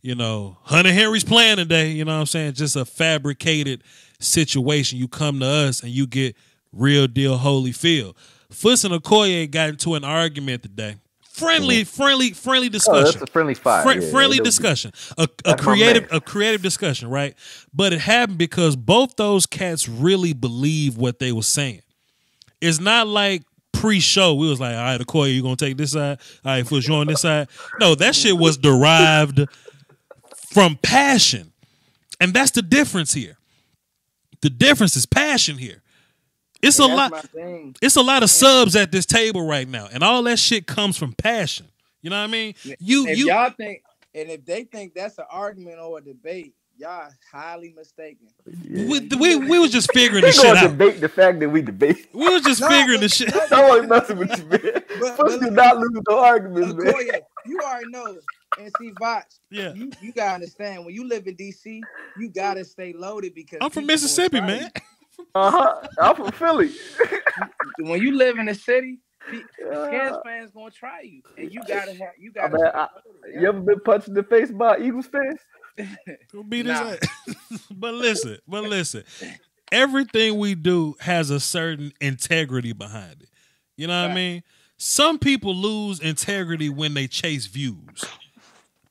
B: Hunter Henry's playing today. You know what I'm saying? Just a fabricated situation. You come to us and you get real deal Holyfield. Foots and Akoye got into an argument today. Friendly discussion.
C: Oh, that's a friendly fire.
B: Friendly discussion. A creative discussion, right? But it happened because both those cats really believe what they were saying. It's not like pre-show, we was like, all right, Akoye, you gonna take this side? All right, Foots, you on this side? No, that shit was derived from passion. And that's the difference here. The difference is passion here. It's a lot. It's a lot of subs at this table right now, and all that shit comes from passion. You know what I mean?
F: Y'all think, and if they think that's an argument or a debate, y'all highly mistaken.
B: Yeah. We was just figuring the shit out.
C: Debate the fact that we debate.
B: We was just figuring the shit.
C: I ain't messing with you, man. But do not lose no arguments, man.
F: Akoye, you already know. And see, Voch, you gotta understand, when you live in DC, you gotta stay loaded because
B: I'm from Mississippi, man.
C: I'm from Philly.
F: When you live in the city, Skins fans gonna try you, and you gotta.
C: You ever been punched in the face by Eagles fans?
B: But listen. Everything we do has a certain integrity behind it. You know what I mean? Some people lose integrity when they chase views.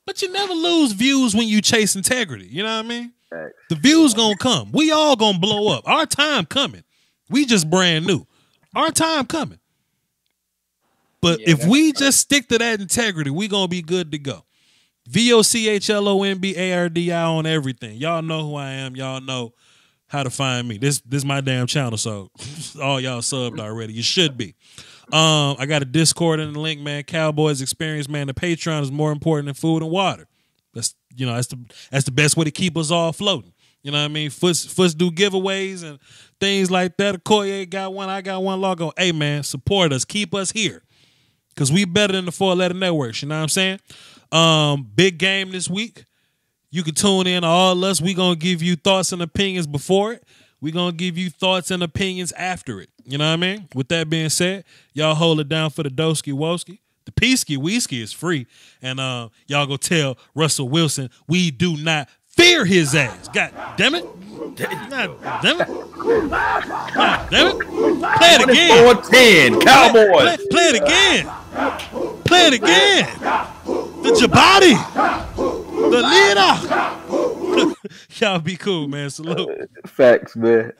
B: But you never lose views when you chase integrity. You know what I mean? Right. The views gonna come. We all gonna blow up. Our time coming. We just brand new. Our time coming. But if we just stick to that integrity, we gonna be good to go. VOCHLONBARDI on everything. Y'all know who I am. Y'all know how to find me. This my damn channel, so all y'all subbed already. You should be. I got a Discord in the link, man. Cowboys experience, man. The Patreon is more important than food and water. That's the best way to keep us all floating. You know what I mean? Foots do giveaways and things like that. Akoye got one, I got one. Log on. Hey, man, support us. Keep us here. Because we better than the 4-letter networks. You know what I'm saying? Big game this week. You can tune in to all us. We going to give you thoughts and opinions before it. We going to give you thoughts and opinions after it. You know what I mean? With that being said, y'all hold it down for the Doski Woski. The Peasky Wheesky is free. And y'all go tell Russell Wilson we do not fear his ass. God damn it. God damn it. God damn it. Play it again.
D: 4-10, Cowboys.
B: Play it again. Play it again. The Jabati. The leader. Y'all be cool, man. Salute.
C: Facts, man.